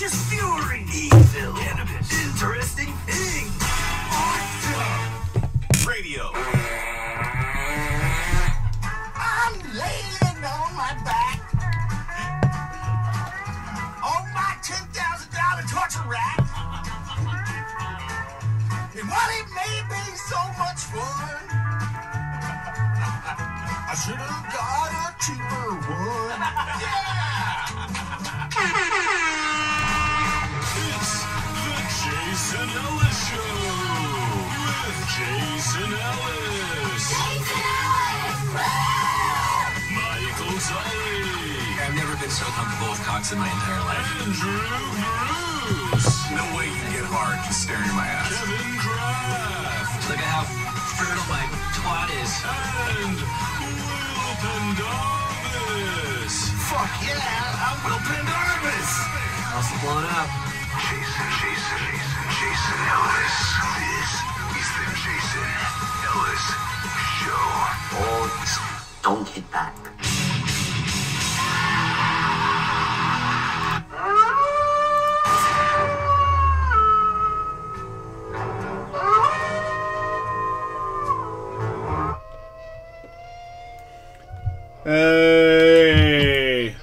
Righteous fury. Evil. Cannabis. Interesting thing. Awesome. Radio. I'm laying on my back. On my $10,000 torture rack. And while it may be so much fun, I should have got a cheaper one. It's the Jason Ellis Show with Jason Ellis. Michael Tully. I've never been so comfortable with cocks in my entire life. Andrew Bruce. No way you can get hard just staring at my ass. Kevin Kraft. Look at how fertile my twat is. And Will Pendarvis. Fuck yeah, I'm Will Pendarvis. Also blown up. Jason Ellis. This is the Jason Ellis Show. Oh, don't hit back. Hey.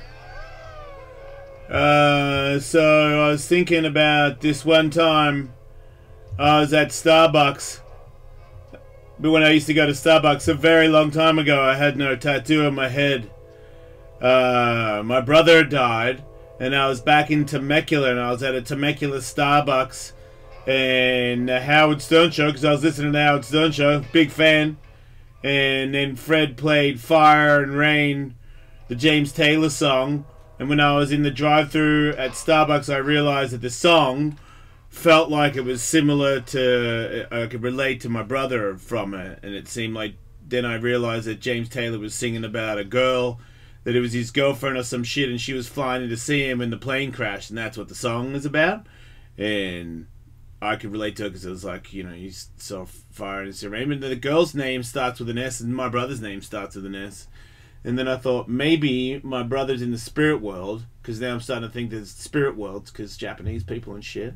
So I was thinking about this one time I was at Starbucks. But when I used to go to Starbucks a very long time ago, I had no tattoo on my head. My brother died, and I was back in Temecula, and I was at a Temecula Starbucks, and the Howard Stern show, because I was listening to the Howard Stern show, big fan. And then Fred played Fire and Rain, the James Taylor song. And when I was in the drive-thru at Starbucks, I realized that the song felt like it was similar to, I could relate to my brother from it. And it seemed like, then I realized that James Taylor was singing about a girl, that it was his girlfriend or some shit, and she was flying in to see him and the plane crashed, and that's what the song is about. And I could relate to it because it was like, you know, you saw Fire and Rain. And the girl's name starts with an S, and my brother's name starts with an S. And then I thought maybe my brother's in the spirit world, because now I'm starting to think there's spirit worlds, because Japanese people and shit.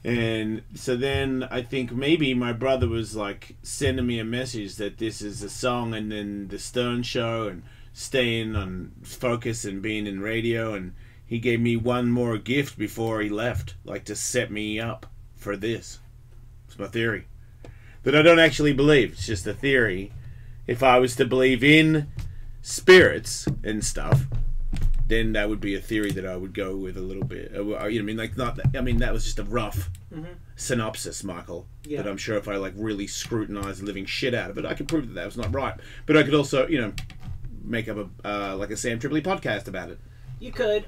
And so then I think maybe my brother was like sending me a message that this is a song, and then the Stern show, and staying on focus and being in radio. And he gave me one more gift before he left, like to set me up for this. It's my theory. That I don't actually believe. It's just a theory. If I was to believe in spirits and stuff, then that would be a theory that I would go with a little bit. You know what I mean? Like, not. I mean, that was just a rough synopsis, Michael. Yeah. But I'm sure if I like really scrutinized the living shit out of it, I could prove that that was not right. But I could also, you know, make up a like a Sam Tripoli podcast about it. You could.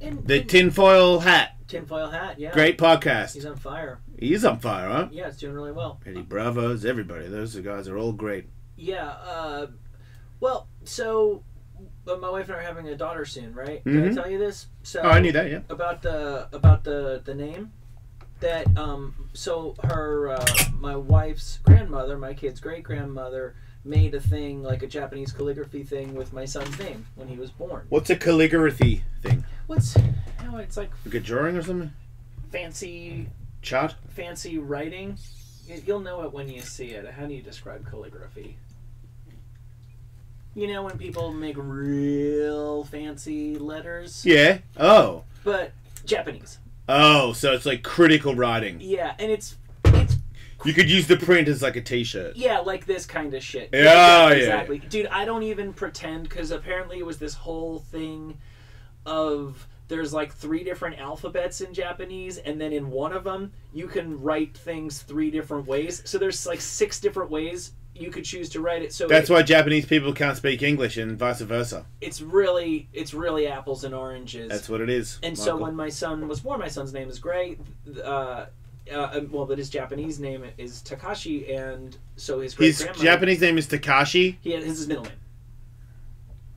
The tinfoil hat. Tinfoil hat, yeah. Great podcast. He's on fire. He is on fire, huh? Yeah, it's doing really well. Eddie Bravos, everybody. Those guys are all great. Yeah. Well, so my wife and I are having a daughter soon, right? Did I tell you this? So I knew that, yeah. About the name. That so her my wife's grandmother, my kid's great grandmother, made a thing, like a Japanese calligraphy thing with my son's name when he was born. What's a calligraphy thing? It's like a drawing or something? Fancy chart? Fancy writing. You'll know it when you see it. How do you describe calligraphy? You know when people make real fancy letters? Yeah. Oh. But Japanese. Oh, so it's like critical writing. Yeah, and it's you could use the print as like a t-shirt. Yeah, like this kind of shit. Yeah, exactly. Yeah. Dude, I don't even pretend, because apparently it was this whole thing of there's like 3 different alphabets in Japanese, and then in one of them you can write things 3 different ways. So there's like 6 different ways you could choose to write it. So that's why Japanese people can't speak English and vice versa. It's really apples and oranges. That's what it is. And Michael. So when my son was born, my son's name is Gray. Well, but his Japanese name is Takashi, and so his great-grandmother... His Japanese name is Takashi? Yeah, this is his middle name.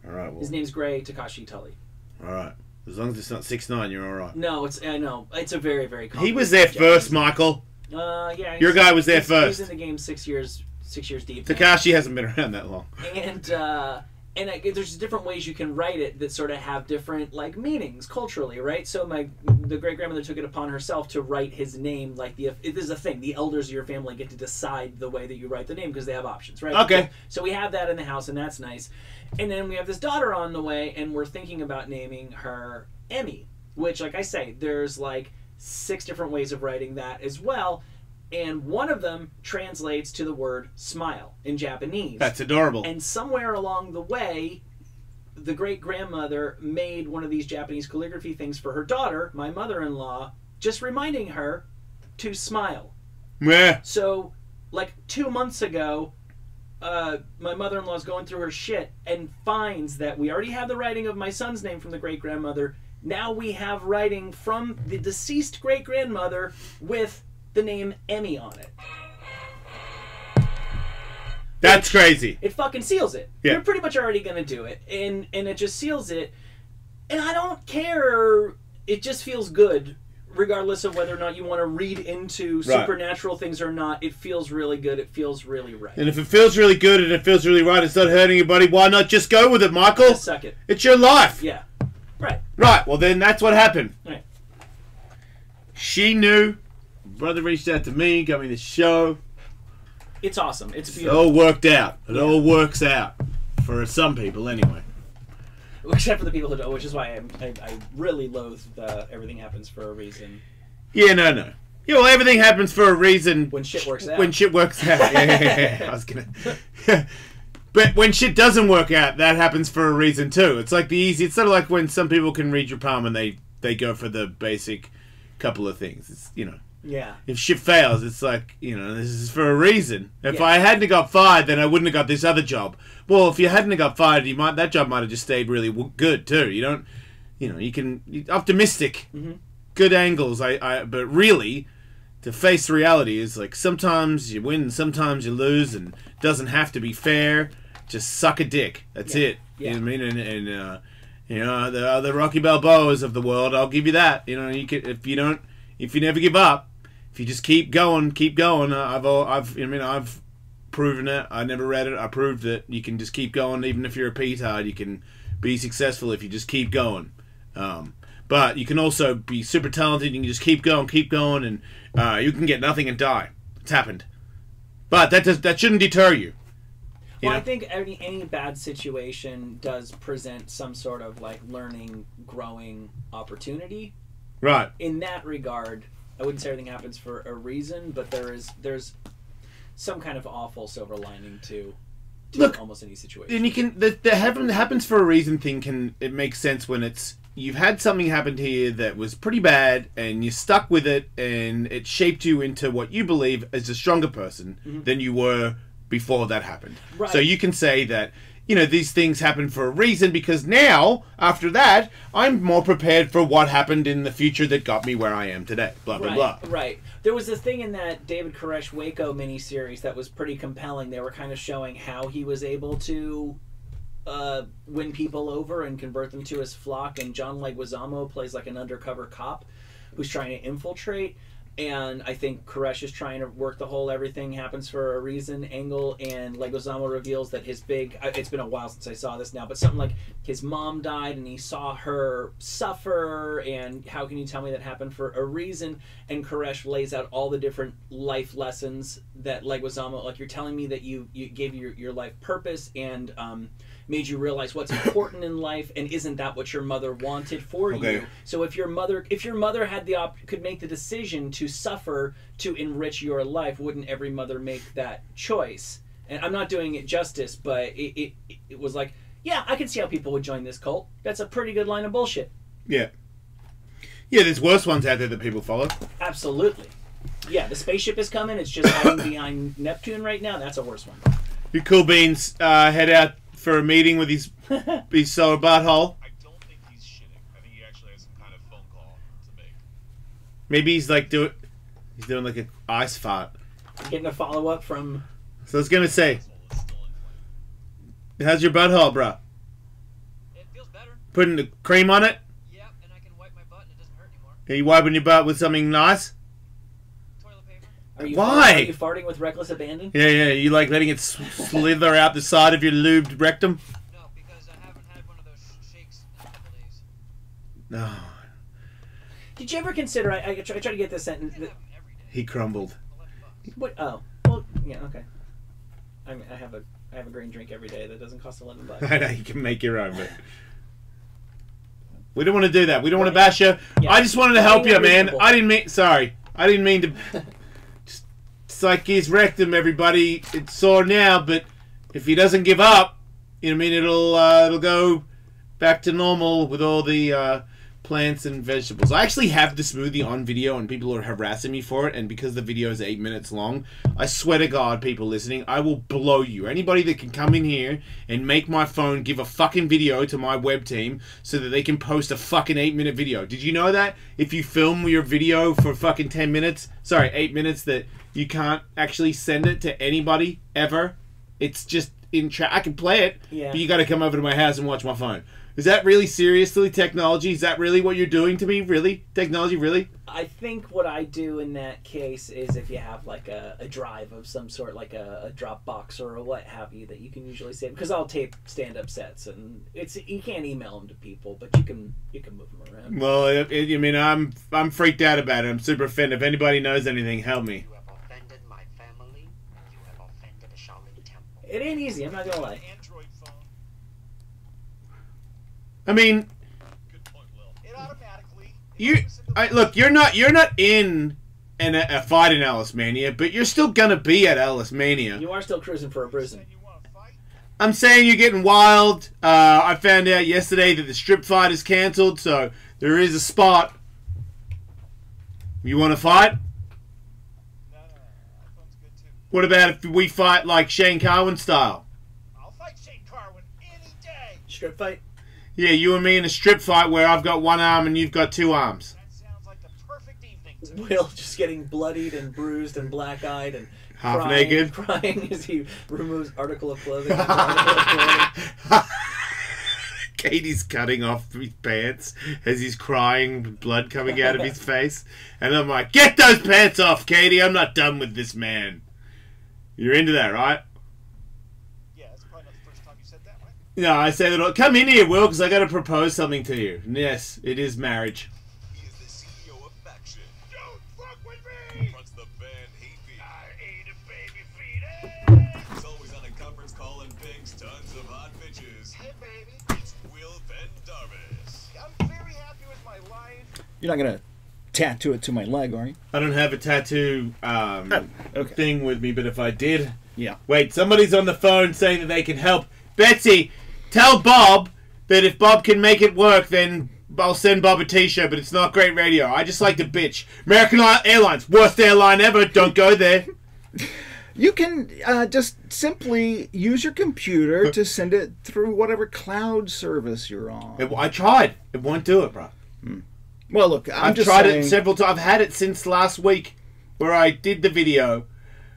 Alright, well... His name's Gray Takashi Tully. Alright. As long as it's not 6'9", you're alright. No, it's a very, very common... He was there first, Michael. Yeah. Your guy was there first. He's in the game 6 years deep. Takashi hasn't been around that long. And there's different ways you can write it that sort of have different like meanings culturally, right? So the great grandmother took it upon herself to write his name like it is a thing. The elders of your family get to decide the way that you write the name because they have options, right? Okay. So we have that in the house, and that's nice. And then we have this daughter on the way, and we're thinking about naming her Emmy, which, like I say, there's like 6 different ways of writing that as well. And one of them translates to the word smile in Japanese. That's adorable. And somewhere along the way, the great-grandmother made one of these Japanese calligraphy things for her daughter, my mother-in-law, just reminding her to smile. Yeah. So, like 2 months ago, my mother-in-law's going through her shit and finds that we already have the writing of my son's name from the great-grandmother. Now we have writing from the deceased great-grandmother with the name Emmy on it. That's crazy. It fucking seals it. Yeah. You're pretty much already gonna do it, and it just seals it. And I don't care. It just feels good, regardless of whether or not you want to read into supernatural things or not. It feels really good. It feels really right. And if it feels really good and it feels really right, it's not hurting anybody, why not just go with it, Michael? Just suck it. It's your life. Yeah. Right. Right, well then that's what happened. Right. She knew. Brother reached out to me, got me the show. It's awesome. It's It beautiful. all worked out. It all works out. For some people, anyway. Except for the people who don't, which is why I really loathe everything happens for a reason. Yeah, no. Yeah, well, everything happens for a reason. When shit works out. When shit works out. Yeah. I was gonna... But when shit doesn't work out, that happens for a reason, too. It's like the easy... It's sort of like when some people can read your palm and they go for the basic couple of things. It's, you know... Yeah. If shit fails, it's like, you know, this is for a reason. If I hadn't got fired, then I wouldn't have got this other job. Well, if you hadn't have got fired, that job might have just stayed really good too. You don't, you know, you can optimistic, good angles. But really, to face reality is like sometimes you win, sometimes you lose, and it doesn't have to be fair. Just suck a dick. That's it. Yeah. You know what I mean? And you know, the other Rocky Balboas of the world, I'll give you that. You know, you can if you never give up. If you just keep going, I've proven it. I never read it. I proved that you can just keep going, even if you're a petard. You can be successful if you just keep going. But you can also be super talented. You can just keep going, and you can get nothing and die. It's happened. But that shouldn't deter you. Well, I think any bad situation does present some sort of like learning, growing opportunity. Right. In that regard, I wouldn't say everything happens for a reason, but there's some kind of awful silver lining to Look, almost any situation. And you can the happens for a reason thing it makes sense when it's you've had something happen to you that was pretty bad and you stuck with it and it shaped you into what you believe as a stronger person than you were before that happened. Right. So you can say that, you know, these things happen for a reason because now, after that, I'm more prepared for what happened in the future that got me where I am today. Blah, blah, blah. Right. There was a thing in that David Koresh Waco miniseries that was pretty compelling. They were kind of showing how he was able to win people over and convert them to his flock. And John Leguizamo plays like an undercover cop who's trying to infiltrate. And I think Koresh is trying to work the whole everything happens for a reason angle, and Leguizamo reveals that his big... It's been a while since I saw this now, but something like his mom died and he saw her suffer, and how can you tell me that happened for a reason? And Koresh lays out all the different life lessons that Leguizamo... Like, you're telling me that you gave your life purpose and... made you realize what's important in life, and isn't that what your mother wanted for you? So if your mother had could make the decision to suffer to enrich your life, wouldn't every mother make that choice? And I'm not doing it justice, but it was like, yeah, I can see how people would join this cult. That's a pretty good line of bullshit. Yeah. Yeah, there's worse ones out there that people follow. Absolutely. Yeah, the spaceship is coming. It's just hiding behind Neptune right now. That's a worse one. You cool beans head out for a meeting with his solar butthole. I don't think he's shitting. I think he actually has some kind of phone call to make. Maybe he's like doing like an ice fart. Getting a follow up from. So I was gonna say, how's your butthole, bro? It feels better. Putting the cream on it? Yep, and I can wipe my butt and it doesn't hurt anymore. Are you wiping your butt with something nice? Toilet paper. Why? Are you farting with reckless abandon? Yeah. You like letting it slither out the side of your lubed rectum? No, because No. Did you ever consider? I try to get this sentence. He crumbled. What? Oh, well, yeah, okay. I mean, I have a green drink every day that doesn't cost $11. I know you can make your own, but we don't want to do that. We don't want to bash you. Yeah. I just wanted to help you, man. Unreasonable. I didn't mean. Sorry, I didn't mean to. It's like his rectum, everybody. It's sore now, but if he doesn't give up, you know what I mean, it'll go back to normal with all the plants and vegetables. I actually have the smoothie on video, and people are harassing me for it. And because the video is 8 minutes long, I swear to God, people listening, I will blow you. Anybody that can come in here and make my phone give a fucking video to my web team so that they can post a fucking 8-minute video. Did you know that if you film your video for fucking 10 minutes, sorry, 8 minutes, that you can't actually send it to anybody ever? It's just in chat. I can play it, Yeah. but you got to come over to my house and watch my phone. Is that really seriously technology? Is that really what you're doing to me? Really? Technology, really? I think what I do in that case is if you have like a drive of some sort, like a Dropbox or a what have you, that you can usually save, because I'll tape stand-up sets, and you can't email them to people, but you can move them around. Well, I mean, I'm freaked out about it. I'm super offended. If anybody knows anything, help me. You have offended my family. You have offended the Shaolin Temple. It ain't easy. I'm not gonna lie. Android phone. I mean, Good point, Will. It automatically. look. You're not in a fight in Ellis Mania, but you're still gonna be at Ellis Mania. You are still cruising for a bruising. You want to fight? I'm saying you're getting wild. I found out yesterday that the strip fight is cancelled, so there is a spot. You want to fight? No. iPhone's good too. What about if we fight like Shane Carwin style? I'll fight Shane Carwin any day. Strip fight. Yeah, you and me in a strip fight where I've got one arm and you've got two arms. That sounds like the perfect evening to me. Will just getting bloodied and bruised and black-eyed and Half crying, naked. crying as he removes article of clothing. Article of clothing. Katie's cutting off his pants as he's crying, with blood coming out of his face. And I'm like, get those pants off, Katie. I'm not done with this man. You're into that, right? Yeah, it's probably not the first time you said that, right? No, I say that. Come in here, Will, because I got to propose something to you. And yes, it is marriage. He is the CEO of Faction. Don't fuck with me! Fronts the band Hate Beat. I ate a baby fetus! He's always on a conference call and bangs tons of hot bitches. Hey, baby. It's Will Pendarvis. I'm very happy with my life. You're not gonna tattoo it to my leg, are you? I don't have a tattoo okay. thing with me, but if I did... Yeah. Wait, somebody's on the phone saying that they can help. Betsy, tell Bob that if Bob can make it work, then I'll send Bob a t-shirt, but it's not great radio. I just like to bitch. American Airlines, worst airline ever. Don't go there. You can just simply use your computer to send it through whatever cloud service you're on. I tried. It won't do it, bro. Well, look, I've just tried saying, it several times. I've had it since last week where I did the video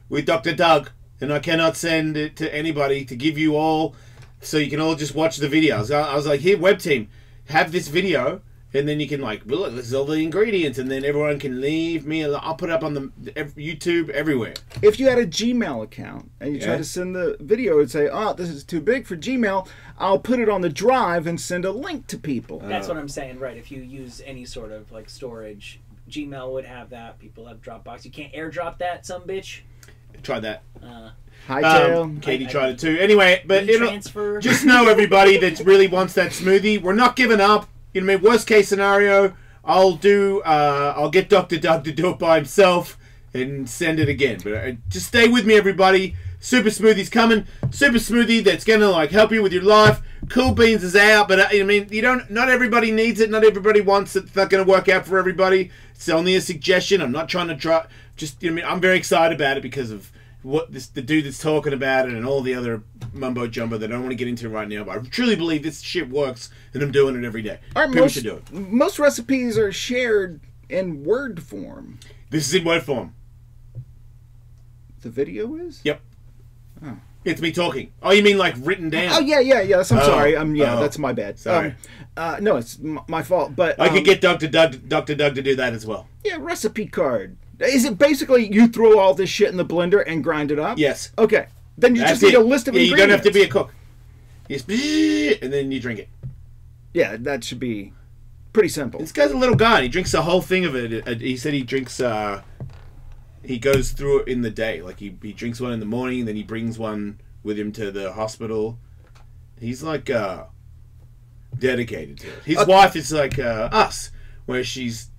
with Dr. Doug, and I cannot send it to anybody to give you all so you can all just watch the videos. I was like, here, web team, have this video, and then you can like, well, look, this is all the ingredients, and then everyone can leave me. I'll put it up on the YouTube everywhere. if you had a Gmail account and you try Yeah. to send the video and say, oh, this is too big for Gmail, I'll put it on the drive and send a link to people. That's what I'm saying, right? If you use any sort of like storage, Gmail would have that. People have Dropbox. You can't AirDrop that, some bitch. Tried that. Hightail. Katie tried it too. Anyway, but transfer. just know, everybody that really wants that smoothie, we're not giving up. You know what I mean? Worst case scenario, I'll get Dr. Doug to do it by himself and send it again. But just stay with me, everybody. Super Smoothie's coming. Super Smoothie that's gonna like help you with your life. Cool Beans is out, but I mean, not everybody needs it. Not everybody wants it. It's not gonna work out for everybody. It's only a suggestion. I'm not trying to try. Just, you know what I mean? I'm very excited about it because of what the dude that's talking about it and all the other mumbo jumbo that I don't want to get into right now. But I truly believe this shit works, and I'm doing it every day. Aren't People should do it. most recipes are shared in Word form. This is in word form. The video is? Yep. It's me talking. Oh, you mean like written down? Oh, yeah. I'm sorry. Yeah, Oh. that's my bad. Sorry. No, it's my fault. But I could get Dr. Doug to do that as well. yeah, recipe card. Is it basically you throw all this shit in the blender and grind it up? Yes. Okay. Then you That's just need it. a list of Yeah, you ingredients. don't have to be a cook. Yes, and then you drink it. Yeah, that should be Pretty simple. This guy's a little guy. And he drinks the whole thing of it. He said he drinks. He goes through it in the day. Like he drinks one in the morning, then he brings one with him to the hospital. He's like dedicated to it. His wife is like us, where she's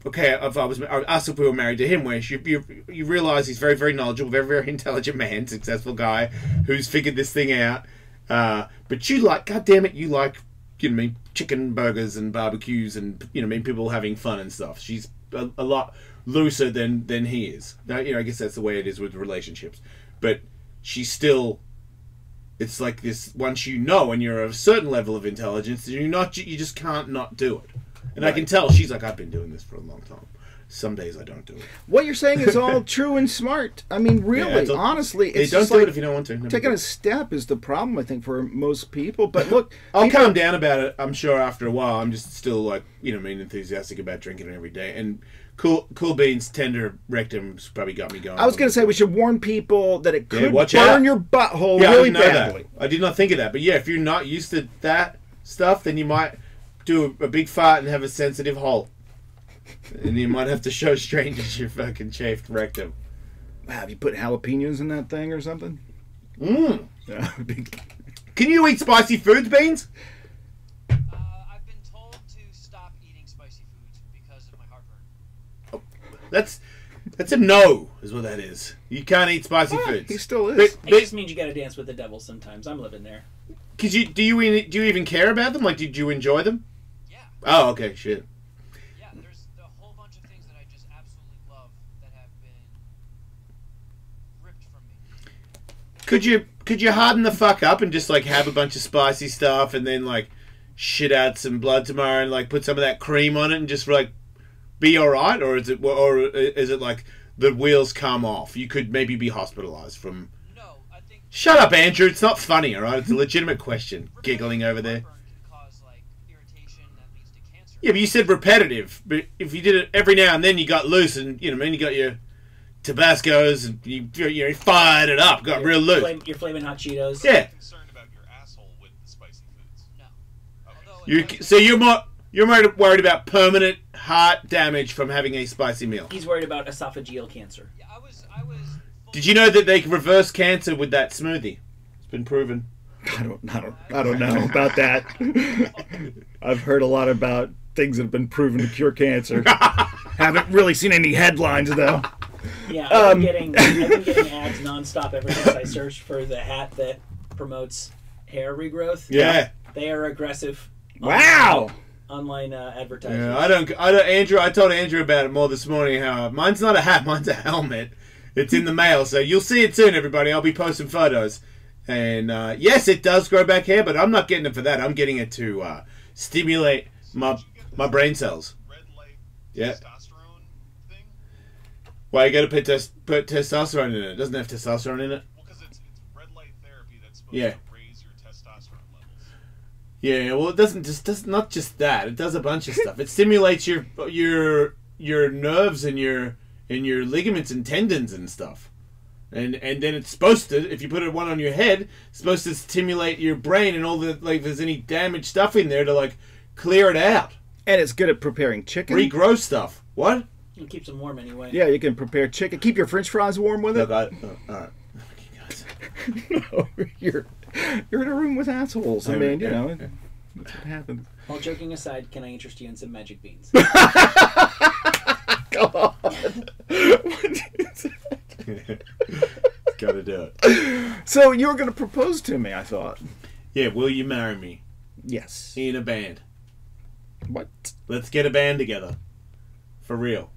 okay. If I was us, if we were married to him, where you realize he's very, very knowledgeable, very, very intelligent man, successful guy who's figured this thing out. But you like, God damn it, you like, you know what I mean, chicken burgers and barbecues and, you know what I mean, people having fun and stuff. She's a lot looser than he is. Now, you know, I guess that's the way it is with relationships. But she's still, it's like this, once you know and you're of a certain level of intelligence, you just can't not do it. And right. I can tell she's like, I've been doing this for a long time. Some days I don't do it. What you're saying is all true and smart. I mean, really, yeah, honestly, it's don't just do like it if you don't want to. Taking a step is the problem, I think, for most people. But look, I'll calm down about it. I'm sure after a while. I'm just still like, you know, what I mean, enthusiastic about drinking it every day. And Cool Beans tender rectum's probably got me going. I was going to say we should warn people that it could watch burn out. your butthole Yeah, really I didn't know badly. that. I did not think of that. But yeah, if you're not used to that stuff, then you might do a big fart and have a sensitive hole. And you might have to show strangers your fucking chafed rectum. Wow, have you put jalapenos in that thing or something? Mmm. Yeah. Can you eat spicy foods, Beans? I've been told to stop eating spicy foods because of my heartburn. Oh, that's a no, is what that is. You can't eat spicy foods. He still is. It just means you gotta dance with the devil sometimes. I'm living there. Cause do you even care about them? Like, did you enjoy them? Yeah. Oh, okay, shit. Yeah, there's a whole bunch of things that I just absolutely love that have been ripped from me. Could you harden the fuck up and just like have a bunch of spicy stuff and then like shit out some blood tomorrow and like put some of that cream on it and just like be all right, or is it like the wheels come off? You could maybe be hospitalized from. No, I think. Shut up, Andrew. It's not funny, all right? It's a legitimate question. Giggling over there. Heartburn can cause like irritation that leads to cancer. Yeah, but you said repetitive. But if you did it every now and then, you got loose, and you know, what I mean, you got your Tabascos, and you fired it up, got real loose. Your flaming hot Cheetos. Yeah. Concerned about your asshole with the spicy foods. No. Okay. So you're more worried about permanent heart damage from having a spicy meal. He's worried about esophageal cancer. Yeah, I was. Did you know that they can reverse cancer with that smoothie? It's been proven. I don't know about that. I've heard a lot about things that have been proven to cure cancer. Haven't really seen any headlines though. Yeah, I've been getting ads nonstop ever since I searched for the hat that promotes hair regrowth. Yeah. They are aggressive. Wow. Online advertising. Yeah, I don't. Andrew, I told Andrew about it more this morning. How mine's not a hat, mine's a helmet. It's in the mail, so you'll see it soon, everybody. I'll be posting photos. And yes, it does grow back hair, but I'm not getting it for that. I'm getting it to stimulate my brain cells. Red light Yeah. testosterone thing? Why you got to put testosterone in it? It doesn't have testosterone in it. Well, because it's red light therapy that's supposed Yeah. to raise your testosterone levels. Yeah, well, it does not just that. It does a bunch of stuff. It stimulates your nerves and your ligaments and tendons and stuff. And then it's supposed to, if you put one on your head, it's supposed to stimulate your brain and all the, like, if there's any damaged stuff in there to, like, clear it out. And it's good at preparing chicken. Regrow stuff. What? It keeps them warm anyway. Yeah, you can prepare chicken. Keep your French fries warm with it. Look, all right. No, you're in a room with assholes. I mean, you know, that's what happens. All joking aside, can I interest you in some magic beans? God. Gotta do it. So you were going to propose to me, I thought. Yeah, will you marry me? Yes. In a band. What? Let's get a band together. For real.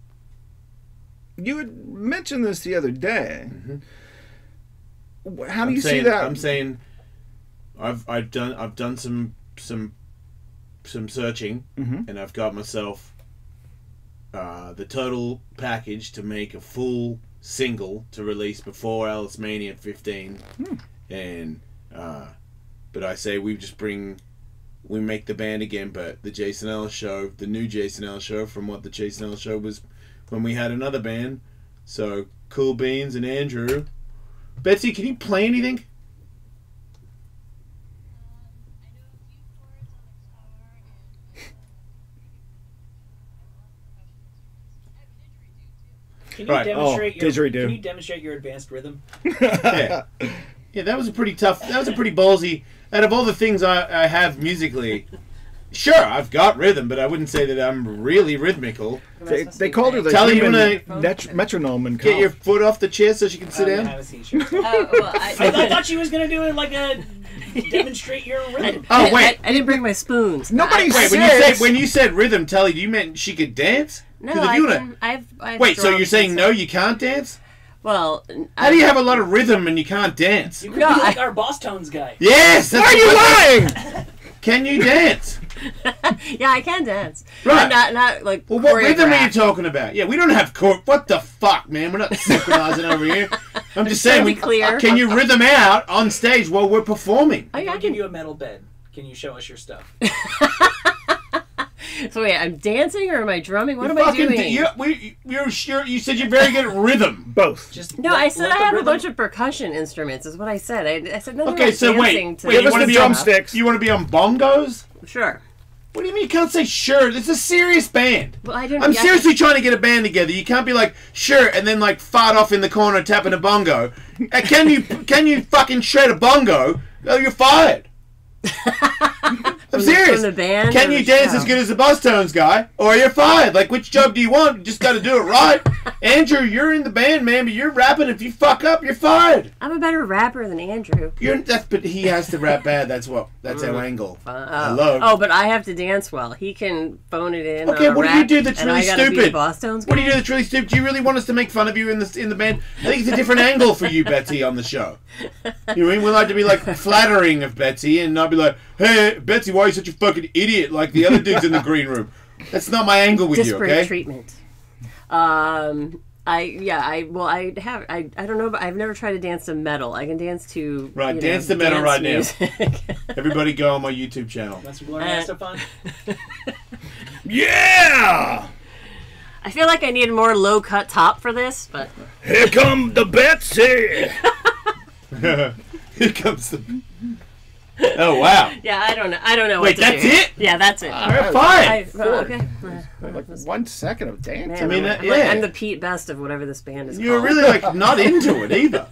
You had mentioned this the other day. Mm-hmm. How do you see that? I'm saying I've done some searching, and I've got myself the total package to make a full single to release before Alice Mania 15. And but I say we make the band again, but the Jason Ellis show, the new Jason Ellis show from what the Jason Ellis show was when we had another band. So Cool Beans and Andrew. Betsy, can you play anything? Can you Right. demonstrate your didgeridoo. Can you demonstrate your advanced rhythm? Yeah. Yeah, that was a pretty tough. That was a pretty ballsy. Out of all the things I have musically, sure, I've got rhythm, but I wouldn't say that I'm really rhythmical. They called her the Tally, you human wanna metronome in Get your college. foot off the chair so she can sit down. I haven't seen shit. Oh, well, I thought she was gonna do it like a demonstrate your rhythm. Oh wait, I didn't bring my spoons. Nobody wait. says. When you said rhythm, Tally, you meant she could dance? No, 'Cause if I you wanna- can. I've Wait, so drums you're saying and no, stuff. you can't dance? Well, How do you have a lot of rhythm and you can't dance? You could No, be like I- our Boss Tones guy. Yes, Why that's are you lying? Can you dance? Yeah, I can dance. Right. Not like. Well, what rhythm are you choreographed. talking about? Yeah, we don't have what the fuck, man? We're not synchronizing over here. I'm just saying, trying to be clear. Can you rhythm out on stage while we're performing? I I'll can. give you a metal bed. Can you show us your stuff? So wait, I'm dancing or am I drumming? What You am I fucking doing? you're sure? You said you're very good at rhythm. Both. Just No, let- I said let I the have a rhythm- bunch of percussion instruments. Is what I said. I said nothing Okay, about so dancing wait, to you Give us want to the be on drumsticks. You want to be on bongos? Sure. What do you mean you can't say sure? This is a serious band. Well, I don't. I'm yeah, seriously trying to get a band together. You can't be like sure and then like fart off in the corner tapping a bongo. Can you fucking shred a bongo? Oh, you're fired. I'm serious. From the band Can or you the dance show? as good as the Boss Tones guy, or you're fired? Like, which job do you want? You just got to do it right. Andrew, you're in the band, man, but you're rapping. If you fuck up, you're fired. I'm a better rapper than Andrew. But he has to rap bad. That's our angle. I Oh. love. Oh, but I have to dance well. He can phone it in. Okay, on a what do you rack, do that's and really I gotta be stupid? the Boston's What do you guy? do that's really stupid? Do you really want us to make fun of you in the band? I think it's a different angle for you, Betsy, on the show. You know what I mean? We like to be like flattering of Betsy and not be like, hey, Betsy, why are you such a fucking idiot like the other dudes in the green room? That's not my angle with you, Disparate okay? treatment. I don't know, but I've never tried to dance to metal. I can dance to Right, you dance know, to metal right now. music. Everybody go on my YouTube channel. Want some Gloria Estefan? Yeah! I feel like I need a more low cut top for this, but Here come the Betsy! Here comes the... Oh, wow. yeah, I don't know. Wait, what to that's do. it? Yeah, that's it. Alright, fine. Okay. Like 1 second of dancing. Man, I mean, I'm the Pete Best of whatever this band is You're called. really, like, not into it either.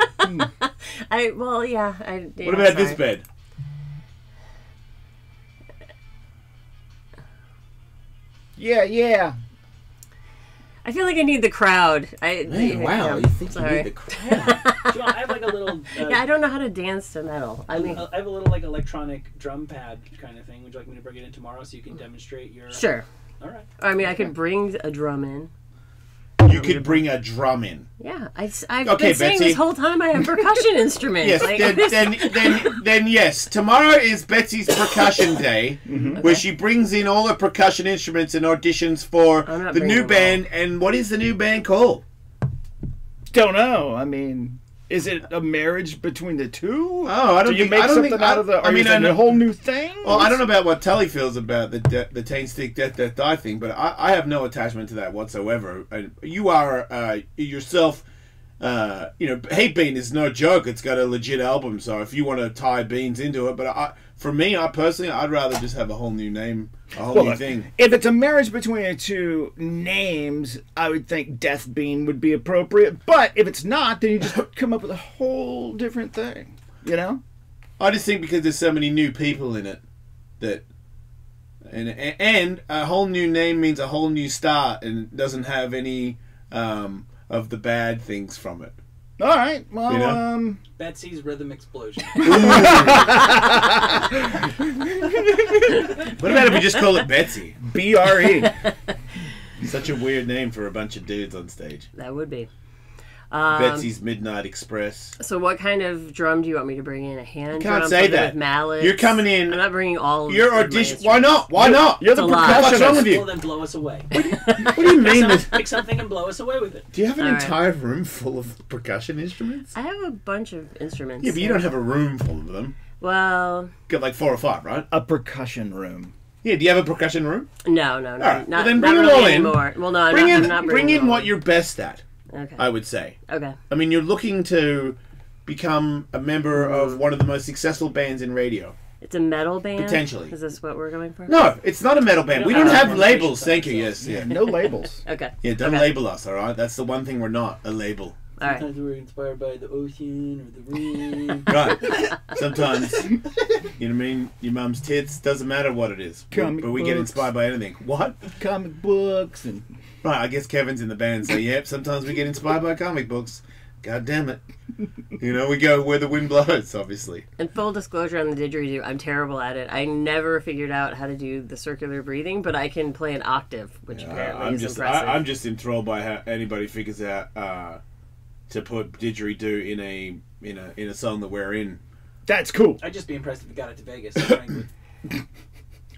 What What about this bed? Yeah. I feel like I need the crowd. Man, wow, you think you need the crowd. John, I have like a little. Yeah, I don't know how to dance to metal. I mean, I have a little like electronic drum pad kind of thing. Would you like me to bring it in tomorrow so you can demonstrate your? sure. All right. I mean, I could bring a drum in. You could bring a drum in. Yeah, I've Okay, been saying Betsy. this whole time I have percussion instruments. Yes, Like, then yes. Tomorrow is Betsy's percussion day, where she brings in all her percussion instruments and auditions for I'm not the new bringing them band. And what is the new band called? Don't know. I mean, is it a marriage between the two? Oh, I don't Do you think. make I don't something think, out of the? I mean, I I know, a whole new thing. well, I don't know about what Tully feels about the Tain Stick Death Death Die thing, but I have no attachment to that whatsoever. You are yourself. Hate Bean is no joke. It's got a legit album, so if you want to tie Beans into it, but for me, personally, I'd rather just have a whole new name, a whole new thing. If it's a marriage between the two names, I would think Death Bean would be appropriate. But if it's not, then you just come up with a whole different thing. You know? I just think because there's so many new people in it that, and a whole new name means a whole new start and doesn't have any of the bad things from it. All right. Well, You know? Betsy's Rhythm Explosion. What about if we just call it Betsy? BRE. Such a weird name for a bunch of dudes on stage. that would be. Betsy's Midnight Express. So, what kind of drum do you want me to bring in? A hand Can't drum? say something that. with mallets? You're coming in. I'm not bringing all. Your of my audition. Why instruments. not? Why not? You're the It's a lot. What's wrong with Well, you? then blow us away. What do you mean? Pick something and blow us away with it. Do you have an All right. entire room full of percussion instruments? I have a bunch of instruments. Yeah, but you don't have a room full of them. Well, Got like 4 or 5, right? A percussion room. Yeah, do you have a percussion room? no, All right, not, well then not bring them really all in. anymore. Well, no, I'm Bring not, in, I'm not bring bringing in them what all. you're best at, Okay. I would say. Okay. I mean, you're looking to become a member of one of the most successful bands in radio. It's a metal band? Potentially. Is this what we're going for? No, it's not a metal band. We don't have labels. Thank you. Yes. Yeah. No labels. Okay. Yeah. Don't Okay. label us. All right. That's the one thing we're not. A label. All right. Sometimes we're inspired by the ocean or the rain. Right. Sometimes, you know what I mean? Your mum's tits, doesn't matter what it is. Comic But we get books. inspired by anything. What? Comic books and Right, I guess Kevin's in the band, so yep, sometimes we get inspired by comic books. God damn it. You know, we go where the wind blows, obviously. And full disclosure on the didgeridoo, I'm terrible at it. I never figured out how to do the circular breathing, but I can play an octave, which apparently is impressive. I'm just enthralled by how anybody figures out to put didgeridoo in a song that we're in. that's cool. I'd just be impressed if we got it to Vegas, frankly.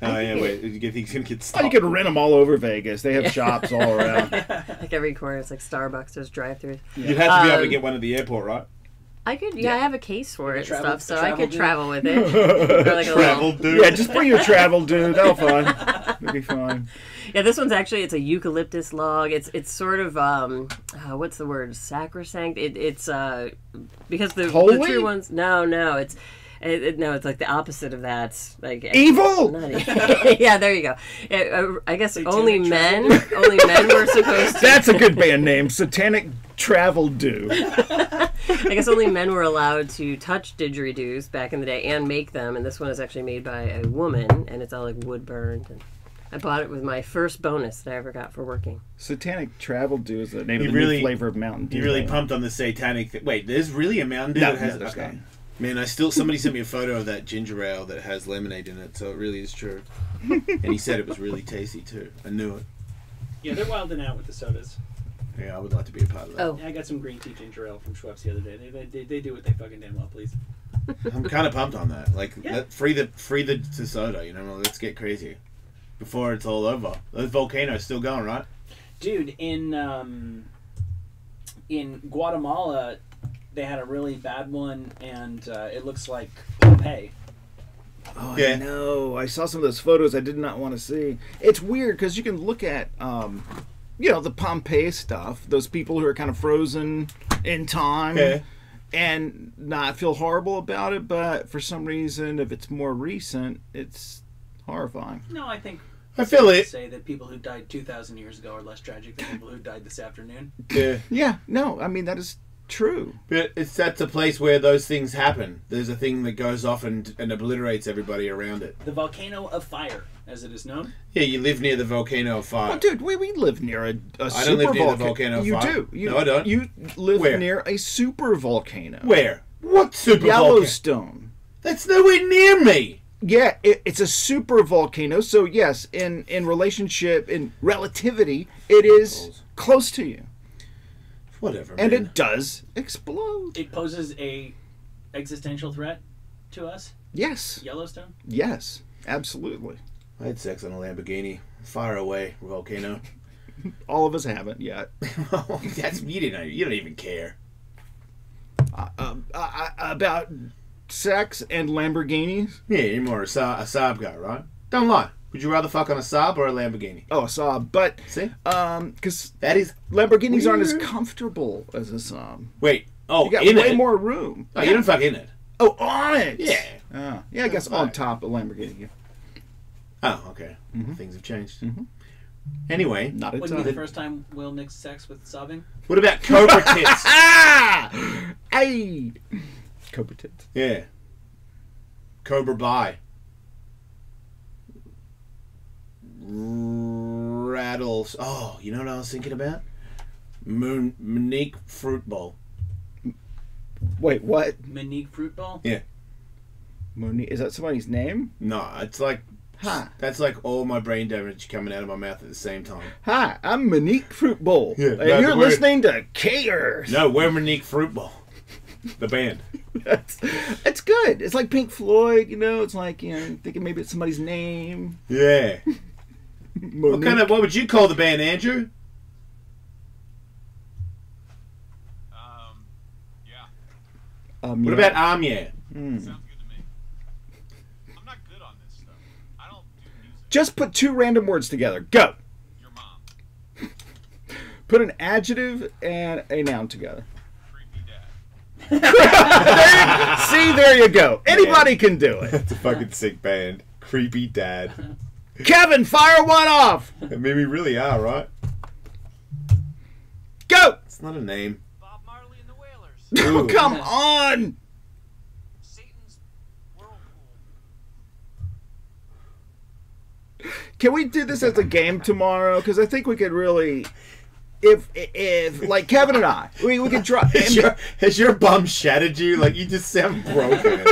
Oh yeah, wait, you think he's gonna get Oh, stopped? you can rent them all over Vegas. They have shops all around. Like every corner, it's like Starbucks, there's drive-thrus. You'd have to be able to get one at the airport, right? I could, I have a case for it and travel- stuff, so I travel could dude. travel with it. Or like a Travel, little, dude. Yeah, just bring your travel, dude. That'll fine. It'll be fine. yeah, this one's actually, it's a eucalyptus log. It's sort of, what's the word? Sacrosanct? It's because the Holy? true ones, no, it's, no, it's like the opposite of that. Like Evil. not yeah, there you go. I guess only men travel. were supposed to. That's a good band name. Satanic Travel Do. I guess only men were allowed to touch didgeridoos back in the day and make them. And this one is actually made by a woman, and it's all like wood burned. And I bought it with my first bonus that I ever got for working. Satanic Travel Do is the name You of the really- new flavor of Mountain Dew. You're really pumped on the satanic thing. Wait, there's really a Mountain Dew No, that has no, there's okay. not. Man, somebody sent me a photo of that ginger ale that has lemonade in it, so it really is true. And he said it was really tasty too. I knew it. Yeah, they're wilding out with the sodas. Yeah, I would like to be a part of that. Oh, Yeah, I got some green tea ginger ale from Schweppes the other day. They do what they fucking damn well, please. I'm kind of pumped on that. Like, Yeah. free the soda. You know, let's get crazy before it's all over. Those volcanoes still going, right? Dude, in Guatemala, they had a really bad one, and it looks like Pompeii. Oh, Yeah. I know. I saw some of those photos I did not want to see. It's weird because you can look at, the Pompeii stuff. Those people who are kind of frozen in time. Yeah. And not feel horrible about it, but for some reason, if it's more recent, it's horrifying. No, I think I feel to it. say that people who died 2,000 years ago are less tragic than people who died this afternoon. Yeah. Yeah, no, I mean, that is true. But that's a place where those things happen. There's a thing that goes off and obliterates everybody around it. The volcano of fire, as it is known. Yeah, you live near the volcano of fire. Well, dude, we live near a I super don't live near the volcano. volcano of You fire. do. No, I don't. You live Where? near a super volcano. Where? What super volcano? Yellowstone. That's nowhere near me. Yeah, it's a super volcano. So yes, in relationship, in relativity, it is close to you, Whatever, and man. it does explode. It poses a existential threat to us. Yes, Yellowstone. yes, absolutely. I had sex on a Lamborghini. Fire away, volcano. All of us haven't yet. You don't even care. About sex and Lamborghinis. Yeah, you're more a Saab guy, right? Don't lie. Would you rather fuck on a Saab or a Lamborghini? Oh, a Saab, but See? because That is Lamborghinis aren't as weird. comfortable as a Saab. Wait. Oh, You got in way it? more room. Oh, you don't fuck in it. Oh, on it. Yeah. Yeah, I guess That's on fine. top of Lamborghini. Yeah. Oh, okay. Things have changed. Mhm. Anyway, Not a Wouldn't be the ton. first time Will mixed sex with sobbing. what about Cobra tits? Ah! Hey! Cobra tits. Yeah. Cobra Bye. Rattles. Oh, you know what I was thinking about? Monique Fruit Bowl. Wait, what? Monique Fruit Bowl. Monique? Is that somebody's name? No, it's like Huh. that's like all my brain damage coming out of my mouth at the same time. Hi, I'm Monique Fruit Bowl. Yeah, and no, you're but we're- listening to K-Earth. No, we're Monique Fruit Bowl. The band. It's good. It's like Pink Floyd, it's like, thinking maybe it's somebody's name. Yeah. Monique. What would you call the band, Andrew? Yeah, What Yeah. about Amya? sounds good to me. I'm not good on this stuff. I don't do music. Just put two random words together. Go. Your mom. Put an adjective and a noun together. Creepy dad. There you go. Anybody can do it. It's a fucking sick band. Creepy Dad. Kevin, fire one off. I mean, we really are, right? Go. It's not a name. Bob Marley and the Wailers. Oh, come on. Satan's Whirlpool. Can we do this as a game tomorrow? Because I think we could really, if like Kevin and I, we could try. Has your bum shattered you? Like, you just sound broken.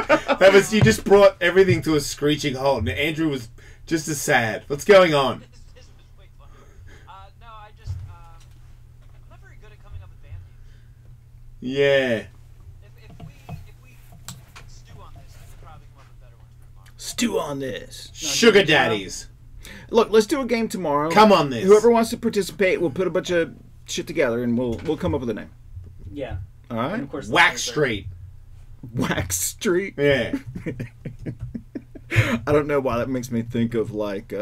You just brought everything to a screeching halt, and Andrew was just as sad. What's going on? This was way fun. No, I just, I'm not very good at coming up with band names. Yeah. If we stew on this, I could probably come up with better ones for tomorrow. Stew on this. Sugar daddies. Look, let's do a game tomorrow. Come on this. Whoever wants to participate, we'll put a bunch of shit together and we'll come up with a name. Yeah. All right. And of course, Wax Street. Wax Street. Yeah. I don't know why that makes me think of like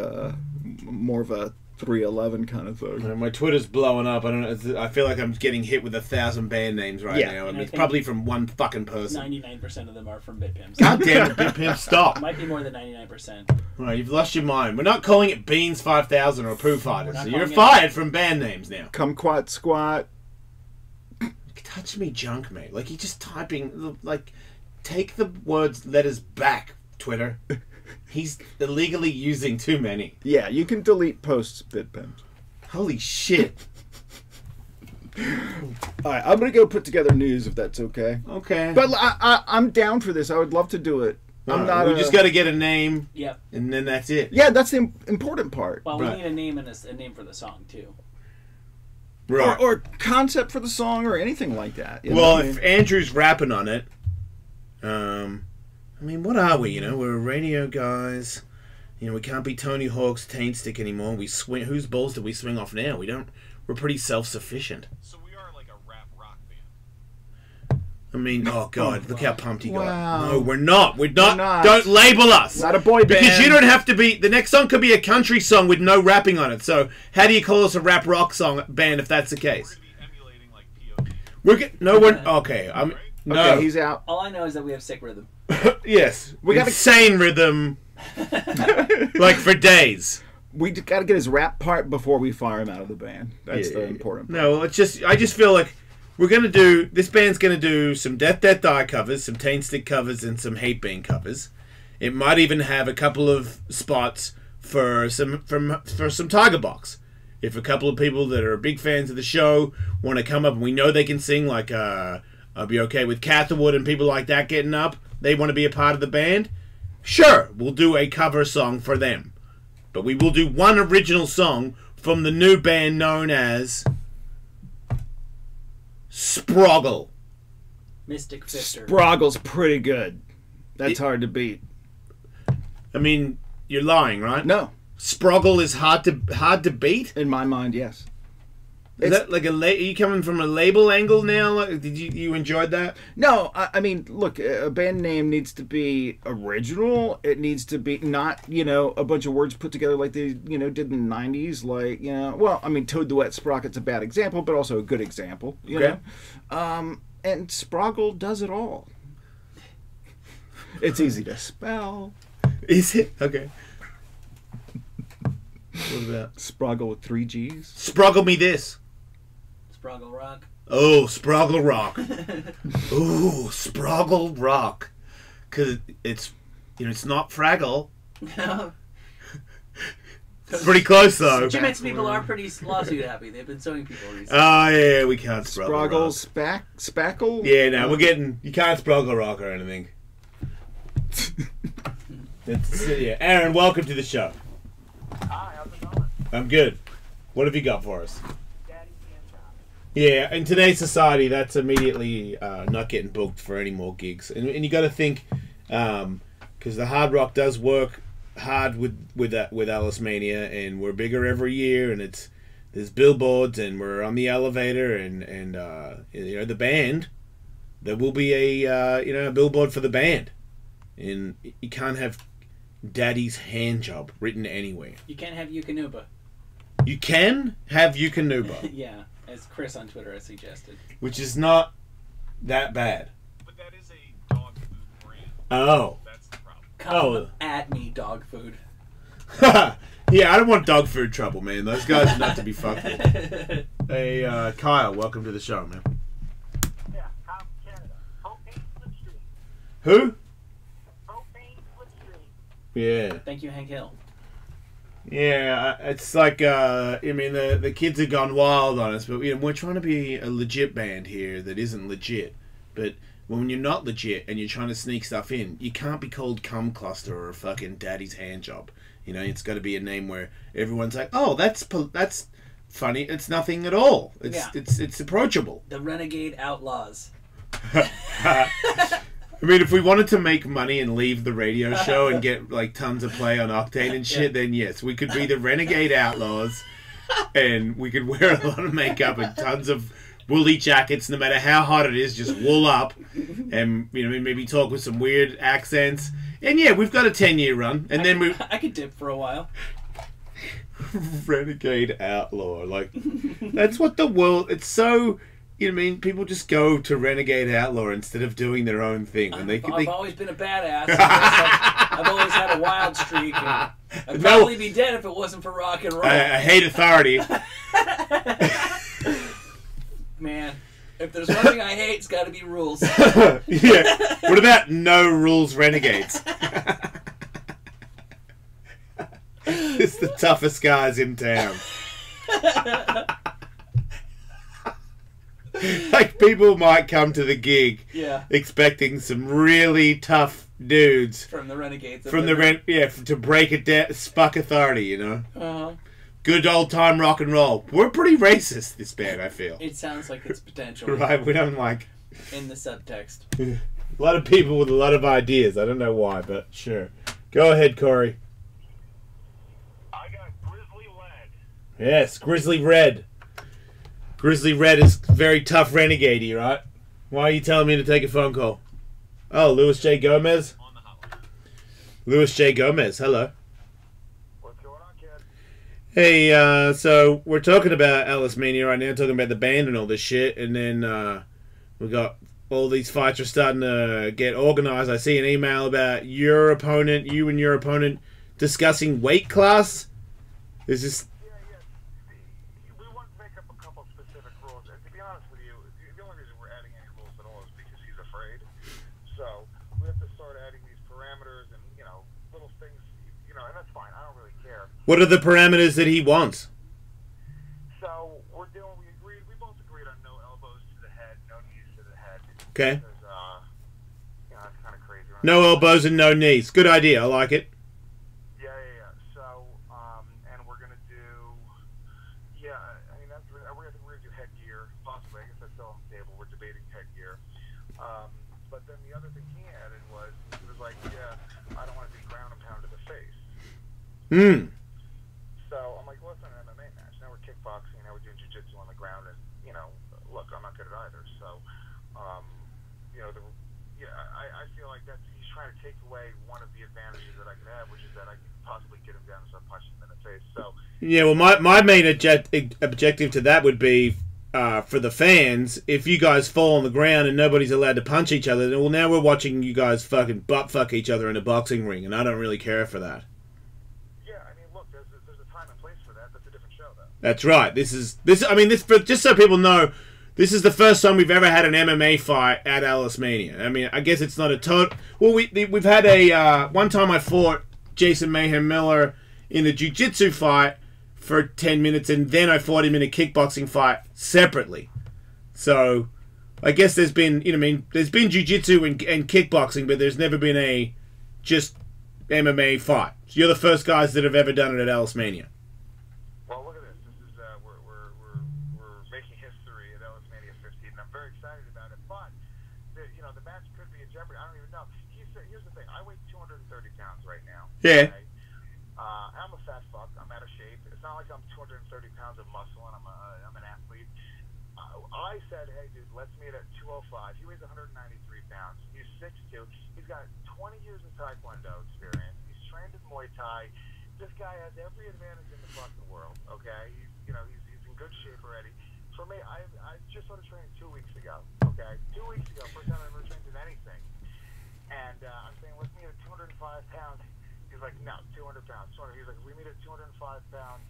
more of a 311 kind of thing. My Twitter's blowing up. I don't know. I feel like I'm getting hit with 1,000 band names right now. I mean, it's probably from one fucking person. 99% of them are from BitPimps. God damn it, BitPimp, stop. Might be more than 99%. Right, you've lost your mind. We're not calling it Beans 5000 or Pooh Fighters. So you're calling it- fired from band names now. Kumquat Squat. Touch me junk, mate. Like, you're just typing. Like, take the words letters back, Twitter. He's illegally using too many. Yeah, you can delete posts, BitPimps. Holy shit. All right, I'm gonna go put together news if that's okay. Okay. But I'm down for this. I would love to do it. I'm not. We just got to get a name. Yep. And then that's it. Yeah, that's the important part. Well, we Right. need a name and a name for the song too. Right. Or concept for the song or anything like that. You know Well, what I if mean? Andrew's rapping on it, I mean, what are we? You know, we're radio guys. You know, we can't be Tony Hawk's taint stick anymore. We swing. Whose balls do we swing off now? We don't. We're pretty self-sufficient. So we are like a rap rock band. I mean, oh god, look how pumped he got. Wow. No, we're not. We're not. not. Don't label us. Not a boy band. Because you don't have to be. The next song could be a country song with no rapping on it. So how do you call us a rap rock song band if that's the We're case? gonna be emulating like POD. We're okay. No. Okay, he's out. All I know is that we have sick rhythm. Yes, We gotta- insane rhythm, like for days. We got to get his rap part before we fire him out of the band. That's the important part. No, well, I just feel like we're gonna do. This band's gonna do some Death Death Die covers, some Taint Stick covers, and some Hate Band covers. It might even have a couple of spots for some Tiger Box. If a couple of people that are big fans of the show want to come up and we know they can sing, like I'll be okay with Catherwood and people like that getting up. They want to be a part of the band. Sure, we'll do a cover song for them. But we will do one original song from the new band known as Sproggle. Mystic Fister. Sproggle's pretty good. That's hard to beat. I mean, you're lying, right? No, Sproggle is hard to beat. in my mind, yes. Is that like are you coming from a label angle now? Like, did you enjoyed that? No, I mean, look, a band name needs to be original. It needs to be not, a bunch of words put together like they, did in the 90s. Like, well, I mean, Toad the Wet Sprocket's a bad example, but also a good example, you know? And Sproggle does it all. It's easy to spell. Is it? Okay. What about Sproggle with 3 G's. Sproggle me this? Sproggle Rock. Oh, Sproggle Rock. Ooh, Sproggle Rock. Because it's not Fraggle. It's pretty close, though. Chimets people are pretty lawsuit happy. They've been suing people recently. Oh, yeah, we can't Sproggle Sproggle, Rock. Spackle? Yeah, no, you can't Sproggle Rock or anything. Yeah. Aaron, welcome to the show. Hi, how's it going? I'm good. What have you got for us? Yeah, in today's society, that's immediately not getting booked for any more gigs, and you got to think, because the hard rock does work hard with Ellis Mania, and we're bigger every year, and there's billboards, and we're on the elevator, and the band, there will be a billboard for the band, and you can't have Daddy's hand job written anywhere. You can't have Yukonuba. You can have Yukonuba. Yeah, as Chris on Twitter has suggested. Which is not that bad. Oh. That's the problem. Come at me, dog food. Yeah, I don't want dog food trouble, man. Those guys are not to be fucked with. Hey, Kyle, welcome to the show, man. Yeah, I'm from Canada. Propane Slipstream. Who? Propane Slipstream. Yeah. Thank you, Hank Hill. Yeah, it's like, I mean, the kids have gone wild on us, but we're trying to be a legit band here that isn't legit. But when you're not legit and you're trying to sneak stuff in, you can't be called Cum Cluster or a fucking Daddy's Hand Job. It's got to be a name where everyone's like, oh, that's funny. It's nothing at all. It's approachable. The Renegade Outlaws. I mean, if we wanted to make money and leave the radio show and get like tons of play on Octane and shit, then yes, we could be the Renegade Outlaws, and we could wear a lot of makeup and tons of woolly jackets, no matter how hot it is, just wool up, and maybe talk with some weird accents. And yeah, we've got a 10-year run, and then I could dip for a while. Renegade Outlaw, like that's what the world. It's so. People just go to Renegade Outlaw instead of doing their own thing. And I've always been a badass. I've always had a wild streak. And I'd probably be dead if it wasn't for rock and roll. I hate authority. Man, if there's one thing I hate, it's got to be rules. Yeah. What about no rules renegades? It's the toughest guys in town. Like, people might come to the gig expecting some really tough dudes from the Renegades. To break it down, spuck authority, Uh-huh. Good old time rock and roll. We're pretty racist, this band, I feel. It sounds like it's potential. Right, we don't like... In the subtext. A lot of people with a lot of ideas. I don't know why, but sure. Go ahead, Corey. I got Grizzly Red. Yes, Grizzly Red. Grizzly Red is very tough renegade-y, right? Why are you telling me to take a phone call? Oh, Louis J. Gomez? On the hotline. Louis J. Gomez, hello. What's going on, kid? Hey, so we're talking about Ellis Mania right now, talking about the band and all this shit, and then we got all these fights are starting to get organized. I see an email about you and your opponent discussing weight class. Is this... What are the parameters that he wants? So we both agreed on no elbows to the head, no knees to the head. Okay. Because, that's kind of crazy. Right? No elbows and no knees. Good idea. I like it. Yeah. So, and we're gonna do, I mean, we're gonna do headgear, possibly. I guess that's still on the table. We're debating headgear. But then the other thing he added was, he was like, I don't want to be ground and pound to the face. So I'm like, well, it's not an MMA match. Now we're kickboxing. Now we're doing jiu-jitsu on the ground. And, look, I'm not good at either. So, I feel like he's trying to take away one of the advantages that I could have, which is that I could possibly get him down and start punching him in the face. So, yeah, well, my main objective to that would be, for the fans, if you guys fall on the ground and nobody's allowed to punch each other, then, well, now we're watching you guys fucking butt fuck each other in a boxing ring, and I don't really care for that. That's right. Just so people know, this is the first time we've ever had an MMA fight at Ellis Mania. I mean, I guess it's not a total... Well, we've had a... one time I fought Jason Mayhem Miller in a jiu-jitsu fight for 10 minutes, and then I fought him in a kickboxing fight separately. So, I guess there's been... there's been jiu-jitsu and kickboxing, but there's never been a just MMA fight. So you're the first guys that have ever done it at Ellis Mania. Yeah. Okay? I'm a fat fuck. I'm out of shape. It's not like I'm 230 pounds of muscle and I'm an athlete. I said, hey, dude, let's meet at 205. He weighs 193 pounds. He's 6'2". He's got 20 years of Taekwondo experience. He's trained in Muay Thai. This guy has every advantage in the fucking world, okay? He's in good shape already. For me, I just started training 2 weeks ago, okay? 2 weeks ago, first time I ever trained in anything. And I'm saying, let's meet at 205 pounds. He's like, no, 200 pounds. He's like, if we meet at 205 pounds,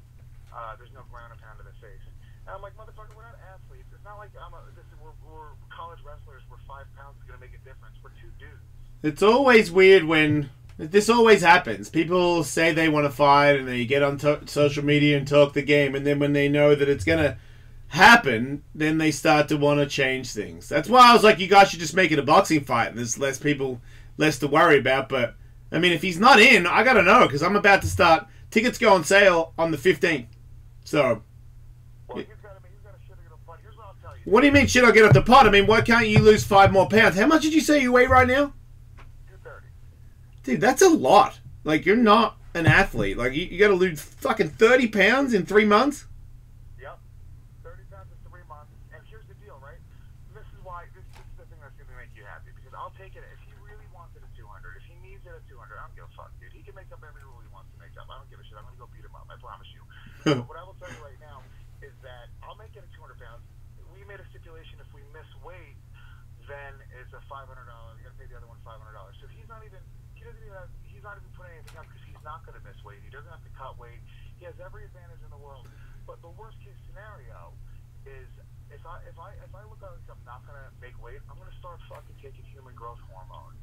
there's no ground a pound in the face. And I'm like, motherfucker, we're not athletes. It's not like we're college wrestlers where 5 pounds is going to make a difference. We're two dudes. It's always weird when this always happens. People say they want to fight and they get on social media and talk the game, and then when they know that it's going to happen, then they start to want to change things. That's why I was like, you guys should just make it a boxing fight and there's less to worry about. But I mean, if he's not in, I got to know, because I'm about to start. Tickets go on sale on the 15th. So Well, he's got to shit or get a fight. Here's what I'll tell you. what do you mean shit I'll get off the pot? I mean, why can't you lose 5 more pounds? How much did you say you weigh right now? 230. Dude, that's a lot. Like, you're not an athlete. Like, you got to lose fucking 30 pounds in 3 months? Yep. 30 pounds in 3 months. And here's the deal, right? This is why, this is the thing that's going to make you happy. Because I'll take it, if he really wants it at 200, if he needs it at 200, I don't give a fuck, dude. He can make up every rule he wants to make up. I don't give a shit. I'm going to go beat him up. I promise you. But what I will tell you right now is that I'll make it at 200 pounds. We made a stipulation if we miss weight, then it's a $500. You got to pay the other one $500. So he's not even putting anything up because he's not going to miss weight. He doesn't have to cut weight. He has every advantage in the world. But the worst case scenario is if I look like I'm not going to make weight, I'm going to start fucking taking human growth hormone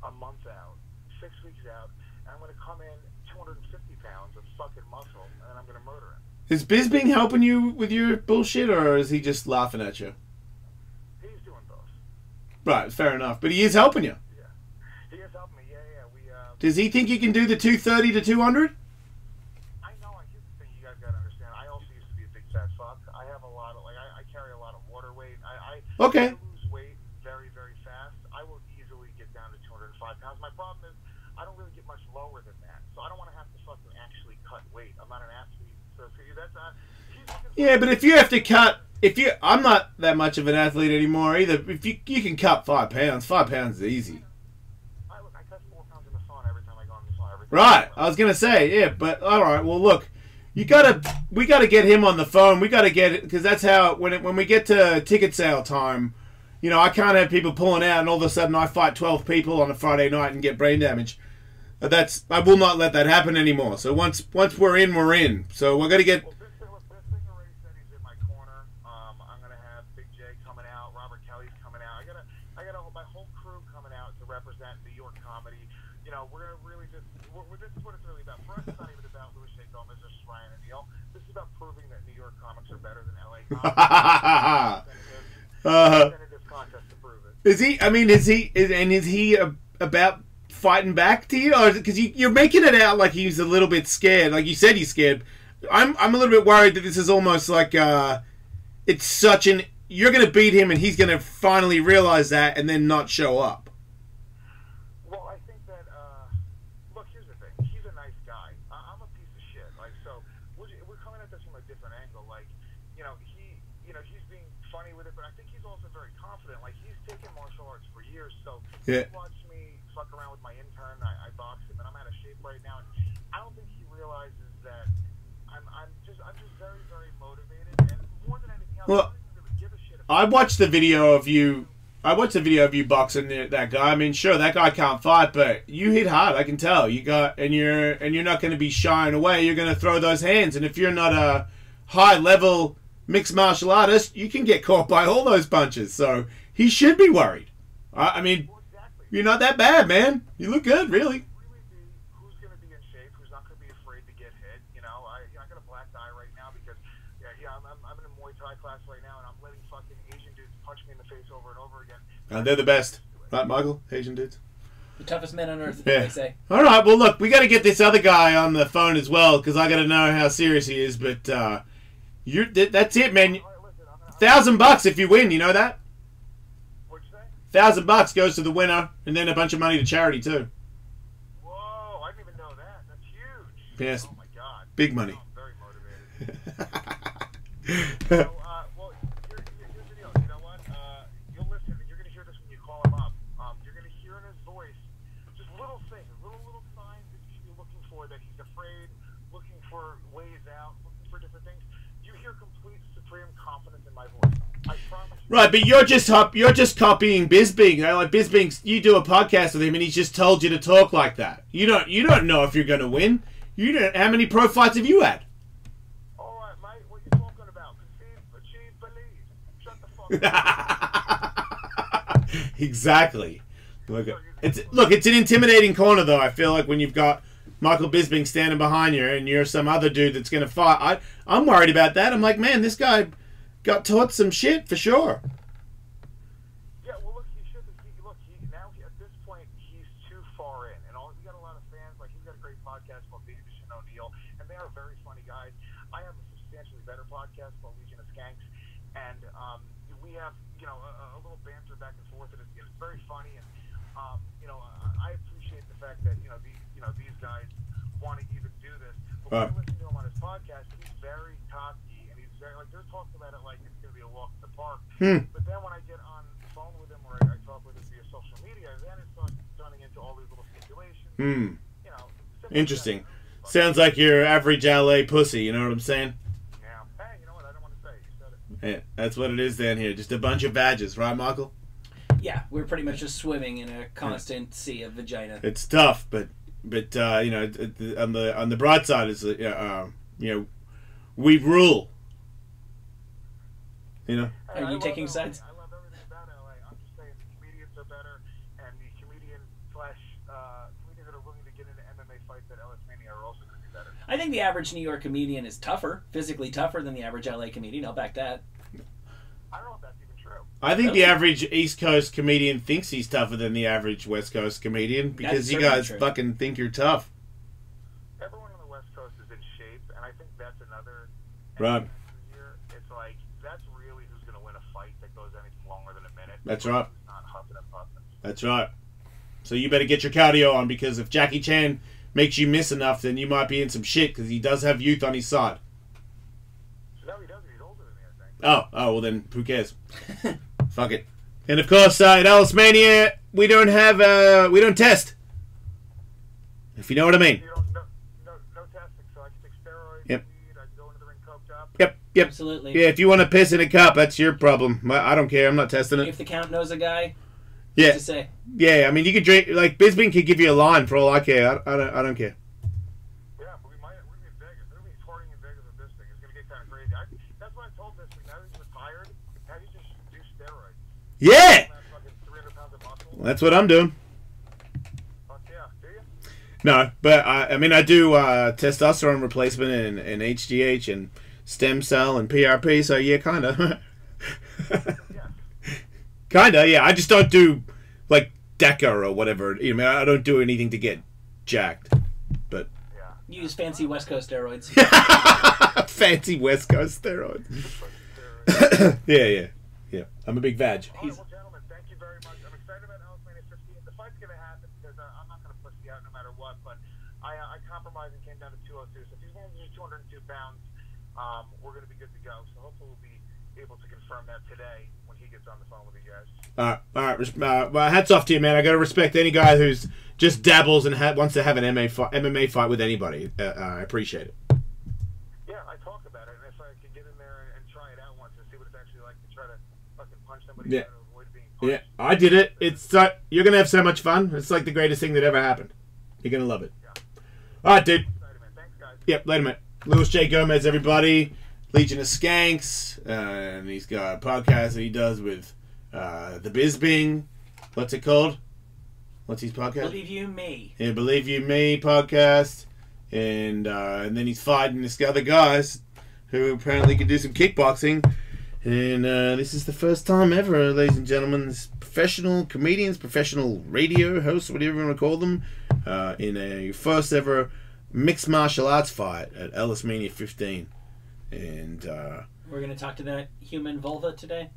a month out, 6 weeks out, and I'm going to come in 250 pounds of fucking muscle, and then I'm going to murder him. Is Bisbing helping you with your bullshit, or is he just laughing at you? He's doing both. Right, fair enough. But he is helping you. Yeah. He is helping me, yeah. Does he think you can do the 230 to 200? I know. Here's the thing you guys got to understand. I also used to be a big fat fuck. I have a lot of, I carry a lot of water weight. Okay. I lose weight very, very fast. I will easily get down to 205 pounds. My problem is I don't really get much lower than that. So I don't want to have to fucking actually cut weight. I'm not an athlete. So for you, that's Yeah, but if you have to cut, I'm not that much of an athlete anymore either. If you can cut 5 pounds, 5 pounds is easy. I cut 4 pounds in the sauna every time I go in the sauna. Right, I was gonna say, yeah, but all right. Well, look, we gotta get him on the phone. We gotta get it, because that's how when we get to ticket sale time, you know, I can't have people pulling out and all of a sudden I fight 12 people on a Friday night and get brain damage. I will not let that happen anymore. So once we're in, we're in. So we're gonna get. Well, this thing already said he's in my corner. I'm gonna have Big J coming out. Robert Kelly's coming out. I got my whole crew coming out to represent New York comedy. You know, we're gonna really just. This is what it's really about. For us, it's not even about Louis J. Gomez or Ryan and Neil. This is about proving that New York comics are better than LA comics. This contest to prove it. Is he? I mean, is he about fighting back to you, or because you're making it out like he's a little bit scared? Like you said, he's scared. I'm a little bit worried that this is almost like it's such an you're gonna beat him and he's gonna finally realize that and then not show up. Well, I think that look, here's the thing. He's a nice guy. I'm a piece of shit. Like, so we're coming at this from a different angle. Like, he's being funny with it, but I think he's also very confident. Like, he's taken martial arts for years, so yeah. He watched me fuck around with my intern. I boxed him, and I'm out of shape right now. And I don't think he realizes that I'm just very, very motivated, and more than anything else, well, I don't even give a shit. I watched the video of you. Boxing that guy. I mean, sure, that guy can't fight, but you hit hard. I can tell. You're not going to be shying away. You're going to throw those hands, and if you're not a high level mixed martial artist, you can get caught by all those punches. So he should be worried. I mean, you're not that bad, man. You look good, really. Who's going to be in shape? Who's not going to be afraid to get hit? You know, I got a black eye right now because I'm in a Muay Thai class right now, and I'm letting fucking Asian dudes punch me in the face over and over again. They're the best, right, Michael? Asian dudes. The toughest men on earth, Yeah. they say. All right. Well, look, we got to get this other guy on the phone as well because I got to know how serious he is. But that's it, man. $1,000 if you win. You know that? What'd you say? $1,000 goes to the winner, and then a bunch of money to charity too. Whoa! I didn't even know that. That's huge. Yes. Oh my god. Big money. I'm very motivated. Well, here's the deal. You know what? You'll listen, and you're going to hear this when you call him up. You're going to hear in his voice just little things, little signs that you should be looking for, that he's afraid, looking for ways out, looking for different things. You hear complete supreme confidence in my voice. I Right, but you're just copying Bisbing. You know, like Bisbing, you do a podcast with him, and he's just told you to talk like that. You don't know if you're going to win. You don't. How many pro fights have you had? All right, mate. What you talking about? Conceive, achieve, believe. Shut the fuck up. Exactly. It's an intimidating corner, though. I feel like when you've got Michael Bisping standing behind you, and you're some other dude that's going to fight. I'm worried about that. I'm like, man, this guy got taught some shit for sure. Yeah, well, look, he should. Now at this point, he's too far in, and he got a lot of fans. Like he's got a great podcast called Baby and O'Neill, and they are very funny guys. I have a substantially better podcast called Legion of Skanks, and we have a little banter back and forth, and it's very funny. And I appreciate the fact that these guys want to even do this. But when I listen to him on his podcast, he's very cocky, and he's very they're talking about it like it's going to be a walk in the park. But then when I get on the phone with him, or I talk with him via social media, then it starts turning into all these little stipulations. Interesting. Sounds like your average LA pussy. You know what I'm saying? Yeah. Hey, you know what? I don't want to say. You said it. Yeah, that's what it is down here. Just a bunch of badges, right, Michael? Yeah, we're pretty much just swimming in a constant sea of vagina. It's tough, but on the bright side is we rule. Are you taking sides? I love everything about LA. I'm just saying the comedians are better, and the comedians that are willing to get into MMA fights at Ellis Mania are also going to be better. I think the average New York comedian is tougher, physically tougher than the average LA comedian. I'll back that. I don't know if that's even true. I think the average East Coast comedian thinks he's tougher than the average West Coast comedian because you guys fucking think you're tough. Everyone on the West Coast is in shape, and I think that's another. Right. It's like that's really who's going to win a fight that goes anything longer than a minute. That's right. Not huffing and puffing. That's right. So you better get your cardio on because if Jackie Chan makes you miss enough, then you might be in some shit because he does have youth on his side. No, he doesn't. He's older than me, I think. Oh, well then, who cares? Fuck it. And of course, at Ellis Mania, we don't test. If you know what I mean. No testing, so I can take steroids, Yep. weed, I can go into the ring coked up. Yep. Absolutely. Yeah, if you want to piss in a cup, that's your problem. I don't care. I'm not testing it. If the count knows a guy, Yeah. to say. Yeah, I mean, you could drink, like, Bisbing could give you a line for all I care. I don't care. Yeah, but we're going to be in Vegas. We're going to be touring in Vegas with this thing. It's going to get kind of crazy. That's what I told this thing. Now he's retired. Now you just do steroids. Yeah! Fucking 300 pounds of muscle. That's what I'm doing. Fuck yeah. Do you? No, but I do testosterone replacement and HGH and stem cell and PRP, so yeah, kind of. Kinda, yeah. I just don't do like DECA or whatever. I don't do anything to get jacked. But use fancy West Coast steroids. fancy West Coast steroids. yeah. I'm a big vag. All right, well, gentlemen, thank you very much. I'm excited about Ellis Mania 15. The fight's going to happen because I'm not going to pussy out no matter what. But I compromised and came down to 202. So if he's willing to do 202 pounds, we're going to be good to go. So hopefully we'll be able to confirm that today when he gets on the phone with you guys. All right. Well, hats off to you, man. I got to respect any guy who's just dabbles and wants to have an MMA fight with anybody. I appreciate it. Yeah, I talk about it, and if I could get in there and try it out once and see what it's actually like to try to fucking punch somebody to avoid being punched. Yeah, I did it. It's you're gonna have so much fun. It's like the greatest thing that ever happened. You're gonna love it. Yeah. All right, dude. Excited, man. Thanks, guys. Yep, later, mate. Louis J. Gomez, everybody. Legion of Skanks, and he's got a podcast that he does with the Bisbing. What's it called? What's his podcast? Believe You Me. Yeah, Believe You Me podcast. And then he's fighting this other guys who apparently can do some kickboxing. And this is the first time ever, ladies and gentlemen, this professional comedians, professional radio hosts, whatever you want to call them, in a first ever mixed martial arts fight at Ellis Mania 15. And we're going to talk to that human vulva today.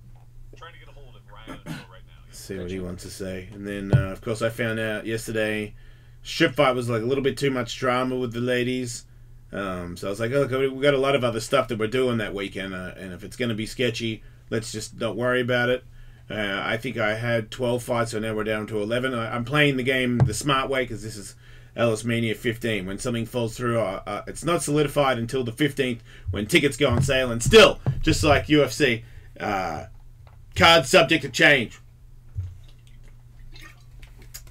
I'm trying to get a hold of Ryan right now. see what he wants to say. And then, of course, I found out yesterday strip fight was like a little bit too much drama with the ladies. So I was like, oh, look, we got a lot of other stuff that we're doing that weekend, and if it's going to be sketchy, let's just don't worry about it. I think I had 12 fights, so now we're down to 11. I'm playing the game the smart way because this is Ellis Mania 15. When something falls through, it's not solidified until the 15th when tickets go on sale. And still, just like UFC, Card subject to change.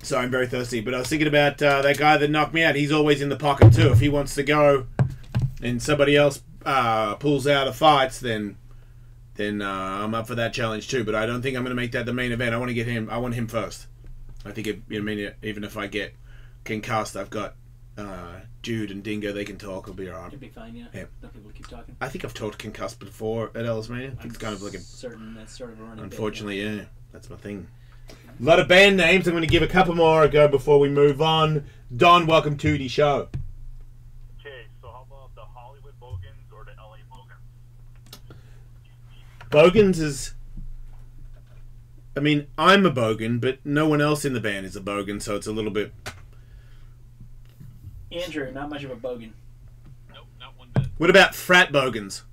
Sorry, I'm very thirsty, but I was thinking about that guy that knocked me out. He's always in the pocket too. If he wants to go and somebody else pulls out of fights, then I'm up for that challenge too. But I don't think I'm going to make that the main event. I want to get him. I want him first. I think even if I get concussed, I've got Jude and Dingo. They can talk. It'll be alright. It'll be fine. Yeah. Don't people keep talking. I think I've talked concussed before at Ellis Mania. I think it's kind of like certain that's sort of a running. Unfortunately, yeah, that's my thing. A lot of band names. I'm going to give a couple more a go before we move on. Don, welcome to the show. Okay, so how about the Hollywood Bogans or the LA Bogans? Bogans is... I mean, I'm a Bogan, but no one else in the band is a Bogan, so it's a little bit... Andrew, not much of a Bogan. Nope, not one bit. What about frat Bogans?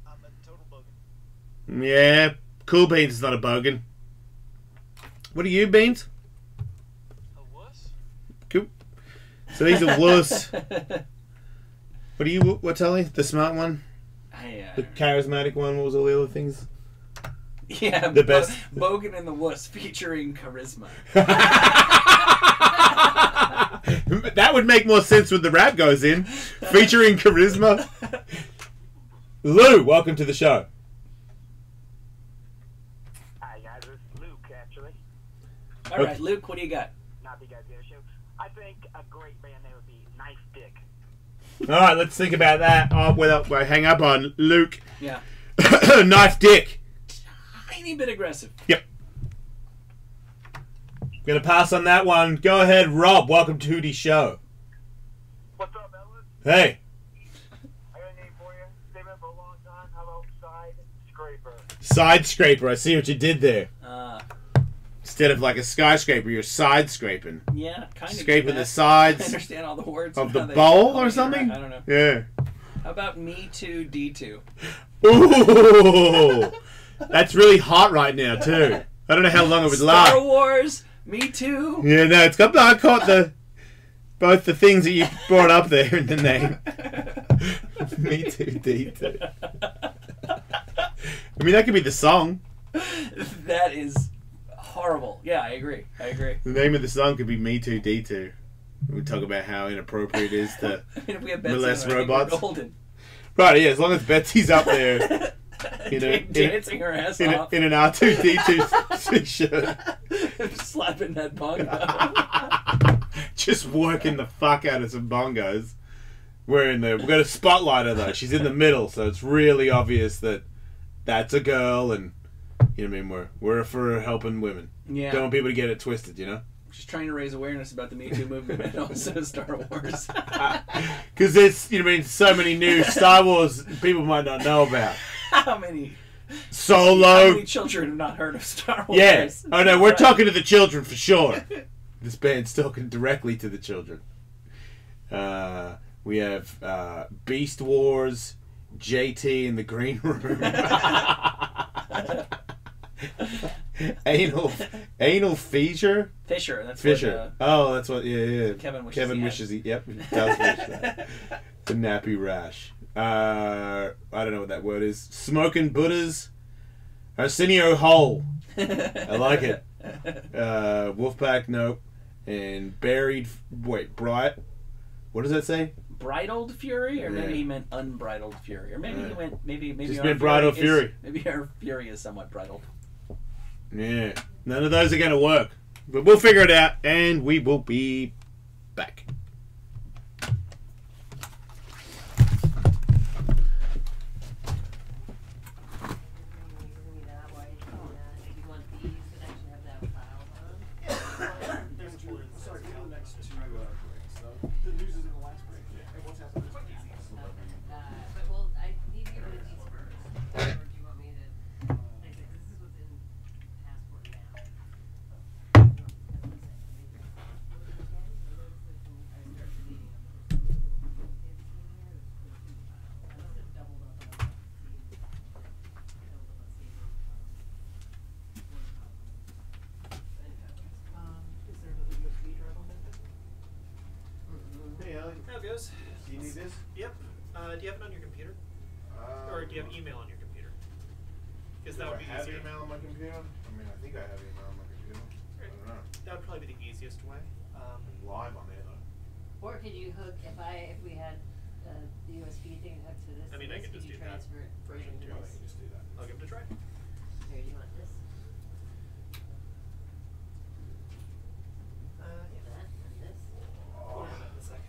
I'm a total bogan. Yeah, Cool Beans is not a Bogan. What are you, Beans? A wuss? Cool. So he's a wuss. What are you, what's Ellie? The smart one? The charismatic one? What was all the other things? Yeah, the best. Bogan and the Wuss featuring charisma. That would make more sense when the rap goes in. Featuring charisma. Lou, welcome to the show. Hi guys, this is Luke actually. All right, Luke, what do you got? Not the guys the other show. I think a great band name would be Knife Dick. All right, let's think about that. Oh, well, hang up on Luke. Yeah. Knife Dick. Tiny bit aggressive. Yep. Gonna pass on that one. Go ahead, Rob. Welcome to the show. What's up, Ellis? Hey. I got a name for you. They've been for a long time. How about Side Scraper? Side scraper. I see what you did there. Instead of like a skyscraper, you're side scraping. Yeah, kind of. Scraping the sides. I understand all the words of the bowl or something. I don't know. Yeah. How about Me Too D2? Ooh, that's really hot right now too. I don't know how long it would last. Star Wars, Me Too. Yeah, no, it's got. I caught both the things that you brought up there in the name. Me Too D2. I mean, that could be the song. That is horrible. Yeah, I agree. The name of the song could be Me Too D2. We talk about how inappropriate it is to if we have Betsy molest there, robots. Golden. Right, yeah, as long as Betsy's up there. Dancing her ass off. In an R2D2 t-shirt. Slapping that bongo. Just working the fuck out of some bongos. We've got a spotlight her though. She's in the middle, so it's really obvious that that's a girl, and you know what I mean. We're for helping women. Yeah. Don't want people to get it twisted, you know. Just trying to raise awareness about the Me Too movement and also Star Wars. Because there's, you know, what I mean, so many new Star Wars people might not know about. How many? Solo. How many children have not heard of Star Wars? Yeah. Oh no, we're talking to the children for sure. This band's talking directly to the children. We have Beast Wars, JT in the green room. Anal Fisher. That's Fisher. What, that's what. Yeah. Kevin wishes he. Yep, he does wish that. The nappy rash. I don't know what that word is. Smoking Buddhas. Arsenio Hole. I like it. Wolfpack, nope. And buried. Wait, bright. What does that say? Bridled fury, or maybe he meant unbridled fury, or maybe he meant maybe just meant bridled fury. Maybe our fury is somewhat bridled. Yeah, none of those are going to work, but we'll figure it out, and we will be back. How it goes? Do you need this? Yep. Do you have it on your computer? Or do you have email on your computer? because that would be have easier. email on my computer? I mean, I think I have email on my computer. I don't know. That would probably be the easiest way. I'm live on there though. Or could you hook if we had the USB thing hooked to this? I mean, I this, could just you do that transfer it version to too. I this? can just do that. I'll give it a try. Here, do you want this? Yeah. That and this. We'll do that in a sec.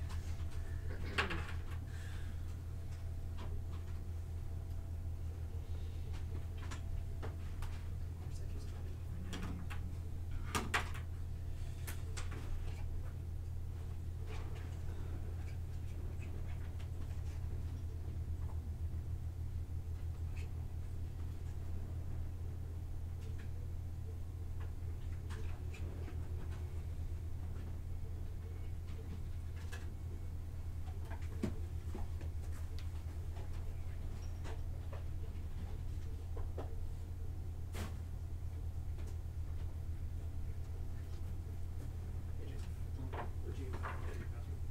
Would you get your password?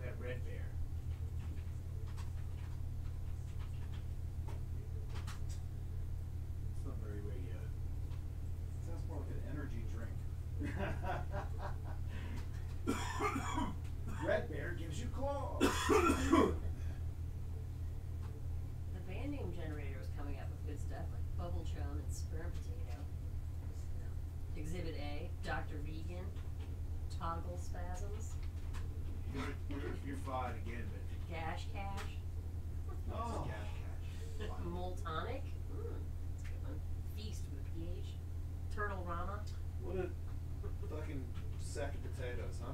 That red bear. It's not very sounds more like an energy drink. Red Bear gives you claws. The band name generator was coming up with good stuff like Bubble Chum and Sperm Potato. Exhibit A, Dr. Vegan, Toggle Spasms, You're fine again, but Gash Cash, oh, cash. Moltonic, that's a good one. Feast with a PH, Turtle Rama. What a fucking sack of potatoes, huh?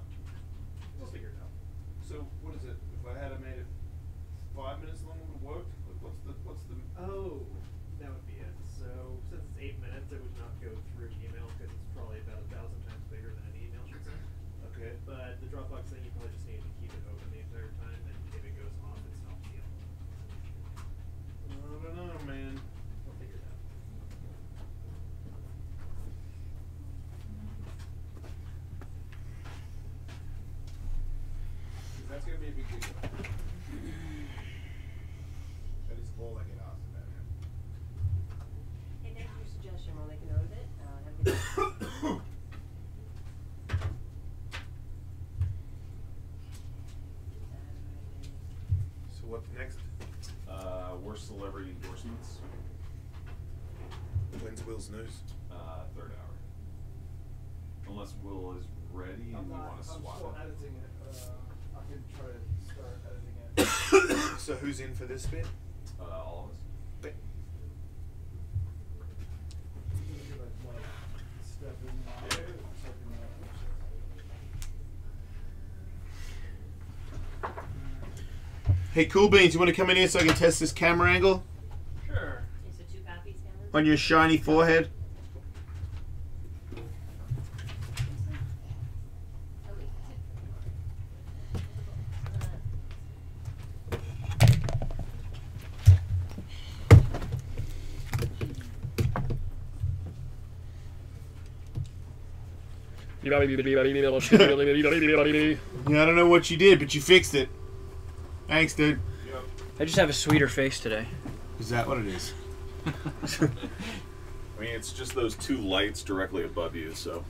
We'll figure it out. So what is it? If I had made it 5 minutes long, would it work? Like, what's the? Oh, that would be it. So since it's 8 minutes, it would not go through email because it's probably about 1,000 times bigger than an email should say. Okay. But the Dropbox thing, you probably just need to keep it open the entire time, and if it goes off, it stops the email. I don't know, man. We'll figure it out. That's gonna be a big deal. That is all I get asked about him. Hey, thanks for your suggestion. We'll make a note of it. Have a good day. So what's next? Worst celebrity endorsements. When's Will's news? Third hour. Unless Will is ready and you want to swap still it. editing it. I can try to start editing it. So who's in for this bit? All of us. Hey, Cool Beans, you want to come in here so I can test this camera angle Sure. So 2 copies, Cameron? on your shiny forehead? Oh, wait. Yeah, I don't know what you did, but you fixed it. Thanks, dude. I just have a sweeter face today. Is that what it is? I mean, it's just those two lights directly above you, so.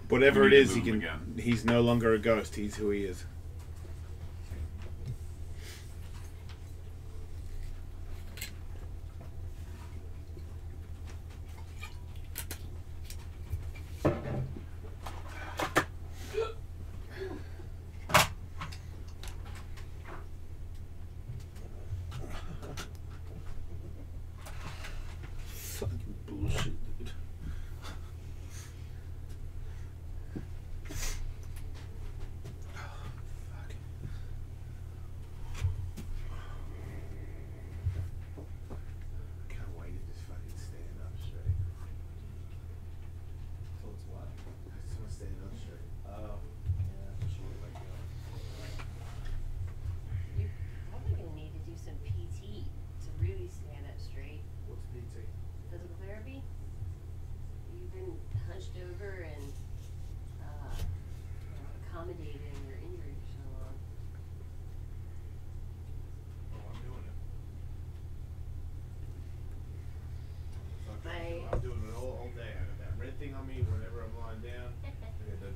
Whatever we it need to is, he move them can. again. He's no longer a ghost. He's who he is. Fucking bullshit, dude. thing on me whenever I'm lying down. I got the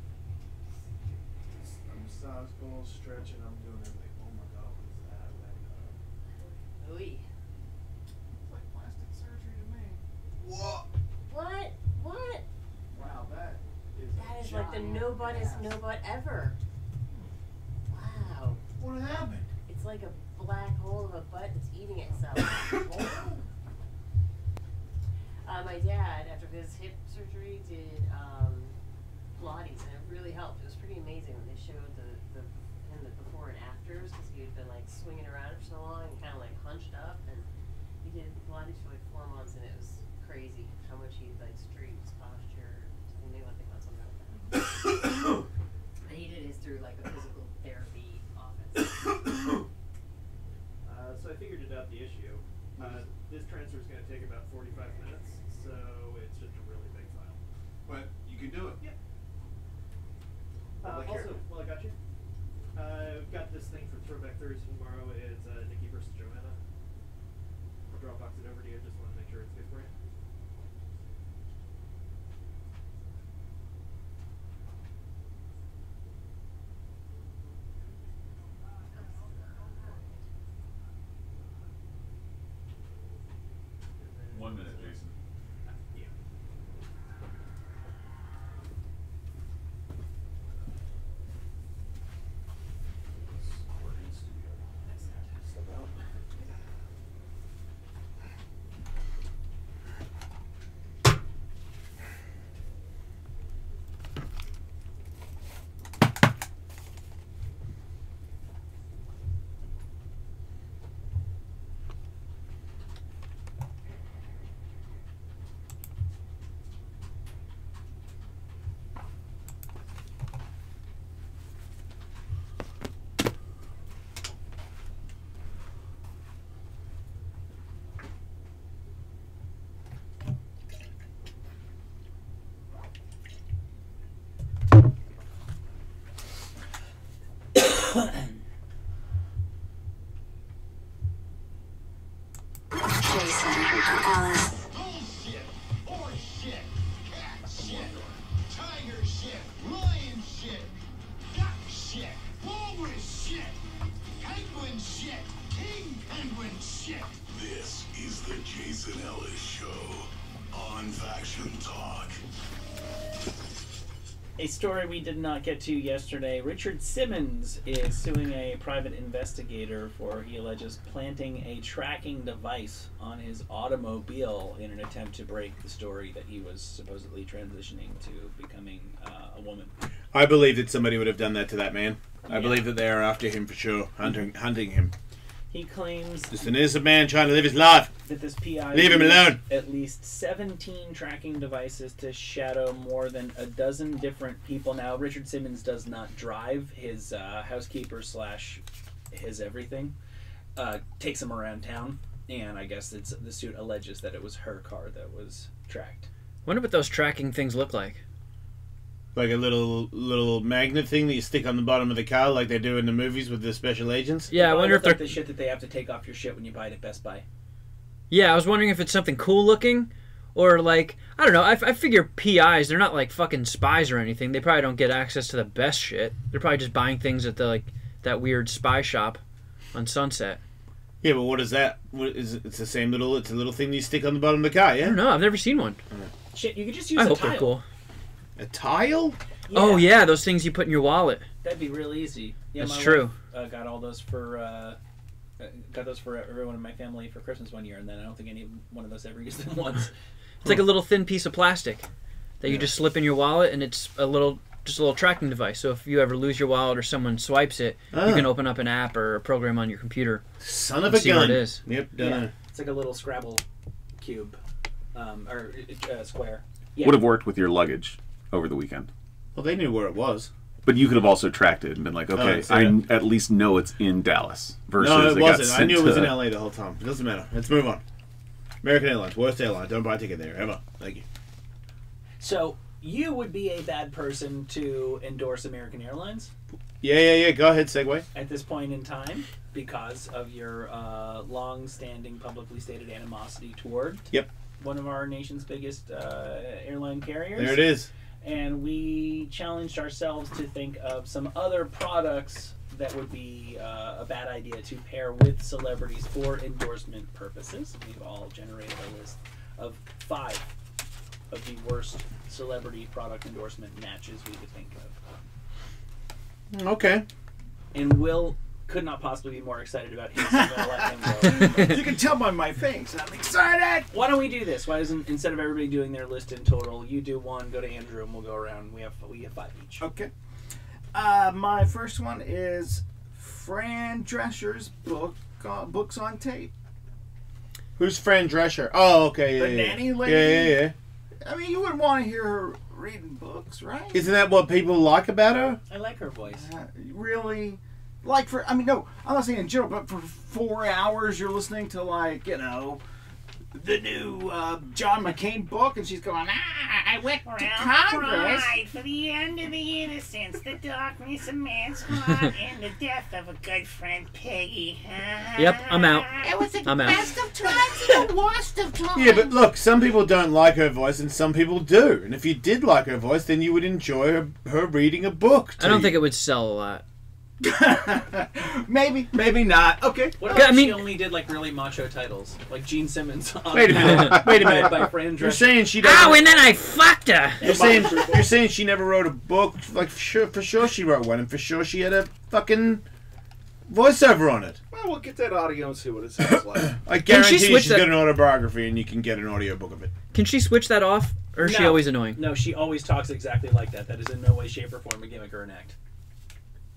massage ball stretching. I'm doing everything. Oh my god, what is that? Ooh. It's like plastic surgery to me. What? What? Wow, that is. That is like the no buttest no butt ever. Wow. What happened? It's like a black hole of a butt that's eating itself. My dad, after his hip surgery, did Pilates, and it really helped. It was pretty amazing when they showed him the before and afters, because he had been like swinging around for so long and kind of like hunched up, and he did Pilates for like 4 months, and it was crazy how much he like straightened his posture. He knew what they call something like that. And he did his through like a physical therapy office. So I figured it out the issue. This transfer is going to take about 45 minutes, so it's just a really big file. But you can do it. Yeah. Also, while I got you, I've got this thing for Throwback Thursday tomorrow. It's Nikki versus Joanna. I'll Dropbox it over to you. Just want to make sure it's good for you. One minute, Jason. Yeah. Jason, Ellis. Bullshit, horse shit, cat shit, tiger shit, lion shit, duck shit, walrus shit, penguin shit, king penguin shit. This is the Jason Ellis Show on Faction Talk. A story we did not get to yesterday. Richard Simmons is suing a private investigator for, he alleges, planting a tracking device on his automobile in an attempt to break the story that he was supposedly transitioning to becoming a woman. I believe that somebody would have done that to that man. I Yeah. believe that they are after him for sure, hunting him. He claims Just an innocent man trying to live his life. that this PI Leave him used alone. at least 17 tracking devices to shadow more than a dozen different people. Now, Richard Simmons does not drive. His housekeeper / his everything takes him around town, and I guess the suit alleges that it was her car that was tracked. Wonder what those tracking things look like. Like a little magnet thing that you stick on the bottom of the car, like they do in the movies with the special agents. Yeah, I wonder if like they're the shit that they have to take off your shit when you buy it at Best Buy. Yeah, I was wondering if it's something cool looking, or like, I don't know. I figure PIs, they're not like fucking spies or anything. They probably don't get access to the best shit. They're probably just buying things at the that weird spy shop on Sunset. Yeah, but what is that? It's the same little. It's a little thing you stick on the bottom of the car. Yeah. I don't know. I've never seen one. Shit, you could just use I a hope tile. they're cool. A tile? Yeah, Oh yeah, those things you put in your wallet. that'd be real easy. Yeah, That's my true. Wife, got all those for got those for everyone in my family for Christmas one year, and then I don't think any one of us ever used them once. It's like a little thin piece of plastic that you just slip in your wallet, and it's just a little tracking device. So if you ever lose your wallet or someone swipes it, you can open up an app or a program on your computer. Son of a see gun. what it is. Yep, done. Yeah, it's like a little Scrabble cube, or square. Yeah. Would have worked with your luggage over the weekend. Well, they knew where it was. But you could have also tracked it and been like, okay, I at least know it's in Dallas. Versus No, it got wasn't. I sent knew it was to- in LA the whole time. It doesn't matter. Let's move on. American Airlines, worst airline. Don't buy a ticket there ever. Thank you. So you would be a bad person to endorse American Airlines? Yeah. Go ahead, segue. At this point in time, because of your long-standing publicly stated animosity toward one of our nation's biggest airline carriers. There it is. And we challenged ourselves to think of some other products that would be a bad idea to pair with celebrities for endorsement purposes. We've all generated a list of 5 of the worst celebrity product endorsement matches we could think of. Okay. And Will could not possibly be more excited about his, so I'm going to let him go. You can tell by my face. I'm excited. Why don't we do this? Why doesn't, instead of everybody doing their list in total, you do one, go to Andrew, and we'll go around. We have 5 each. Okay. My first one is Fran Drescher's books on tape. Who's Fran Drescher? Oh, okay. The Yeah, nanny lady. Yeah. I mean, you wouldn't want to hear her reading books, right? Isn't that what people like about her? I like her voice. Really? Like for, I mean, no, I'm not saying in general, but for 4 hours you're listening to, like, you know, the new John McCain book, and she's going, I went to Congress. Pride for the end of the innocence, the darkness of man's heart, and the death of a good friend, Peggy. Yep, I'm out. It was the I'm out. best of times and the worst of times. Yeah, but look, some people don't like her voice and some people do. And if you did like her voice, then you would enjoy her reading a book. I don't think it would sell a lot. Maybe not. Okay. What if she only did like really macho titles, like Gene Simmons? Wait a minute. By Fran Drescher. You're saying she doesn't... Oh, and then I fucked her. You're saying she never wrote a book? Like, for sure she wrote one, and for sure she had a fucking voiceover on it. Well, we'll get that audio and see what it sounds like. I guarantee she's got an autobiography, and you can get an audiobook of it. Can she switch that off, or is she always annoying? No, she always talks exactly like that. That is in no way, shape, or form a gimmick or an act.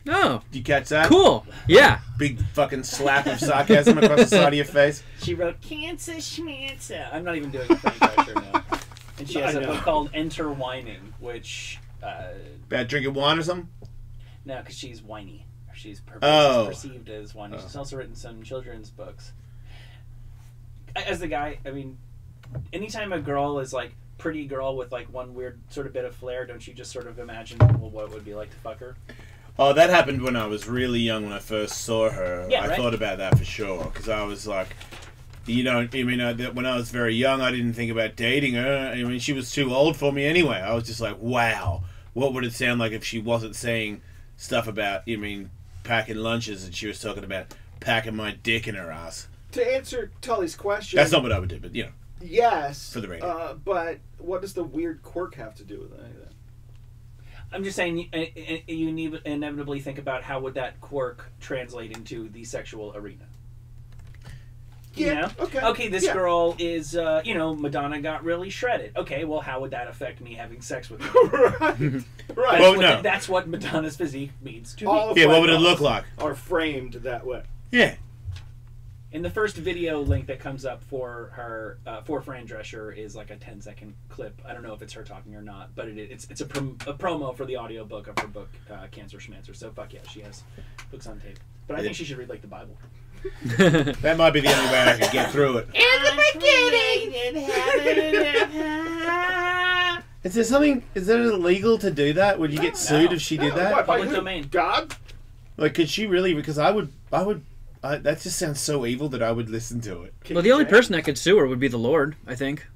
Oh. Do you catch that? Cool. Yeah. Big fucking slap of sarcasm across the side of your face. She wrote Cancer Schmancer. I'm not even doing a Fran Drescher now. And she has a book called Enter Whining, which... Bad drinking wine or something? No, because she's whiny. She's perceived as whiny. She's also written some children's books. As the guy, I mean, anytime a girl is like pretty girl with like one weird sort of bit of flair, don't you just sort of imagine, well, what it would be like to fuck her? Oh, that happened when I was really young when I first saw her. Yeah, I thought about that for sure. Because I was like, you know, I mean, when I was very young, I didn't think about dating her. I mean, she was too old for me anyway. I was just like, wow, what would it sound like if she wasn't saying stuff about, I mean, packing lunches and she was talking about packing my dick in her ass. To answer Tully's question... That's not what I would do, but, you know. Yes. For the radio. But what does the weird quirk have to do with any of that? I'm just saying, you inevitably think about how would that quirk translate into the sexual arena. Yeah, You know? okay. Okay, this girl is, you know, Madonna got really shredded. Okay, well, how would that affect me having sex with her? Right. Well, no. That's what Madonna's physique means to All me. of what my would it look thoughts like? Are framed that way. Yeah. And the first video link that comes up for her, for Fran Drescher, is like a 10-second clip. I don't know if it's her talking or not, but it's a promo for the audiobook of her book, Cancer Schmancer. So fuck yeah, she has books on tape. But I think she should read like the Bible. That might be the only way I could get through it. In the beginning. Is there something? Is it illegal to do that? Would you get sued if she did that? What, Public domain. God? Like, could she really? Because I would. That just sounds so evil that I would listen to it. Well, the only person that could sue her would be the Lord, I think.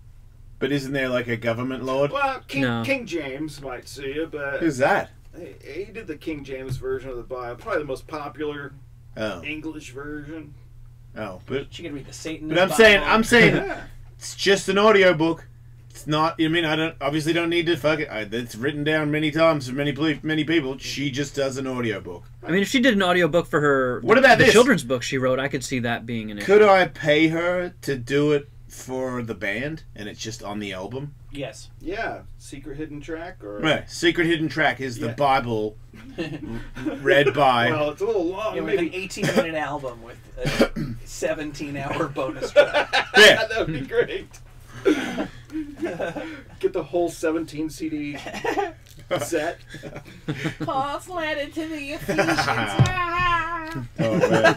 But isn't there like a government lord? Well, No. King James might sue you, but... Who's that? He did the King James version of the Bible. Probably the most popular English version. Oh, but She could read the Satan. But I'm saying, it's just an audiobook. It's not. I mean, I obviously don't need to fuck it. It's written down many times for many people. She just does an audiobook. I mean, if she did an audiobook for her, What about the this? children's book she wrote, I could see that being an issue. Could I pay her to do it for the band, and it's just on the album? Yes. Yeah, secret hidden track or Right. Secret hidden track is the Bible read by. Well, it's a little long. Yeah, with an maybe 18-minute album with a 17-hour bonus track. Yeah. that would be great. Get the whole 17 CD set. Paul's letter to the Ephesians. Oh man.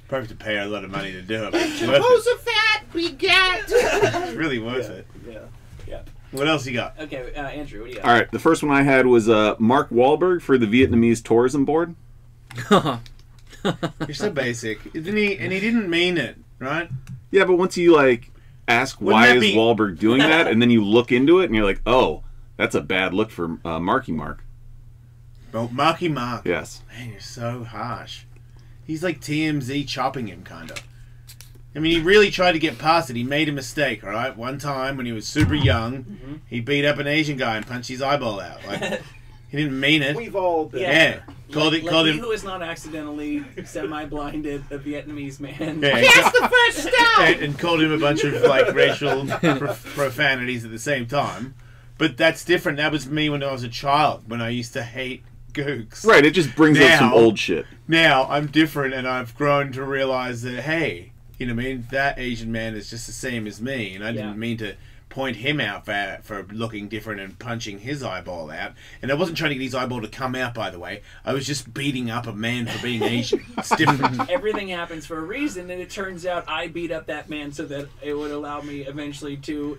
Probably have to pay her a lot of money to do it. But it's worth it. Jehoshaphat begat. It's really worth it. Yeah. Yeah. What else you got? Okay, Andrew, what do you got? All right, the first one I had was Mark Wahlberg for the Vietnamese tourism board. You're so basic, isn't he? And he didn't mean it, right? Yeah, but once you like ask Wouldn't why that is be- Wahlberg doing that, and then you look into it, and you're like, oh, that's a bad look for Marky Mark. Oh, Marky Mark. Yes. Man, you're so harsh. He's like TMZ chopping him, kind of. I mean, he really tried to get past it. He made a mistake, all right? One time when he was super young, he beat up an Asian guy and punched his eyeball out. Like, he didn't mean it. We've all been. Yeah. Called Like him. he who is not accidentally semi-blinded a Vietnamese man. Yeah, That's the first step! and called him a bunch of like racial profanities at the same time. But that's different. That was me when I was a child, when I used to hate gooks. Right, it just brings up some old shit. Now I'm different, and I've grown to realize that, hey, you know what I mean? That Asian man is just the same as me, and I didn't mean to point him out for looking different and punching his eyeball out. And I wasn't trying to get his eyeball to come out, by the way. I was just beating up a man for being Asian. It's different. Everything happens for a reason, and it turns out I beat up that man so that it would allow me eventually to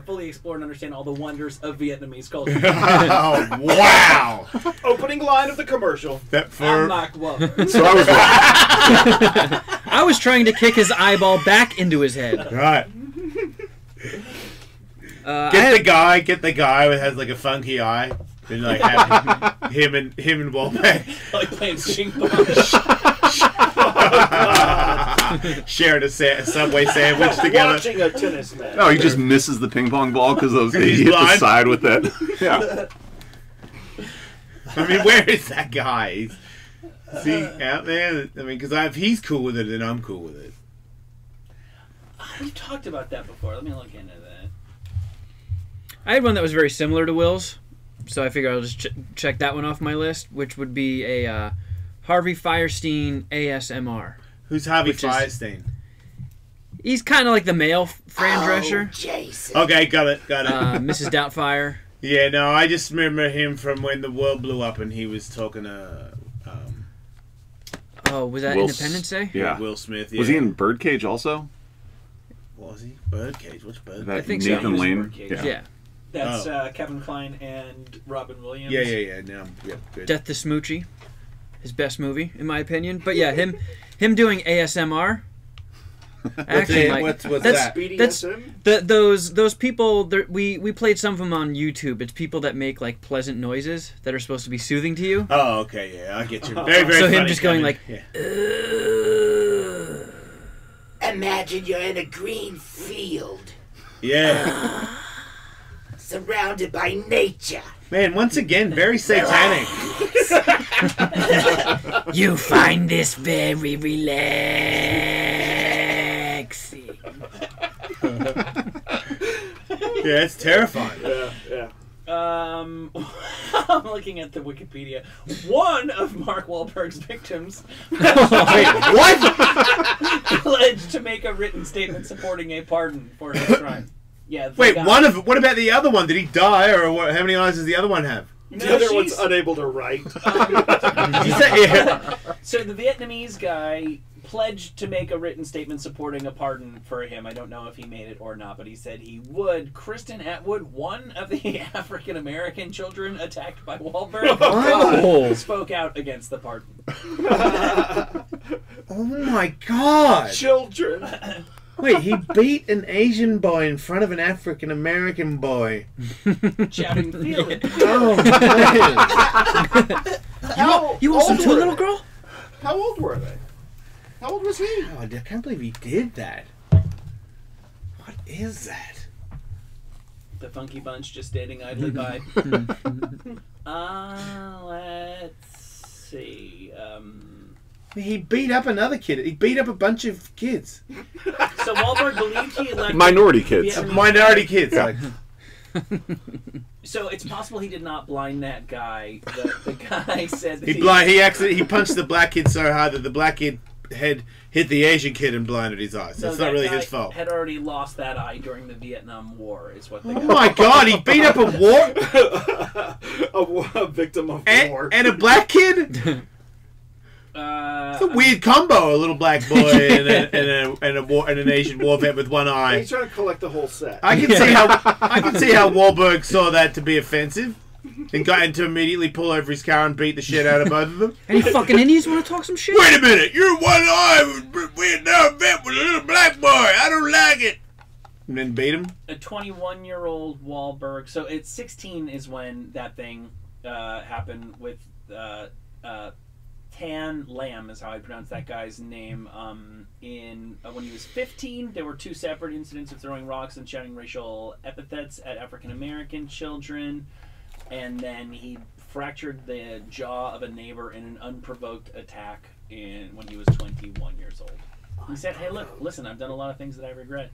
fully explore and understand all the wonders of Vietnamese culture. Oh, wow! Opening line of the commercial. I'm Mark Wahlberg. So I was I was trying to kick his eyeball back into his head. Right. Get the guy who has like a funky eye. And like have him and Wahlberg Like playing Shing Bong. sharing a Subway sandwich together. Watching a tennis match. No, he just misses the ping pong ball because he He's hit the blind. side with that. Yeah. I mean, where is that guy? Is he out there? I mean, because if he's cool with it, then I'm cool with it. We've talked about that before. Let me look into that. I had one that was very similar to Will's, so I figure I'll just check that one off my list, which would be a Harvey Fierstein ASMR. Who's Harvey Fierstein? He's kind of like the male Fran Drescher. Jason. Okay, got it. Mrs. Doubtfire. Yeah, no, I just remember him from when the world blew up and he was talking to... Oh, was that Will Independence Day? Yeah. Will Smith, Was he in Birdcage also? Was he? Birdcage? What's Birdcage? That I think Nathan so. Lane? Yeah. That's Kevin Kline and Robin Williams. Yeah. No, good. Death to Smoochie. His best movie, in my opinion. But yeah, him doing ASMR. Actually, what's that's that? those people. We played some of them on YouTube. It's people that make like pleasant noises that are supposed to be soothing to you. Oh, okay, yeah, I get you. Very, very So funny, him just going Kevin. like, Imagine you're in a green field, Yeah. surrounded by nature. Man, once again, very satanic. You find this very relaxing. Yeah, it's terrifying. Yeah. I'm looking at the Wikipedia. One of Mark Wahlberg's victims what? pledged to make a written statement supporting a pardon for his crime. Yeah. Wait, guy- what about the other one? Did he die, or what, how many eyes does the other one have? The other one's unable to write. So the Vietnamese guy pledged to make a written statement supporting a pardon for him. I don't know if he made it or not, but he said he would. Kristen Atwood, one of the African American children attacked by Wahlberg, spoke out against the pardon. Oh my god! Children. Wait, he beat an Asian boy in front of an African American boy. Shouting, feel it. Oh man! You want some too, little girl? How old were they? How old was he? Oh, I can't believe he did that. What is that? The Funky Bunch just standing idly by. Let's see. He beat up another kid. He beat up a bunch of kids. So Wahlberg believed he elected Minority kids. Vietnamese- Minority kids. Yeah. Like, So it's possible he did not blind that guy. The guy said that he punched the black kid so hard that the black kid head hit the Asian kid and blinded his eyes. So it's not that really guy his fault. Had already lost that eye during the Vietnam War, is what they Oh my god, he beat up a war a victim of war. and a black kid? It's a weird combo: a little black boy and an Asian war vet with one eye. He's trying to collect the whole set. I can see how Wahlberg saw that to be offensive, and got him to immediately pull over his car and beat the shit out of both of them. Any fucking Indians want to talk some shit? Wait a minute! You're one-eyed Vietnam vet with a little black boy. I don't like it. And then beat him. A 21-year-old Wahlberg. So it's 16 is when that thing happened with Tan Lam is how I pronounce that guy's name. When he was 15, there were 2 separate incidents of throwing rocks and shouting racial epithets at African American children, and then he fractured the jaw of a neighbor in an unprovoked attack when he was 21 years old. He said, "Hey, listen, I've done a lot of things that I regret."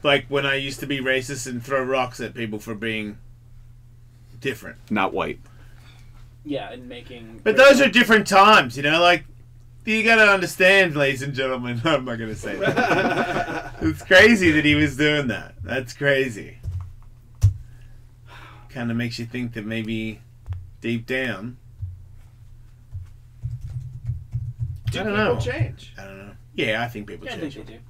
Like when I used to be racist and throw rocks at people for being different, not white. Yeah, and making. But those are different times, you know. Like you got to understand, ladies and gentlemen. I'm not going to say that. It's crazy that he was doing that. That's crazy. Kind of makes you think that maybe deep down. Do I don't people know. change? I don't know. Yeah, I think people change. I think they do.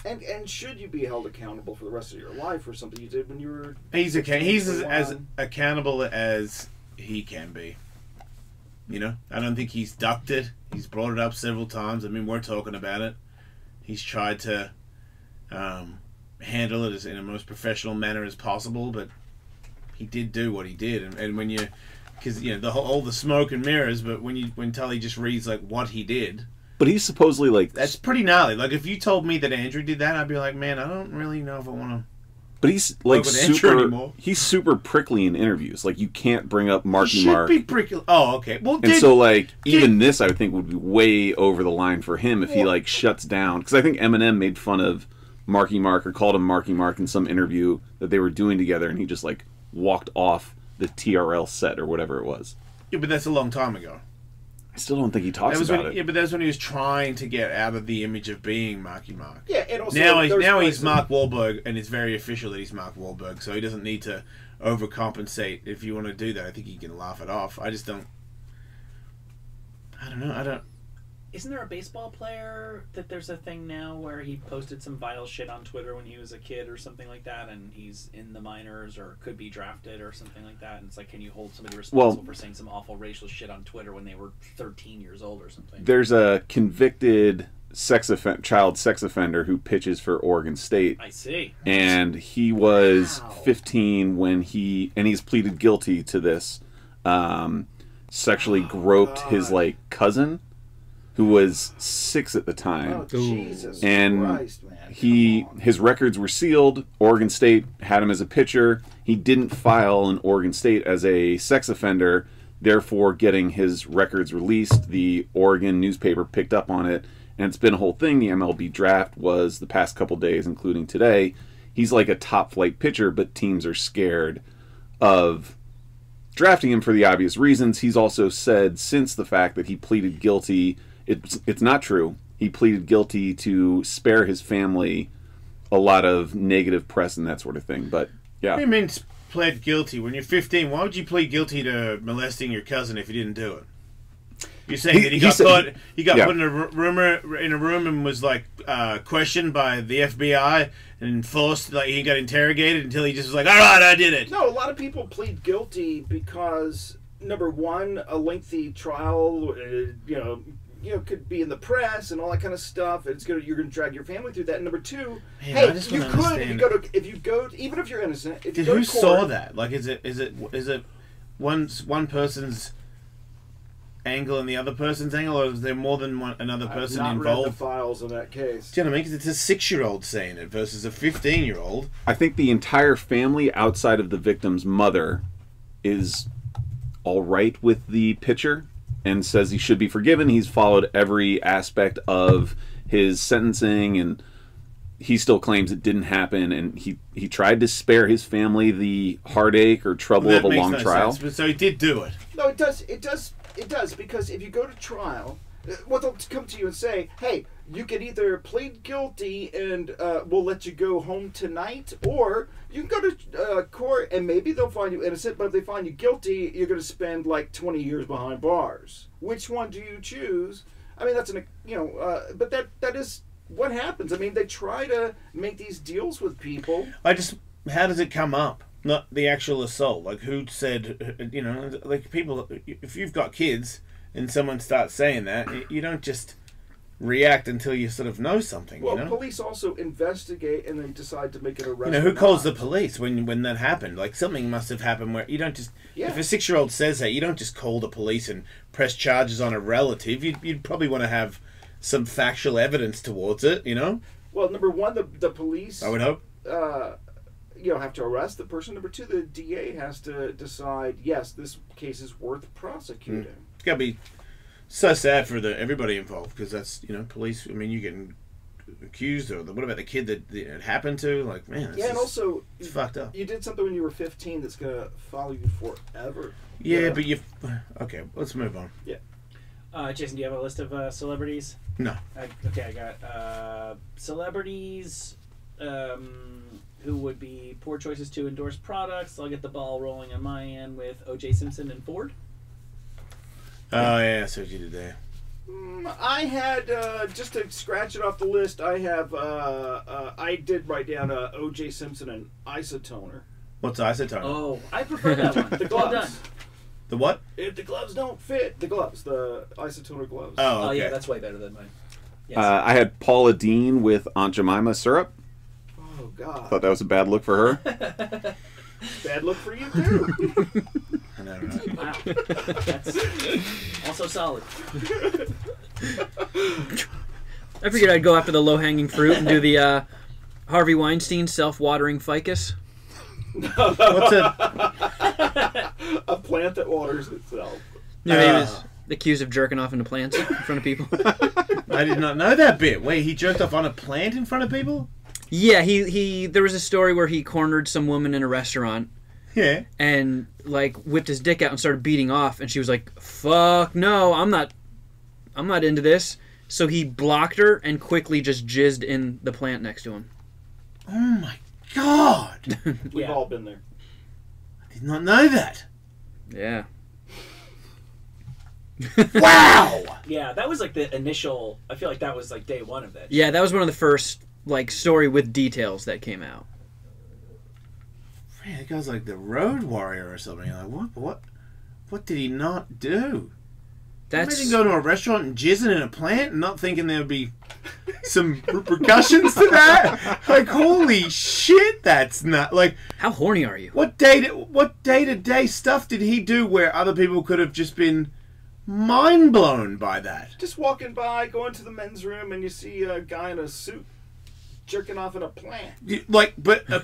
And should you be held accountable for the rest of your life for something you did when you were? He's as accountable as he can be. You know, I don't think he's ducked it. He's brought it up several times. I mean, we're talking about it. He's tried to handle it in the most professional manner as possible, but he did do what he did. And when you, because you know all the smoke and mirrors, but when Tully just reads like what he did. But he's supposedly like... That's pretty gnarly. Like, if you told me that Andrew did that, I'd be like, man, I don't really know if I want to... But he's, like, he's super prickly in interviews. Like, you can't bring up Marky Mark. He should be prickly. Oh, okay. Well, and so, like, even this, I would think, would be way over the line for him if he, like, shuts down. Because I think Eminem made fun of Marky Mark, or called him Marky Mark in some interview that they were doing together, and he just, like, walked off the TRL set, or whatever it was. Yeah, but that's a long time ago. I still don't think he talks about it. Yeah, but that's when he was trying to get out of the image of being Marky Mark. Yeah, and also now he's Mark Wahlberg, and it's very official that he's Mark Wahlberg, so he doesn't need to overcompensate. If you want to do that, I think he can laugh it off. I just don't. I don't know. Isn't there a baseball player that there's a thing now where he posted some vile shit on Twitter when he was a kid or something like that, and he's in the minors or could be drafted or something like that, and it's like, can you hold somebody responsible for saying some awful racial shit on Twitter when they were 13 years old or something? There's a convicted child sex offender who pitches for Oregon State. I see. And he was 15 when he's pleaded guilty to this. Sexually groped his like cousin, who was 6 at the time. Oh, Jesus and Christ, man. His records were sealed. Oregon State had him as a pitcher. He didn't file in Oregon State as a sex offender, therefore getting his records released. The Oregon newspaper picked up on it, and it's been a whole thing. The MLB draft was the past couple days, including today. He's like a top-flight pitcher, but teams are scared of drafting him for the obvious reasons. He's also said since the fact that he pleaded guilty... It's not true. He pleaded guilty to spare his family a lot of negative press and that sort of thing. But yeah, what do you mean pled guilty? When you're 15, why would you plead guilty to molesting your cousin if you didn't do it? You're saying that he got put in a room and was like questioned by the FBI and forced, like he got interrogated until he just was like, all right, I did it. No, a lot of people plead guilty because number one, a lengthy trial, could be in the press and all that kind of stuff. You're gonna drag your family through that. And number two, even if you're innocent, if you go to court, saw that? Like, is it one person's angle and the other person's angle, or is there more than another person involved? I've not read the files in that case. Do you know what I mean? Because it's a 6-year-old saying it versus a 15-year-old. I think the entire family outside of the victim's mother is all right with the pitcher and says he should be forgiven. He's followed every aspect of his sentencing, and he still claims it didn't happen, and he tried to spare his family the heartache or trouble of a long trial. Sense, but so he did do it. No, it does, because if you go to trial, what they'll come to you and say, hey, you can either plead guilty and we'll let you go home tonight, or You can go to court and maybe they'll find you innocent, but if they find you guilty, you're going to spend like 20 years behind bars. Which one do you choose? I mean, that's but that is what happens. I mean, they try to make these deals with people. How does it come up? Not the actual assault. Like, who said, like people, if you've got kids and someone starts saying that, you don't just react until you sort of know something. Well, police also investigate and they decide to make an arrest. Who calls the police when that happened? Like, something must have happened where you don't just... Yeah. If a 6-year-old says that, you don't just call the police and press charges on a relative. You'd probably want to have some factual evidence towards it, Well, number one, the police... I would hope. Have to arrest the person. Number two, the DA has to decide, yes, this case is worth prosecuting. It's got to be so sad for everybody involved, because that's, police, I mean, you getting accused, or what about the kid that it happened to? Like, man, and also, it's fucked up. You did something when you were 15 that's going to follow you forever. Yeah, but okay, let's move on. Yeah. Jason, do you have a list of celebrities? No. I got celebrities who would be poor choices to endorse products. I'll get the ball rolling on my end with O.J. Simpson and Ford. Oh, yeah, that's what you did there. I had, just to scratch it off the list, I have, I did write down O.J. Simpson and Isotoner. What's Isotoner? Oh, I prefer that one. The gloves. Well done. The what? If the gloves don't fit, the Isotoner gloves. Oh, okay. Yeah, that's way better than mine. Yes. I had Paula Deen with Aunt Jemima syrup. Oh, God. Thought that was a bad look for her. Bad look for you, too. I know, right? Wow. That's also solid. I figured I'd go after the low-hanging fruit and do the Harvey Weinstein self-watering ficus. What's a plant that waters itself? Yeah, he was accused of jerking off into plants in front of people. I did not know that bit. Wait, he jerked off on a plant in front of people? Yeah, he there was a story where he cornered some woman in a restaurant. Yeah. And like whipped his dick out and started beating off, and she was like, "Fuck no, I'm not into this." So he blocked her and quickly just jizzed in the plant next to him. Oh my God. We've all been there. I did not know that. Yeah. Wow. Yeah, that was like the initial. I feel like that was like day one of that. Yeah, that was one of the first like story with details that came out. Man, that guy's like the Road Warrior or something. Like, what did he not do? Imagine going to a restaurant and jizzing in a plant and not thinking there would be some repercussions to that. Like, holy shit, that's not like. How horny are you? What day-to-day stuff did he do where other people could have just been mind blown by that? Just walking by, going to the men's room, and you see a guy in a suit jerking off in a plant.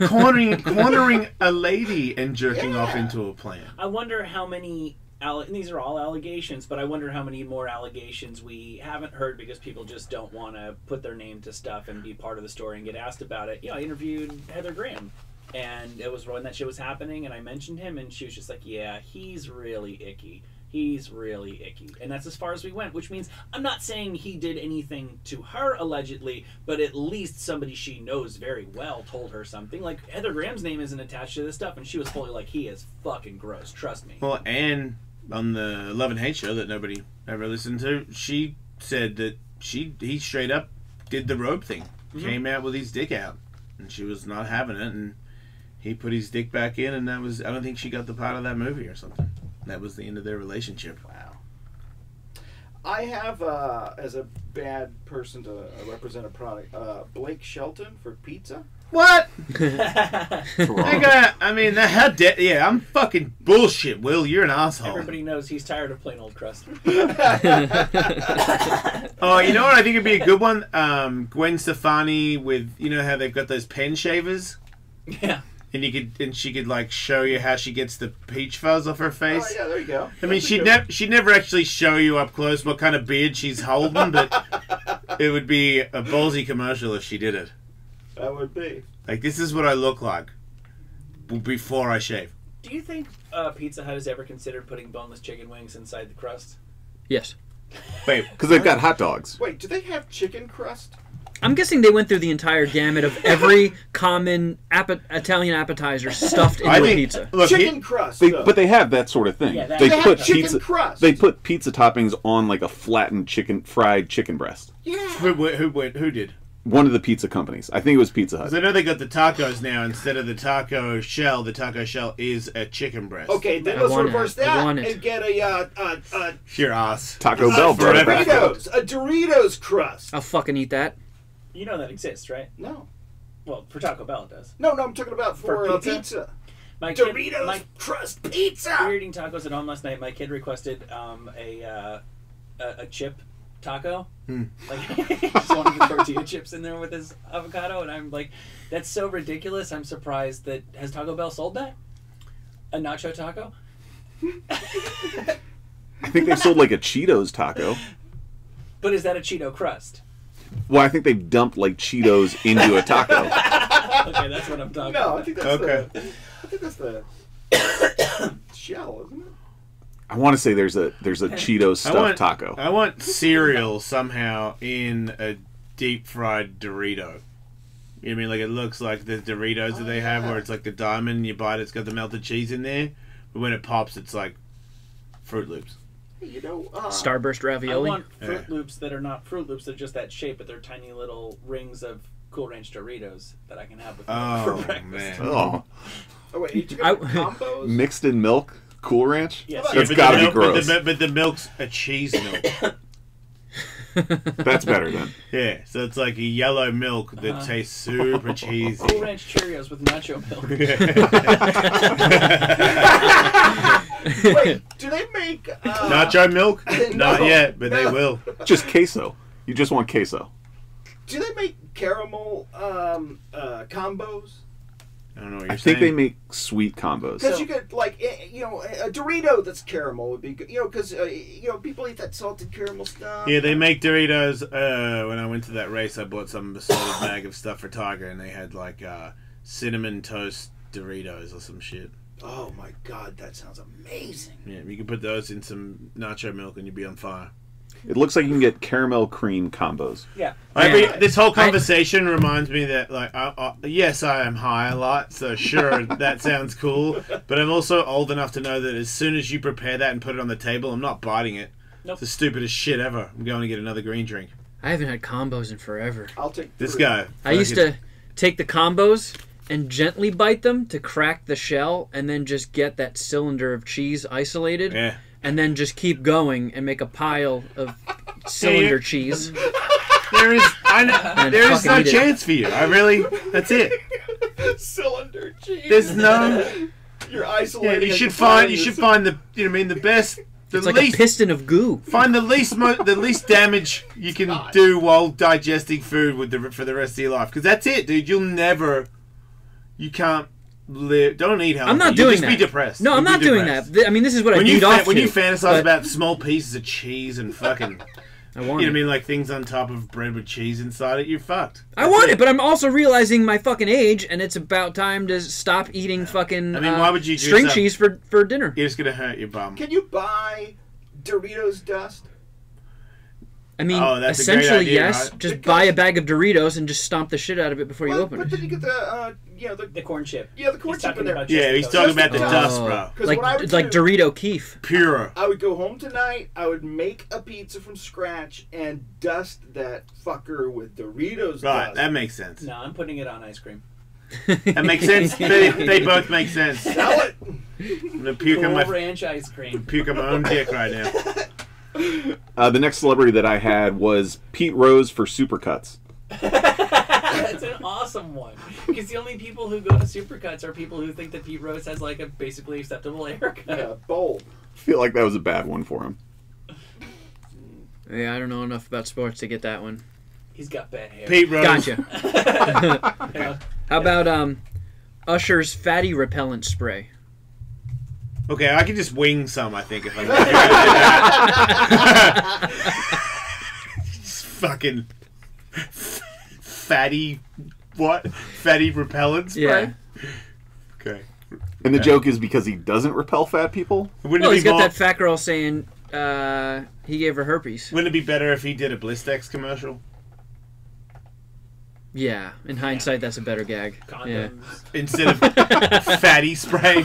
Cornering a lady and jerking off into a plant. I wonder how many. And these are all allegations, but I wonder how many more allegations we haven't heard because people just don't want to put their name to stuff and be part of the story and get asked about it. I interviewed Heather Graham, and it was when that shit was happening, and I mentioned him, and she was just like, "Yeah, he's really icky. He's really icky." And that's as far as we went, which means I'm not saying he did anything to her allegedly, but at least somebody she knows very well told her something. Like, Heather Graham's name isn't attached to this stuff, and she was fully like, "He is fucking gross, trust me." Well, and on the Love and Hate show that nobody ever listened to, she said that he straight up did the rope thing. Came out with his dick out, and she was not having it, and he put his dick back in, and that was, I don't think she got the part of that movie or something. That was the end of their relationship. Wow. I have, as a bad person to represent a product, Blake Shelton for pizza. What? I'm fucking bullshit, Will. You're an asshole. Everybody knows he's tired of plain old crust. Oh, you know what? I think it'd be a good one. Gwen Stefani with, you know how they've got those pen shavers? Yeah. And she could like show you how she gets the peach fuzz off her face. Oh yeah, there you go. I mean, she'd never actually show you up close what kind of beard she's holding, but it would be a ballsy commercial if she did it. That would be. Like, this is what I look like before I shave. Do you think Pizza Hut has ever considered putting boneless chicken wings inside the crust? Yes. Wait, because they've got hot dogs. Wait, do they have chicken crust? I'm guessing they went through the entire gamut of every common Italian appetizer stuffed into a pizza. Look, Chicken crust. But they have that sort of thing. Yeah, they have put chicken pizza. crust. They put pizza toppings on like a flattened fried chicken breast. Yeah. Who did? One of the pizza companies. I think it was Pizza Hut. 'Cause I know they got the tacos now. Instead of the taco shell, the taco shell is a chicken breast. Okay, then let's reverse that and get a Your ass. Taco Bell, bro. a Doritos crust. I'll fucking eat that. You know that exists, right? No. Well, for Taco Bell, it does. No, I'm talking about for pizza. My Doritos crust pizza. We were eating tacos at home last night. My kid requested a chip taco. Like, he just wanted the tortilla chips in there with his avocado, and I'm like, that's so ridiculous. I'm surprised that has Taco Bell sold that? A nacho taco? I think they sold like a Cheetos taco. But is that a Cheeto crust? Well, I think they dumped like Cheetos into a taco. Okay, that's what I'm talking about. No, I think that's the shell, isn't it? I want to say there's a Cheetos stuffed taco. I want cereal somehow in a deep fried Dorito. You know what I mean? Like it looks like the Doritos that they have where it's like the diamond and you bite it, it's got the melted cheese in there. But when it pops, it's like Fruit Loops. You know, Starburst ravioli. I want Fruit Loops that are not Fruit Loops. They're just that shape, but they're tiny little rings of Cool Ranch Doritos that I can have with for breakfast. Oh. Oh wait, you got combos? Mixed in milk? Cool Ranch? Yes. That's but gotta the be milk- gross. But the milk's a cheese milk. That's better then. Yeah, so it's like a yellow milk that tastes super cheesy. Cool Ranch Cheerios with nacho milk. Wait, do they make Nacho milk? Not yet, but they will. Just queso. You just want queso. Do they make caramel combos? I don't know what you're I think saying. they make sweet combos. Because you could, like, a Dorito that's caramel would be good. Because, people eat that salted caramel stuff. Yeah, they make Doritos. When I went to that race, I bought some assorted bag of stuff for Tiger, and they had, like, cinnamon toast Doritos or some shit. Oh, my God, that sounds amazing. Yeah, you can put those in some nacho milk and you'd be on fire. It looks like you can get caramel cream combos. Yeah. This whole conversation reminds me that, like, yes, I am high a lot, so sure, that sounds cool. But I'm also old enough to know that as soon as you prepare that and put it on the table, I'm not biting it. Nope. It's the stupidest shit ever. I'm going to get another green drink. I haven't had combos in forever. I'll take this guy. I used to take the combos and gently bite them to crack the shell, and then just get that cylinder of cheese isolated. Yeah. And then just keep going and make a pile of cylinder cheese. There is no chance for you. That's it. Cylinder cheese. There's no. You're isolating. Yeah, you should find the the best. It's like a piston of goo. Find the least damage you can do while digesting food for the rest of your life, because that's it, dude. You can't live. Don't eat healthy. I'm not You'll doing just that. Be depressed. No, I'm You'll not be doing depressed. that. I mean, this is what I beat off when to, you fantasize but- about small pieces of cheese and fucking. I You know want what I it. mean? Like things on top of bread with cheese inside it, you're fucked. I want it, but I'm also realizing my fucking age, and it's about time to stop eating fucking I mean, why would you do string something- cheese for dinner. You're just gonna hurt your bum. Can you buy Doritos dust? I mean, Oh, that's a great essentially, idea, yes. right? Just buy a bag of Doritos and just stomp the shit out of it before you open But it. then you get the corn chip. Yeah, the corn chip in there. Yeah, he's talking about the dust, bro. Oh, 'Cause like what I would like do- Dorito Keef. Pure. I would go home tonight. I would make a pizza from scratch and dust that fucker with Doritos Right, dust. that makes sense. No, I'm putting it on ice cream. That makes sense. They both make sense. Sell it. I'm gonna puke on Cool my Ranch ice cream. puke on my own dick right now. The next celebrity that I had was Pete Rose for Supercuts. That's an awesome one. Because the only people who go to Supercuts are people who think that Pete Rose has like a basically acceptable haircut. Yeah, bold. I feel like that was a bad one for him. Yeah, I don't know enough about sports to get that one. He's got bad hair. Pete Rose. Gotcha. Yeah. How about Usher's fatty repellent spray? Okay, I can just wing some, I think, if I'm just fucking fatty repellent spray? Yeah. Okay. And the joke is because he doesn't repel fat people? Wouldn't Well, it he's be got more, that fat girl saying he gave her herpes. Wouldn't it be better if he did a Blistex commercial? Yeah, in hindsight, that's a better gag. Yeah. Instead of fatty spray.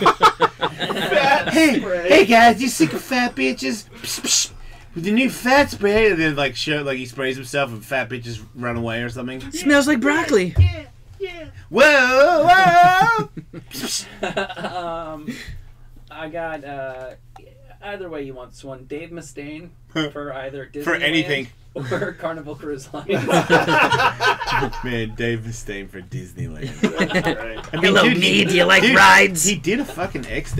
Hey guys, you sick of fat bitches? Psh, psh. With the new fat spray, and then like he sprays himself and fat bitches run away or something. Smells like broccoli. Yeah. Whoa, whoa. I got either way you want this one. Dave Mustaine for either Disneyland For anything. or Carnival Cruise Line. Man, Dave Mustaine for Disneyland. Hello, me. Do you like rides? He did a fucking X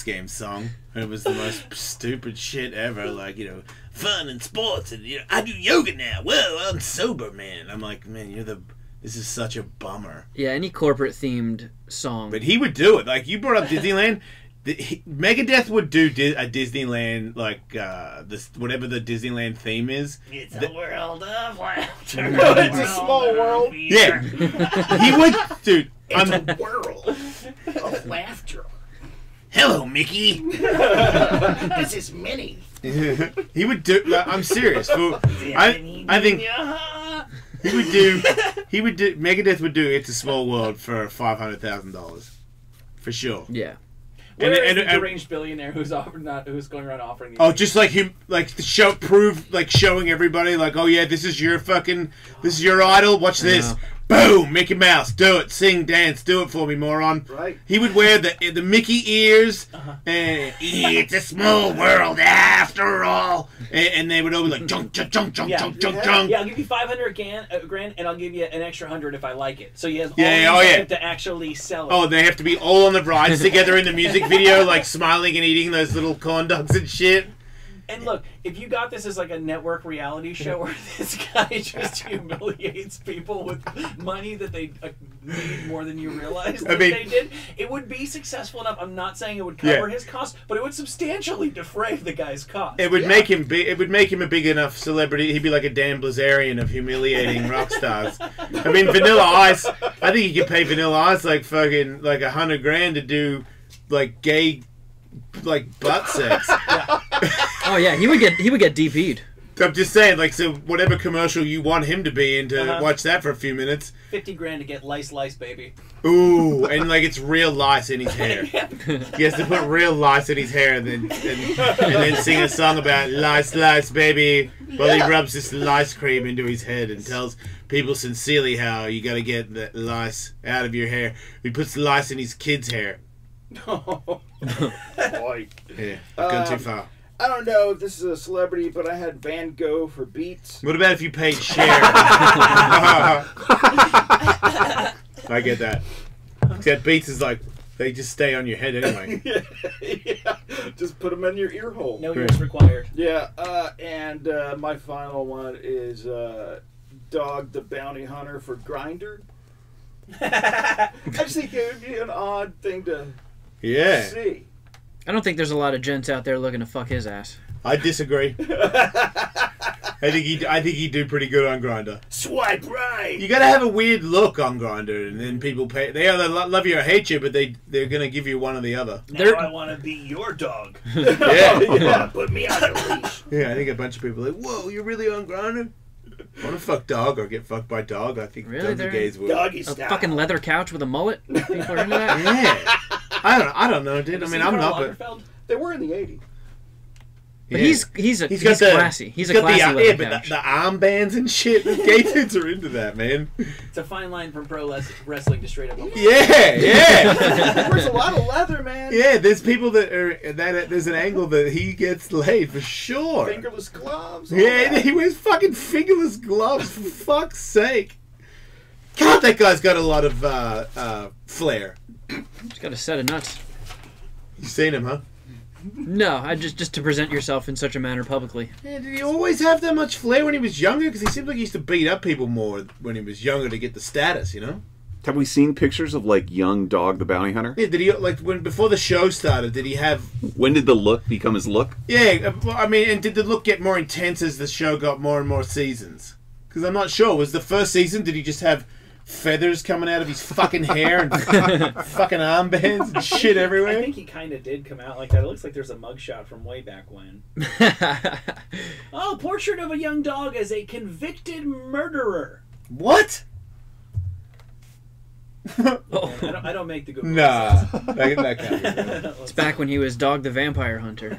Games song. And it was the most stupid shit ever. Like, fun and sports, and I do yoga now. Whoa, I'm sober, man. I'm like, man, this is such a bummer. Yeah, any corporate themed song. But he would do it. Like, you brought up Disneyland. Megadeth would do a Disneyland, like whatever the Disneyland theme is. It's a world of laughter. It's a small world. Yeah, he would, dude. It's a world of laughter. Hello, Mickey. This is Minnie. He would do. I'm serious. I think he would do. Megadeth would do "It's a Small World" for $500,000, for sure. Yeah. Where is the deranged billionaire who's going around offering these? Oh, just like him, like showing everybody, like, oh yeah, this is your idol. Watch this. Boom, Mickey Mouse, do it, sing, dance, do it for me, moron. Right. He would wear the Mickey ears, and it's a small world after all, and they would all be like, junk, junk, junk, junk, junk, junk, junk. Yeah, I'll give you $500 grand, and I'll give you an extra 100 if I like it. So he has to actually sell it. Oh, they have to be all on the rides together in the music video, like smiling and eating those little corn dogs and shit. And look, if you got this as like a network reality show where this guy just humiliates people with money that they need more than you realize that they did, it would be successful enough. I'm not saying it would cover his costs, but it would substantially defray the guy's costs. It would make him it would make him a big enough celebrity. He'd be like a Dan Blazarian of humiliating rock stars. I mean, Vanilla Ice. I think you could pay Vanilla Ice like fucking like $100 grand to do like gay butt sex. Oh yeah, he would get DP'd. I'm just saying, like, so whatever commercial you want him to be in to watch that for a few minutes. $50 grand to get lice, baby. Ooh, and like it's real lice in his hair. He has to put real lice in his hair and then sing a song about lice, baby, while he rubs this lice cream into his head and tells people sincerely how you got to get the lice out of your hair. He puts lice in his kid's hair. Boy. Yeah, I've gone too far. I don't know if this is a celebrity, but I had Van Gogh for Beats. What about if you paid Cher? I get that. Except Beats is like, they just stay on your head anyway. Yeah. Just put them in your ear hole. No ears required. Yeah, and my final one is Dog the Bounty Hunter for Grindr. I just think it would be an odd thing to see. I don't think there's a lot of gents out there looking to fuck his ass. I disagree. I think he'd do pretty good on Grindr. Swipe right. You gotta have a weird look on Grindr, and then people pay. They either love you or hate you, but they're gonna give you one or the other. Now I want to be your dog. Yeah. Put me on a leash. Yeah, I think a bunch of people are like, whoa, you're really on Grindr? Want to fuck dog or get fucked by dog? I think really, the gays would. Doggy style. A fucking leather couch with a mullet. People are into that. Yeah. I don't know, dude. I mean, I'm not. But they were in the '80s. But he's classy. He's a classy leather but couch. the armbands and shit. The gay dudes are into that, man. It's a fine line from pro wrestling to straight up. Yeah. There's a lot of leather, man. Yeah, there's people that there's an angle that he gets laid for sure. Fingerless gloves. Yeah, he wears fucking fingerless gloves. For fuck's sake. God, that guy's got a lot of flair. He's got a set of nuts. You seen him, huh? No, I just to present yourself in such a manner publicly. Yeah, did he always have that much flair when he was younger? Because he seemed like he used to beat up people more when he was younger to get the status, you know? Have we seen pictures of like young Dog the Bounty Hunter? Yeah, did he before the show started? Did he have? When did the look become his look? Yeah, I mean, and did the look get more intense as the show got more and more seasons? Because I'm not sure. Was the first season? Did he just have feathers coming out of his fucking hair and fucking armbands and shit everywhere? I think he kind of did come out like that. It looks like there's a mugshot from way back when. Oh, portrait of a young dog as a convicted murderer. What? I don't make the good Nah, voices. that can't be It's back when he was Dog the Vampire Hunter.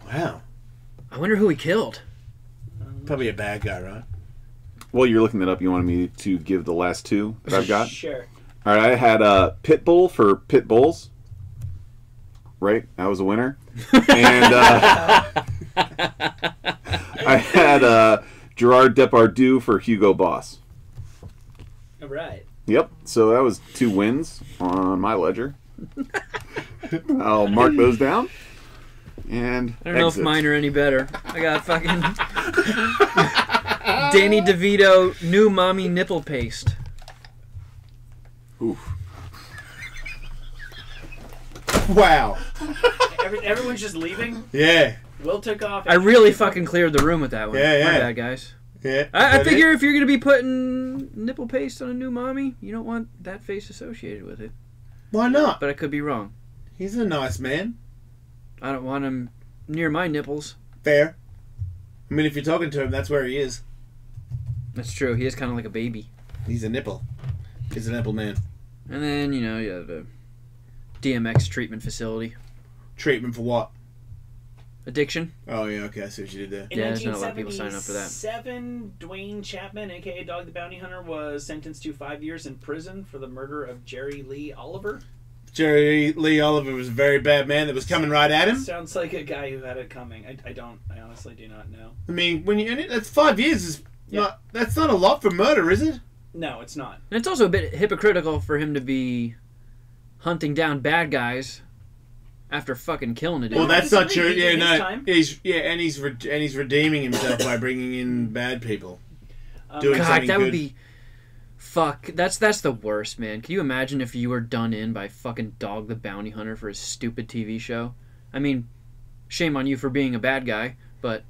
Wow. I wonder who he killed. Probably a bad guy, right? While you're looking that up, you wanted me to give the last two that I've got? Sure. All right, I had Pitbull for Pit Bulls. Right? I was a winner. And I had Gerard Depardieu for Hugo Boss. All right. Yep, so that was 2 wins on my ledger. I'll mark those down. And I don't know if mine are any better. I got fucking Danny DeVito new mommy nipple paste. Oof. Wow. Everyone's just leaving? Yeah. Will took off. I really fucking cleared the room with that one. Yeah. My bad, guys. Yeah. I figure if you're going to be putting nipple paste on a new mommy, you don't want that face associated with it. Why not? But I could be wrong. He's a nice man. I don't want him near my nipples. Fair. I mean, if you're talking to him, that's where he is. That's true. He is kind of like a baby. He's a nipple. He's a nipple man. And then, you have the DMX treatment facility. Treatment for what? Addiction. Oh, yeah, okay, I see what you did there. In there's not a lot of people signing up for that. 1977, Dwayne Chapman, a.k.a. Dog the Bounty Hunter, was sentenced to 5 years in prison for the murder of Jerry Lee Oliver. Jerry Lee Oliver was a very bad man that was coming right at him. Sounds like a guy who had it coming. I honestly do not know. I mean, that's 5 years is that's not a lot for murder, is it? No, it's not. And it's also a bit hypocritical for him to be hunting down bad guys after fucking killing a dude. Well, that's not true. Yeah, no. He's redeeming himself by bringing in bad people. Doing God, something that good. would be... Fuck, that's the worst, man. Can you imagine if you were done in by fucking Dog the Bounty Hunter for his stupid TV show? I mean, shame on you for being a bad guy, but,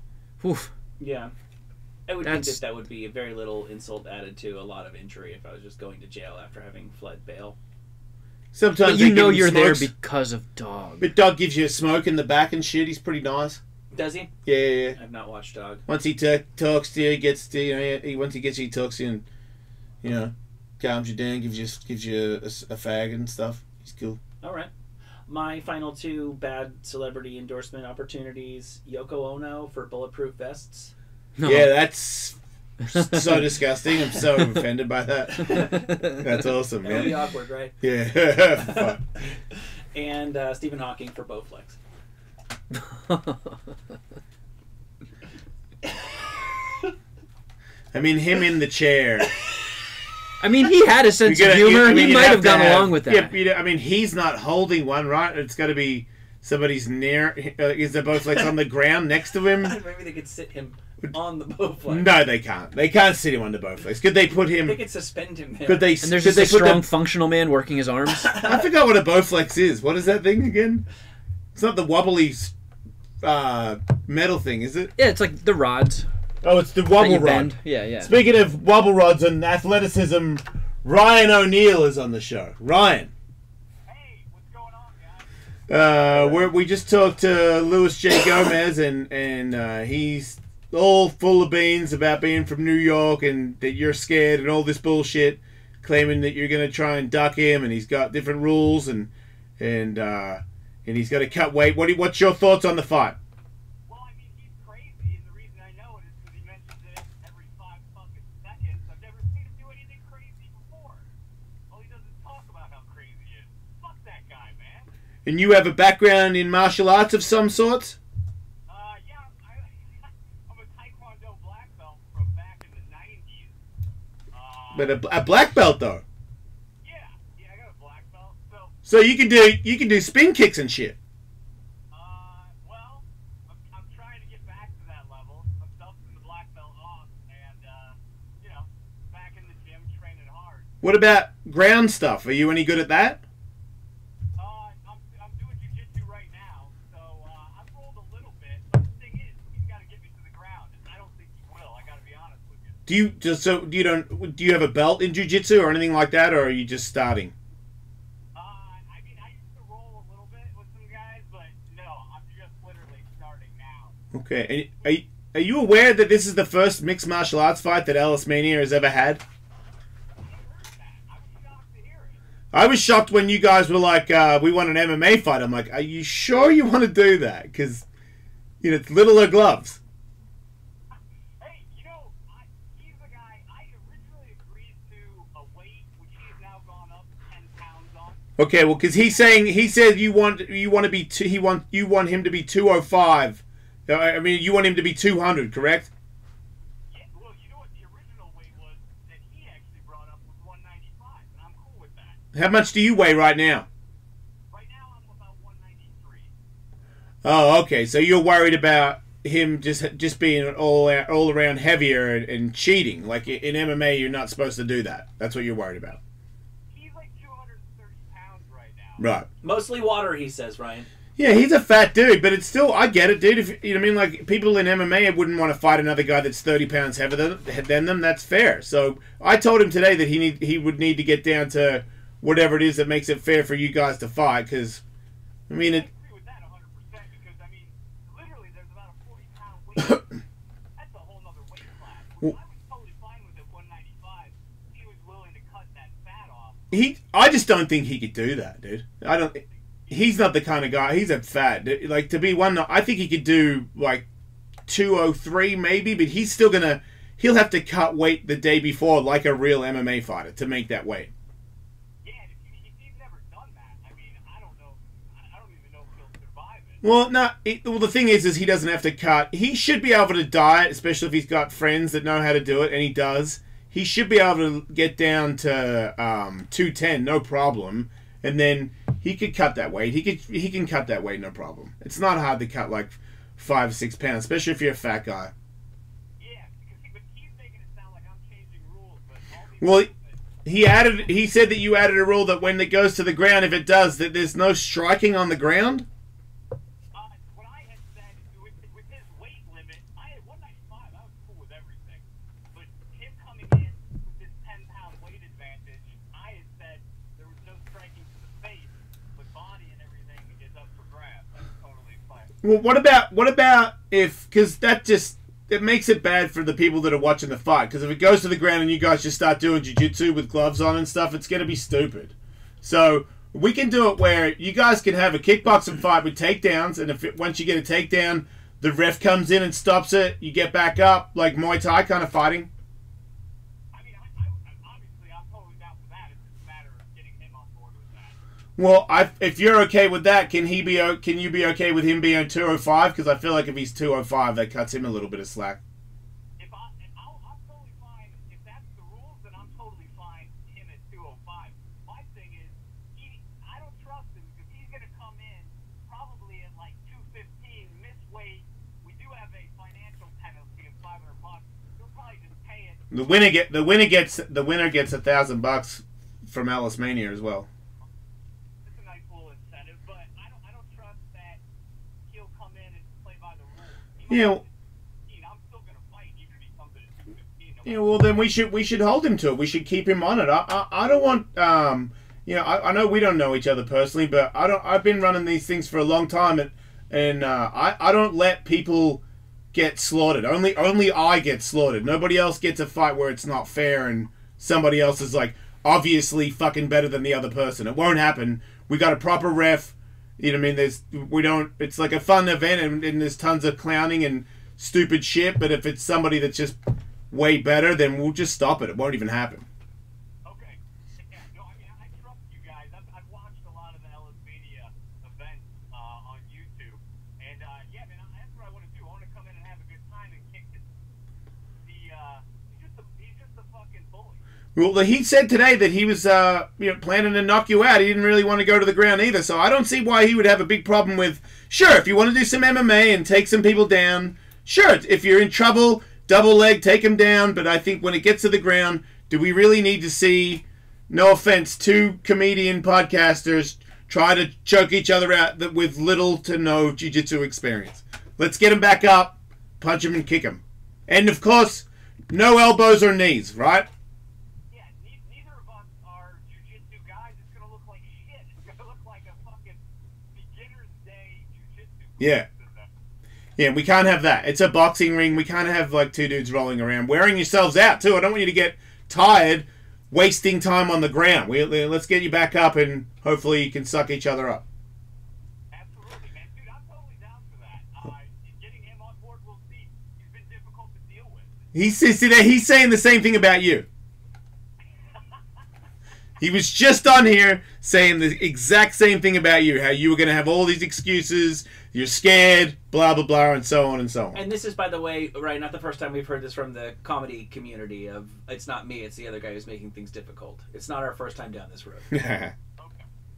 oof. Yeah. I would think that would be a very little insult added to a lot of injury if I was just going to jail after having fled bail. Sometimes but you know they give him you're there smokes. because of Dog. But Dog gives you a smoke in the back and shit. He's pretty nice. Does he? Yeah. I've not watched Dog. Once he talks to you, once he gets you, he talks to you and, calms you down, gives you a fag and stuff. He's cool. All right. My final 2 bad celebrity endorsement opportunities: Yoko Ono for bulletproof vests. No. Yeah, that's so disgusting. I'm so offended by that. That's awesome, man. That would be awkward, right? Yeah. And Stephen Hawking for Bowflex. I mean, him in the chair. I mean, he had a sense of humor. He might have gone along with that. Yeah, I mean, he's not holding one, right? It's got to be somebody's near. Is there both legs on the ground next to him? Maybe they could sit him on the Bowflex. No, they can't. They can't sit him on the Bowflex. Could they put him? They could suspend him there. Could they? And there's just a strong, functional man working his arms. I forgot what a Bowflex is. What is that thing again? It's not the wobbly metal thing, is it? Yeah, it's like the rods. Oh, it's the wobble rod. Bend. Yeah. Speaking of wobble rods and athleticism, Ryan O'Neal is on the show. Ryan. Hey, what's going on, guys? We just talked to Louis J. Gomez, and he's all full of beans about being from New York and that you're scared and all this bullshit, claiming that you're going to try and duck him, and he's got different rules and he's got to cut weight. What's your thoughts on the fight? Well, I mean, he's crazy, and the reason I know it is because he mentions it every 5 fucking seconds. I've never seen him do anything crazy before. All he does is talk about how crazy he is. Fuck that guy, man. And you have a background in martial arts of some sort? Yeah, I'm a Taekwondo black belt from back in the 90s. But a black belt though. Yeah, I got a black belt. So you can do spin kicks and shit. Well, I'm trying to get back to that level. I'm dusting the black belt off, and back in the gym training hard. What about ground stuff? Are you any good at that? I'm doing jiu-jitsu right now, so I've rolled a little bit. But the thing is, he's got to get me to the ground, and I don't think he will. I got to be honest with you. Do you have a belt in jiu-jitsu or anything like that, or are you just starting? I mean, I used to roll a little bit with some guys, but no, I'm just literally starting now. Okay. And are you aware that this is the first mixed martial arts fight that Ellis Mania has ever had? I was shocked when you guys were like, we want an MMA fight. I'm like, are you sure you want to do that? Because, you know, it's littler gloves. Hey, you know, he's the guy. I originally agreed to a weight, which he has now gone up 10 pounds on. Okay, well, because he said you want to be you want him to be 205. I mean, you want him to be 200, correct? Yeah, well, you know what the original weight was that he actually brought up was 195, and I'm cool with that. How much do you weigh right now? Right now, I'm about 193. Oh, okay. So you're worried about him just being all around heavier and cheating. Like in MMA, you're not supposed to do that. That's what you're worried about. He's like 230 pounds right now. Right. Mostly water, he says, Ryan. Yeah, he's a fat dude, but it's still, I get it, dude. If you know what I mean, like people in MMA wouldn't want to fight another guy that's 30 pounds heavier than them. That's fair. So I told him today that he would need to get down to whatever it is that makes it fair for you guys to fight. Because I mean, it. I agree with that 100% because I mean, literally, there's about a 40-pound weight. That's a whole other weight class. Which I was totally fine with at 195. He was willing to cut that fat off. I just don't think he could do that, dude. I don't. He's not the kind of guy. He's a fat. Like to be one. I think he could do like 203 maybe, but he's still gonna. He'll have to cut weight the day before like a real MMA fighter to make that weight. Yeah, and if he's never done that, I mean, I don't know. I don't even know if he'll survive it. Well, no. Well, the thing is he doesn't have to cut. He should be able to diet, especially if he's got friends that know how to do it, and he does. He should be able to get down to 210, no problem, and then he could cut that weight. He can cut that weight, no problem. It's not hard to cut like 5 or 6 pounds, especially if you're a fat guy. Yeah, because he's making it sound like I'm changing rules, but all these Well, he said that you added a rule that when it goes to the ground, if it does, that there's no striking on the ground. What I had said with his weight limit, I had 195. I was cool with everything, but him coming in with this 10-pound weight advantage, I had said there was no striking to the face, but body and everything is up for grabs. That's totally fine. Well, what about if, because that just, it makes it bad for the people that are watching the fight, because if it goes to the ground and you guys just start doing jiu-jitsu with gloves on and stuff, it's going to be stupid. So we can do it where you guys can have a kickboxing fight with takedowns, and once you get a takedown, the ref comes in and stops it, you get back up, like Muay Thai kind of fighting. Well, if you're okay with that, can you be okay with him being 205? Because I feel like if he's 205, that cuts him a little bit of slack. I'm totally fine. If that's the rules, then I'm totally fine him at 205. My thing is, I don't trust him because he's going to come in probably at like 215, miss weight. We do have a financial penalty of $500. He'll probably just pay it. The winner gets $1,000 from Ellis Mania as well. Yeah. Yeah. Well, then we should hold him to it. We should keep him on it. I don't want I know we don't know each other personally, but I've been running these things for a long time, and I don't let people get slaughtered. Only I get slaughtered. Nobody else gets a fight where it's not fair and somebody else is like obviously fucking better than the other person. It won't happen. We got a proper ref. You know what I mean? It's like a fun event and there's tons of clowning and stupid shit, but if it's somebody that's just way better, then we'll just stop it. It won't even happen. Okay. Yeah, no, I mean, I trust you guys. I've watched a lot of the Ellis Mania events on YouTube, and yeah, man, that's what I want to do. I want to come in and have a good time and kick it. He's just a fucking bully. Well, he said today that he was planning to knock you out. He didn't really want to go to the ground either, so I don't see why he would have a big problem with, sure, if you want to do some MMA and take some people down, sure, if you're in trouble, double leg, take them down, but I think when it gets to the ground, do we really need to see, no offense, two comedian podcasters try to choke each other out with little to no jiu-jitsu experience? Let's get them back up, punch them and kick them. And, of course, no elbows or knees, right? Yeah. Yeah, we can't have that. It's a boxing ring. We can't have like two dudes rolling around. Wearing yourselves out, too. I don't want you to get tired wasting time on the ground. Let's get you back up, and hopefully you can suck each other up. Absolutely, man. Dude, I'm totally down for that. Getting him on board, we'll see. He's been difficult to deal with. He's saying the same thing about you. He was just on here saying the exact same thing about you. How you were going to have all these excuses. You're scared, blah, blah, blah, and so on and so on. And this is, by the way, right, not the first time we've heard this from the comedy community of, it's not me, it's the other guy who's making things difficult. It's not our first time down this road. Okay. All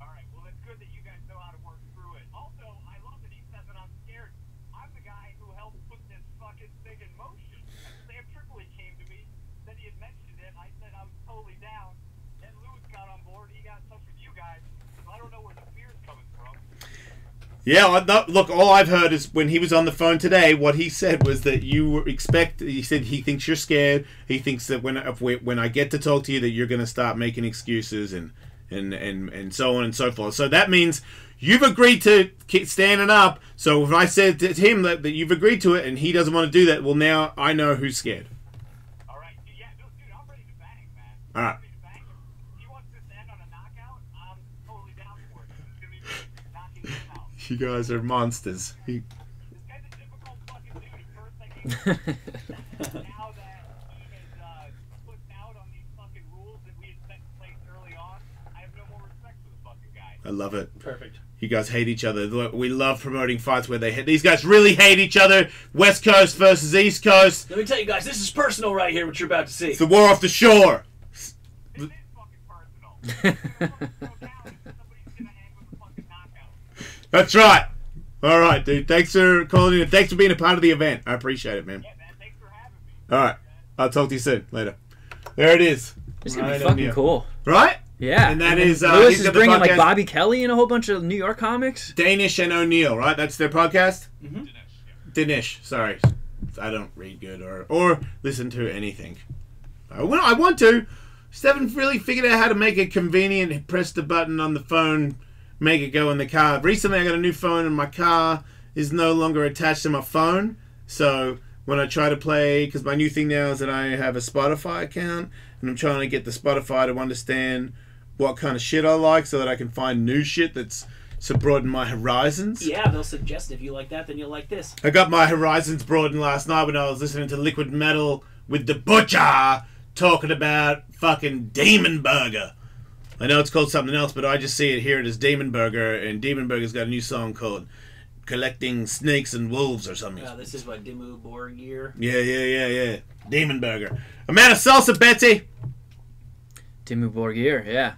right. Well, it's good that you guys know how to work through it. Also, I love that he says that I'm scared. I'm the guy who helped put this fucking thing in motion. Sam Tripoli came to me, said he had mentioned it. I said I was totally down. Then Lewis got on board. He got in touch with you guys. So I don't know where the fear's coming from. Yeah, look, all I've heard is when he was on the phone today, what he said was that he said he thinks you're scared. He thinks that when I get to talk to you that you're going to start making excuses and so on and so forth. So that means you've agreed to keep standing up. So if I said to him that you've agreed to it and he doesn't want to do that, well, now I know who's scared. All right. Yeah, no, dude, I'm ready to bang, man. All right. He wants this to end on a knockout. I'm totally down for it. It's going to be knocking him out. You guys are monsters. This guy's a difficult fucking dude. At first, I gave him now that he has put out on these fucking rules that we had set in place early on, I have no more respect for the fucking guy. I love it. Perfect. You guys hate each other. Look, we love promoting fights where they hate. These guys really hate each other. West Coast versus East Coast. Let me tell you guys, this is personal right here, what you're about to see. It's the war off the shore. This is fucking personal. That's right. All right, dude. Thanks for calling in. Thanks for being a part of the event. I appreciate it, man. Yeah, man. Thanks for having me. All right. I'll talk to you soon. Later. There it is. It's gonna be fucking cool. Right? Yeah. And that then is Lewis he's is got the bringing like podcast, Bobby Kelly and a whole bunch of New York comics. Danish and O'Neill, right? That's their podcast? Mm-hmm. Dinesh. Sorry. I don't read good or listen to anything. I want to. Just haven't really figured out how to make it convenient. Press the button on the phone, make it go in the car. Recently, I got a new phone, and my car is no longer attached to my phone. So when I try to play, because my new thing now is that I have a Spotify account, and I'm trying to get the Spotify to understand what kind of shit I like, so that I can find new shit that's to broaden my horizons. Yeah, they'll suggest if you like that, then you'll like this. I got my horizons broadened last night when I was listening to Liquid Metal with the Butcher talking about fucking Demon Burger. I know it's called something else, but I just see it here as Demon Burger, and Demon Burger's got a new song called Collecting Snakes and Wolves or something. This is what Dimmu Borgir. Yeah. Demon Burger. A man of salsa, Betsy. Dimmu Borgir, yeah.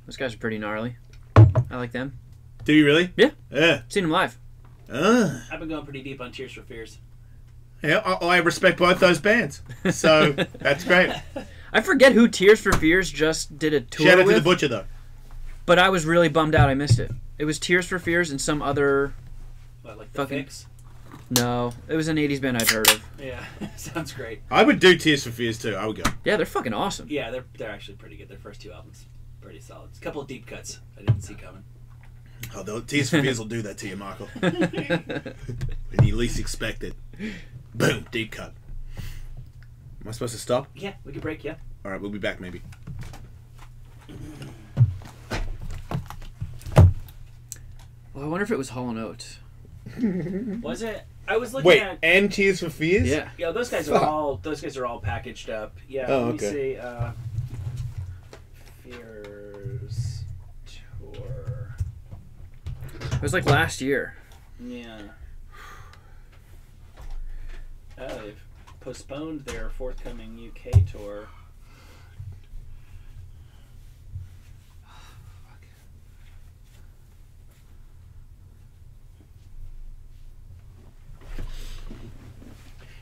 Those guys are pretty gnarly. I like them. Do you really? Yeah. Yeah. Seen them live. I've been going pretty deep on Tears for Fears. Yeah, I respect both those bands. So, that's great. I forget who Tears for Fears just did a tour Shout out with. to the Butcher, though. But I was really bummed out I missed it. It was Tears for Fears and some other... What, like the fucking... Fix? No, it was an 80s band I'd heard of. Yeah, sounds great. I would do Tears for Fears, too. I would go. Yeah, they're fucking awesome. Yeah, they're actually pretty good. Their first two albums, pretty solid. It's a couple of deep cuts I didn't see coming. Oh, Tears for Fears will do that to you, Michael. When you least expect it. Boom, deep cut. Am I supposed to stop? Yeah, we can break, yeah. All right, we'll be back maybe. Well, I wonder if it was Hall & Oates. Was it? I was looking Wait, at... and Tears for Fears? Yeah. Yeah, those guys are all packaged up. Yeah, Oh, let me okay. see. Fears tour. It was like last year. Yeah. Oh, they've postponed their forthcoming UK tour.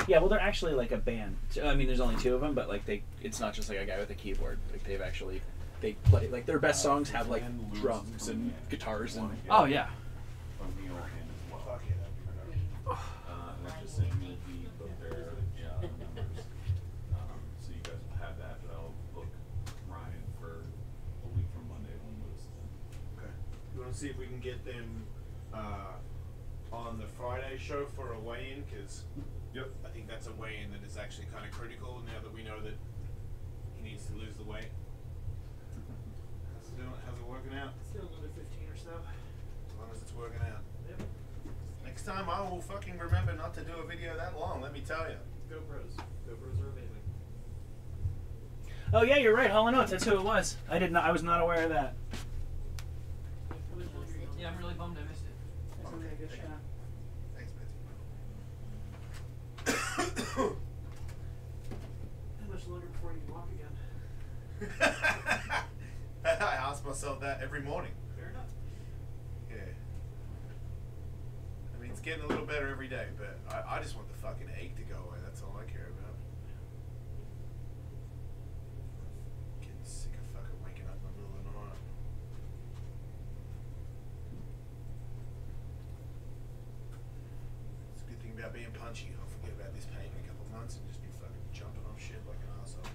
Yeah, well, they're actually like a band. I mean, there's only two of them, but like it's not just like a guy with a keyboard. Like they play like their best songs have like drums and guitars and. Oh yeah. Not just saying maybe, but they're members. So you guys will have that, but I'll book Ryan for a week from Monday when Lewis. Okay. You want to see if we can get them on the Friday show for a weigh-in? Because I think that's a weigh-in that is actually kind of critical now that we know that he needs to lose the weight. doing? How's it working out? Still another 15 or so. As long as it's working out. Yep. Next time I will fucking remember not to do a video that long, let me tell you. GoPros. GoPros are amazing. Oh yeah, you're right. Hall & Oates. That's who it was. I did not. I was not aware of that. Yeah, I'm really bummed I missed it. That's okay, good shot. Thanks, Betsy. How much longer before you can walk again? I ask myself that every morning. Fair enough. Yeah. I mean, it's getting a little better every day, but I just want the fucking ache to go away. That's all I care about. Getting sick of fucking waking up in the middle of the night. It's a good thing about being punchy. I'll forget about this pain in a couple of months and just be fucking jumping off shit like an arsehole.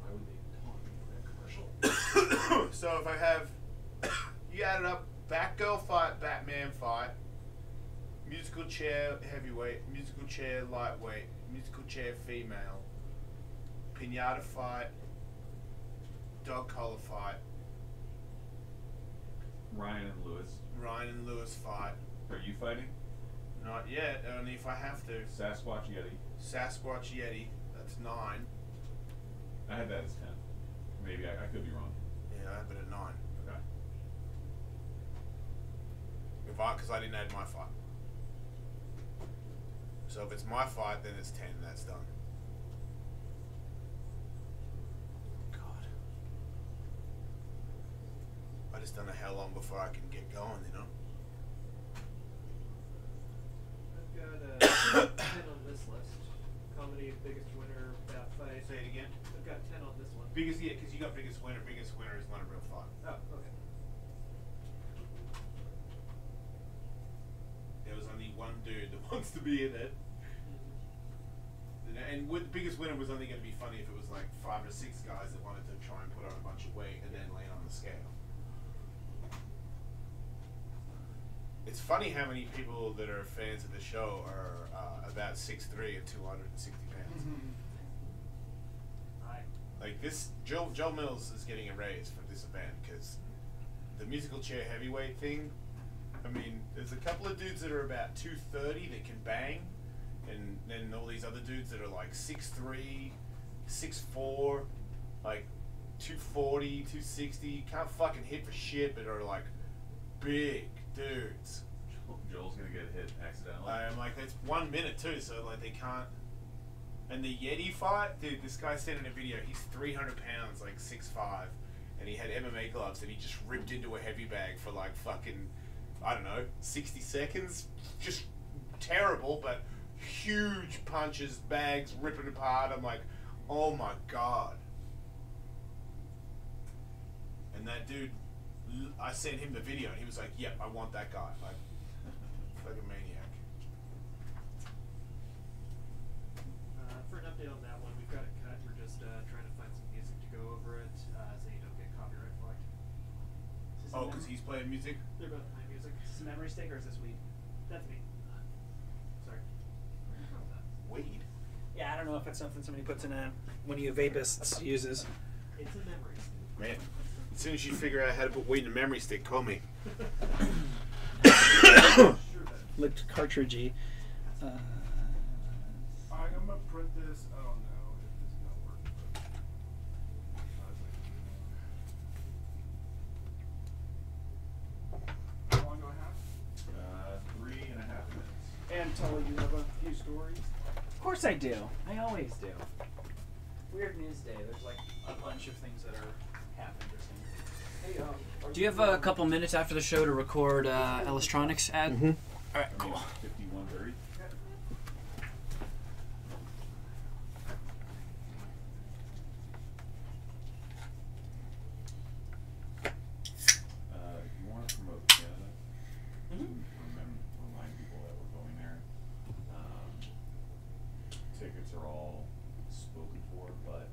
Why would they taunt me for that commercial? So if I have, you add it up, Batgirl fight, Batman fight, musical chair heavyweight, musical chair lightweight, musical chair female, pinata fight, dog collar fight, Ryan and Lewis. Ryan and Lewis fight. Are you fighting? Not yet, only if I have to. Sasquatch Yeti. Sasquatch Yeti, that's 9. I had that as 10. Maybe I could be wrong. Yeah, I have it at 9. Okay. Because I didn't add my fight. So if it's my fight, then it's 10. That's done. God. I just don't know how long before I can get going, you know? I've got 10 on this list. Comedy, biggest winner, bat fight. Say it again. I've got 10 on this one. Biggest, yeah, because you got biggest winner. Biggest winner is not a real fight. Oh, okay. There was only one dude that wants to be in it. And with the biggest winner was only going to be funny if it was like 5 or 6 guys that wanted to try and put on a bunch of weight and then land on the scale. It's funny how many people that are fans of the show are about 6'3" and 260 pounds. Like this, Joel Mills is getting a raise from this event because the musical chair heavyweight thing. I mean, there's a couple of dudes that are about 230 that can bang, and then all these other dudes that are like 6'3", 6'4", like 240, 260, can't fucking hit for shit, but are like big dudes. Joel's gonna get hit accidentally. I'm like, it's 1 minute too, so like they can't. And the Yeti fight, dude, this guy sent in a video. He's 300 pounds, like 6'5", and he had MMA gloves, and he just ripped into a heavy bag for like fucking, I don't know, 60 seconds. Just terrible, but huge punches, bags ripping apart. I'm like, oh my god. And that dude, I sent him the video, and he was like, yep, I want that guy. Like, fucking maniac. For an update on that one, we've got it cut. We're just trying to find some music to go over it so you don't get copyright flagged. Oh, because he's playing music? They're both playing music. Is this a memory stick or is this weed? That's me. Sorry. Weed? Yeah, I don't know if it's something somebody puts in a one of you vapists uses. It's a memory stick. Man, as soon as you figure out how to put weed in a memory stick, call me. Looked cartridgey. I'm gonna print this. I don't know if this is gonna work. How long do I have? 3.5 minutes. And Tully, you have a few stories? Of course I do. I always do. Weird News Day. There's like a bunch of things that are half interesting. Hey, Do you have a couple minutes after the show to record Ellistronics ad? Mm-hmm. All right, cool. 51:30. If you want to promote Canada, remind people that we're going there. Tickets are all spoken for, but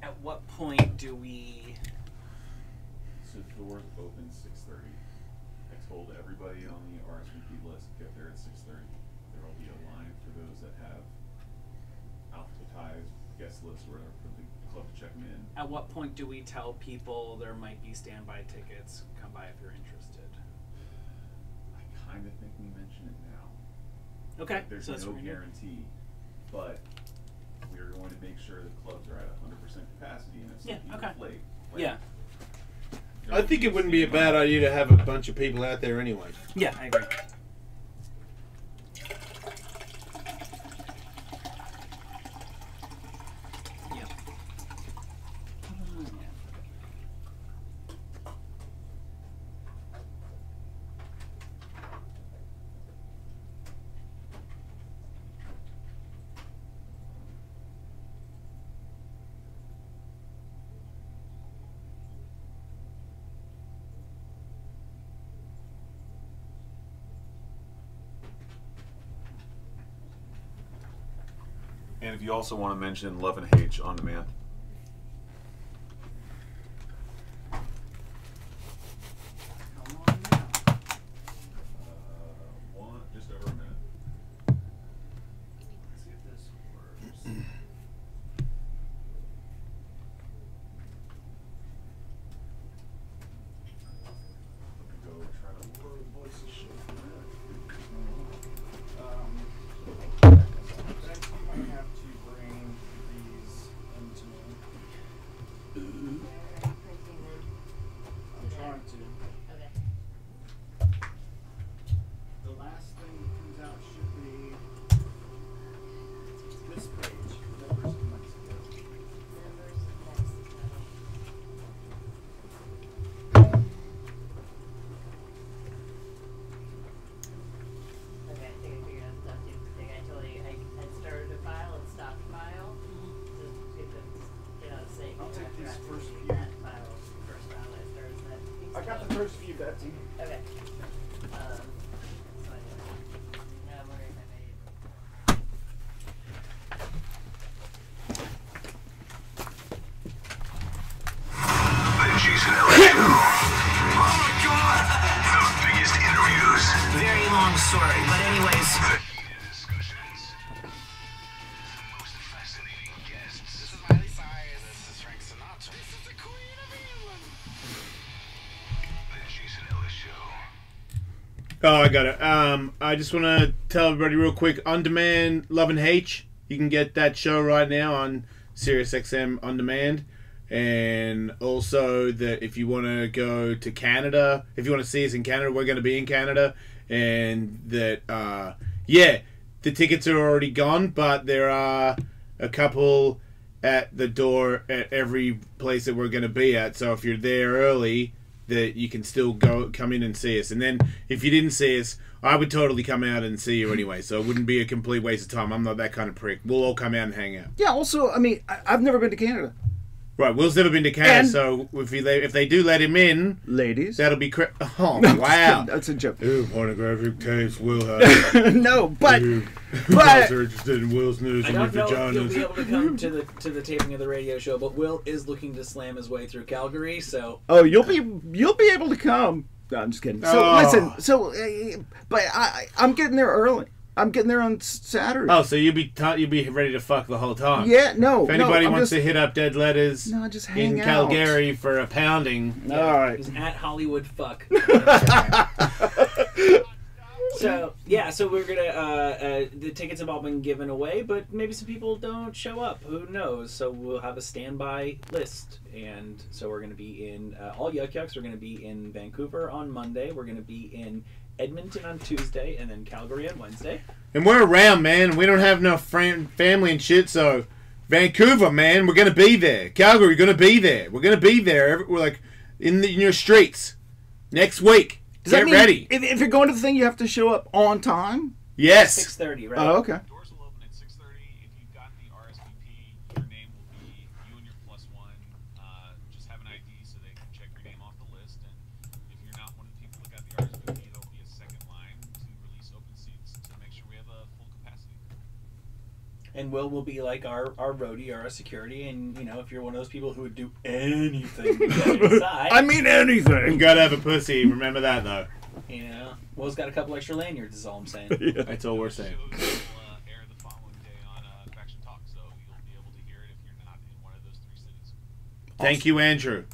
At what point do we? so doors open 6:30. I told everybody on the RSVP list, get there at 6:30. There will be a line for those that have alphabetized guest lists or whatever for the club to check them in. At what point do we tell people there might be standby tickets? Come by if you're interested. I kind of think we mention it now. Okay, There's so that's no what we're gonna do. guarantee, but we're going to make sure the clubs are at 100% capacity, and if some people inflate, like, Yeah. I think it wouldn't be a bad idea to have a bunch of people out there anyway. Yeah, I agree. And if you also want to mention Love and H on demand. Just over a minute. Let's see if this works. Go try to load voice of shit. I might have to bring these into me. I'm trying to. The last thing that comes out should be this page. Members of Mexico. Okay, I think I figured out stuff too. I think I told you I had started a file and stopped a file. Just get out of sync. I'll take these first few. That file, first file I started. That I got the first few, Betsy. Okay. So anyway, now I'm wondering if I made. The Jason Ellis Show. Oh my God! The biggest interviews. Very long story, but anyways. Oh, I got it. I just want to tell everybody real quick. On demand, Love and H. You can get that show right now on SiriusXM On Demand. And also that if you want to go to Canada, if you want to see us in Canada, we're going to be in Canada. And that, yeah, the tickets are already gone, but there are a couple at the door at every place that we're going to be at. So if you're there early, that you can still come in and see us. And then if you didn't see us, I would totally come out and see you anyway. So it wouldn't be a complete waste of time. I'm not that kind of prick. We'll all come out and hang out. Yeah, also, I mean, I've never been to Canada. Right, Will's never been to Canada, And- so if they do let him in, ladies, that'll be oh No, wow, that's a joke. Ooh, pornographic tapes, Will has. No, but You but guys are interested in Will's news I and your don't know if you'll vaginas. be able to come to the taping of the radio show, but Will is looking to slam his way through Calgary, so oh, you'll be able to come. No, I'm just kidding. So Oh. listen, but I'm getting there early. I'm getting there on Saturday. Oh, so you'll be ready to fuck the whole time? Yeah, no. If anybody no, I'm wants just, to hit up Dead Letters No, just hang in out. Calgary for a pounding, All right. he's at Hollywood Fuck. So yeah, so we're gonna the tickets have all been given away, but maybe some people don't show up. Who knows? So we'll have a standby list, and so we're gonna be in all Yuck Yucks. We're gonna be in Vancouver on Monday. We're gonna be in Edmonton on Tuesday, and then Calgary on Wednesday. and we're around, man. We don't have no family and shit, so Vancouver, man, we're gonna be there. Calgary, we're gonna be there. We're gonna be there. We're like in your streets next week. Does that Get mean ready. If you're going to the thing, you have to show up on time? Yes. 6:30, right? Oh, okay. Doors will open at 6:30. If you've gotten the RSVP, your name will be you and your +1. Just have an ID so they can check your name off the list. And if you're not one of the people that got the RSVP, there'll be a second line to release open seats to make sure we have a full capacity. And Will be like our roadie, our security, and you know, if you're one of those people who would do anything to get inside, I mean anything. You gotta have a pussy. Remember that though. You know, Will's got a couple extra lanyards. Is all I'm saying. Yeah. That's all we're saying. Air the following day on Faction Talk, so you'll be able to hear it if you're not in one of those 3 cities. Thank you, Andrew.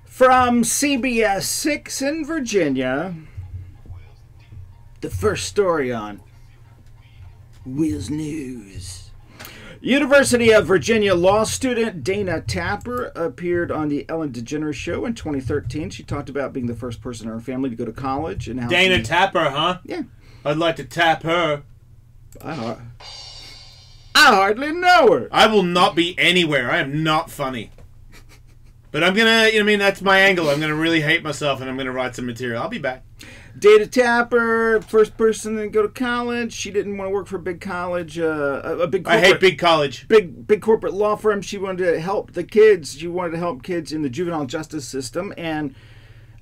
From CBS 6 in Virginia, the first story on Will's News. University of Virginia law student Dana Tapper appeared on the Ellen DeGeneres Show in 2013. She talked about being the first person in her family to go to college. And how Dana Tapper, huh? Yeah. I'd like to tap her. I hardly know her. I will not be anywhere. I am not funny. But I'm gonna, you know what I mean, that's my angle. I'm gonna really hate myself and I'm gonna write some material. I'll be back. Dana Tapper, first person to go to college. She didn't want to work for a big college, a big corporate, I hate big college. Big corporate law firm. She wanted to help the kids. She wanted to help kids in the juvenile justice system. And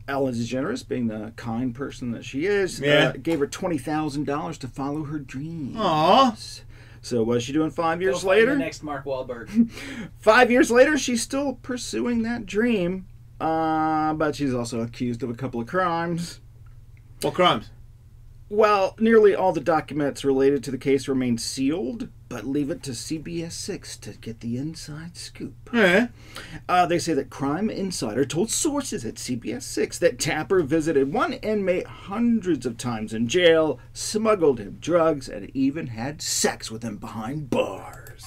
Ellen DeGeneres, being the kind person that she is, gave her $20,000 to follow her dreams. Aww. So what's she doing 5 years Go find later? the next Mark Wahlberg. 5 years later, she's still pursuing that dream. But she's also accused of a couple of crimes. What crimes? Well, nearly all the documents related to the case remain sealed, but leave it to CBS 6 to get the inside scoop. Yeah. They say that Crime Insider told sources at CBS 6 that Tapper visited one inmate hundreds of times in jail, smuggled him drugs, and even had sex with him behind bars.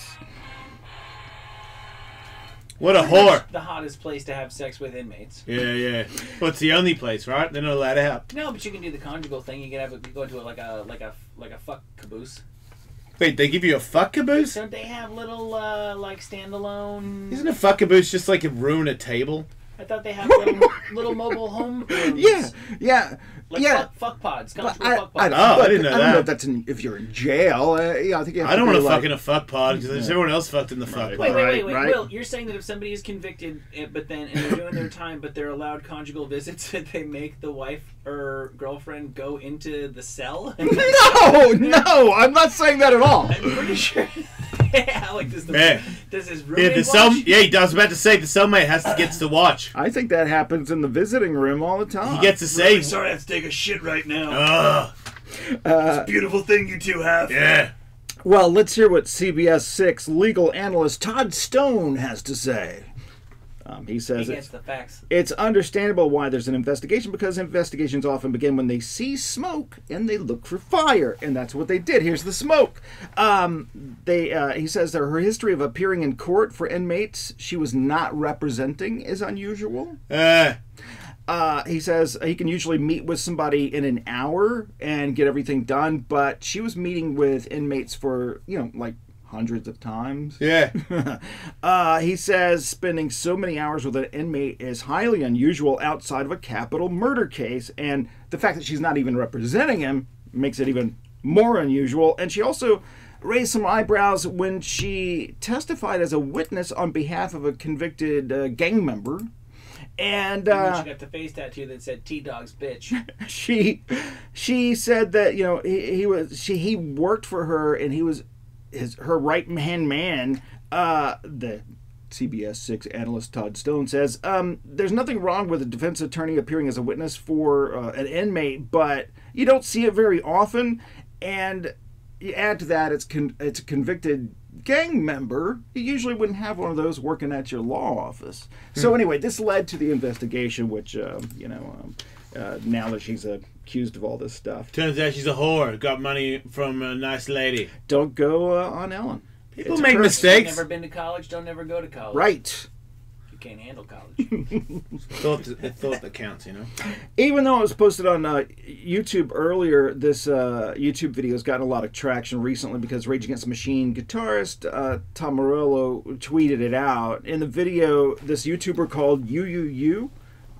What a whore. The hottest place to have sex with inmates. Yeah. Well, it's the only place, right? They're not allowed out. No, but you can do the conjugal thing. You can have you go into it like a fuck caboose. Wait, they give you a fuck caboose? Don't they have little like standalone? Isn't a fuck caboose just like a room and a table? I thought they had little mobile home rooms. Yeah. Like fuck pods. Conjugal fuck pods. I didn't know I don't that. know if that's if you're in jail. Yeah, I think you have I don't to want be to like, fuck in a fuck pod because there's everyone else fucked in the fuck pod. Wait. Will, you're saying that if somebody is convicted, but then and they're doing their time, but they're allowed conjugal visits, that they make the wife or girlfriend go into the cell? No, I'm not saying that at all. I'm pretty sure. Alec, does his roommate he does. I was about to say the cellmate gets to watch. I think that happens in the visiting room all the time. He gets to say, sorry, I have to take a shit right now. It's a beautiful thing you two have. Yeah. Well, let's hear what CBS 6 legal analyst Todd Stone has to say. He says he gets the facts. It's understandable why there's an investigation, because investigations often begin when they see smoke and they look for fire, and that's what they did. Here's the smoke. He says that her history of appearing in court for inmates she was not representing is unusual. He says he can usually meet with somebody in an hour and get everything done, but she was meeting with inmates for, like hundreds of times. Yeah. He says spending so many hours with an inmate is highly unusual outside of a capital murder case, and the fact that she's not even representing him makes it even more unusual. And she also raised some eyebrows when she testified as a witness on behalf of a convicted gang member. And when she got the face tattoo that said "T-Dog's bitch." she said that he worked for her and he was her right hand man. The CBS 6 analyst Todd Stone says there's nothing wrong with a defense attorney appearing as a witness for an inmate, but you don't see it very often. And you add to that it's a convicted gang member. You usually wouldn't have one of those working at your law office. So anyway, this led to the investigation, which now that she's accused of all this stuff, turns out she's a whore. Got money from a nice lady. Don't go on Ellen. People make mistakes. Never been to college. Don't ever go to college. Right. You can't handle college. thought that counts, Even though it was posted on YouTube earlier, this YouTube video has gotten a lot of traction recently because Rage Against the Machine guitarist Tom Morello tweeted it out. In the video, this YouTuber called UUU,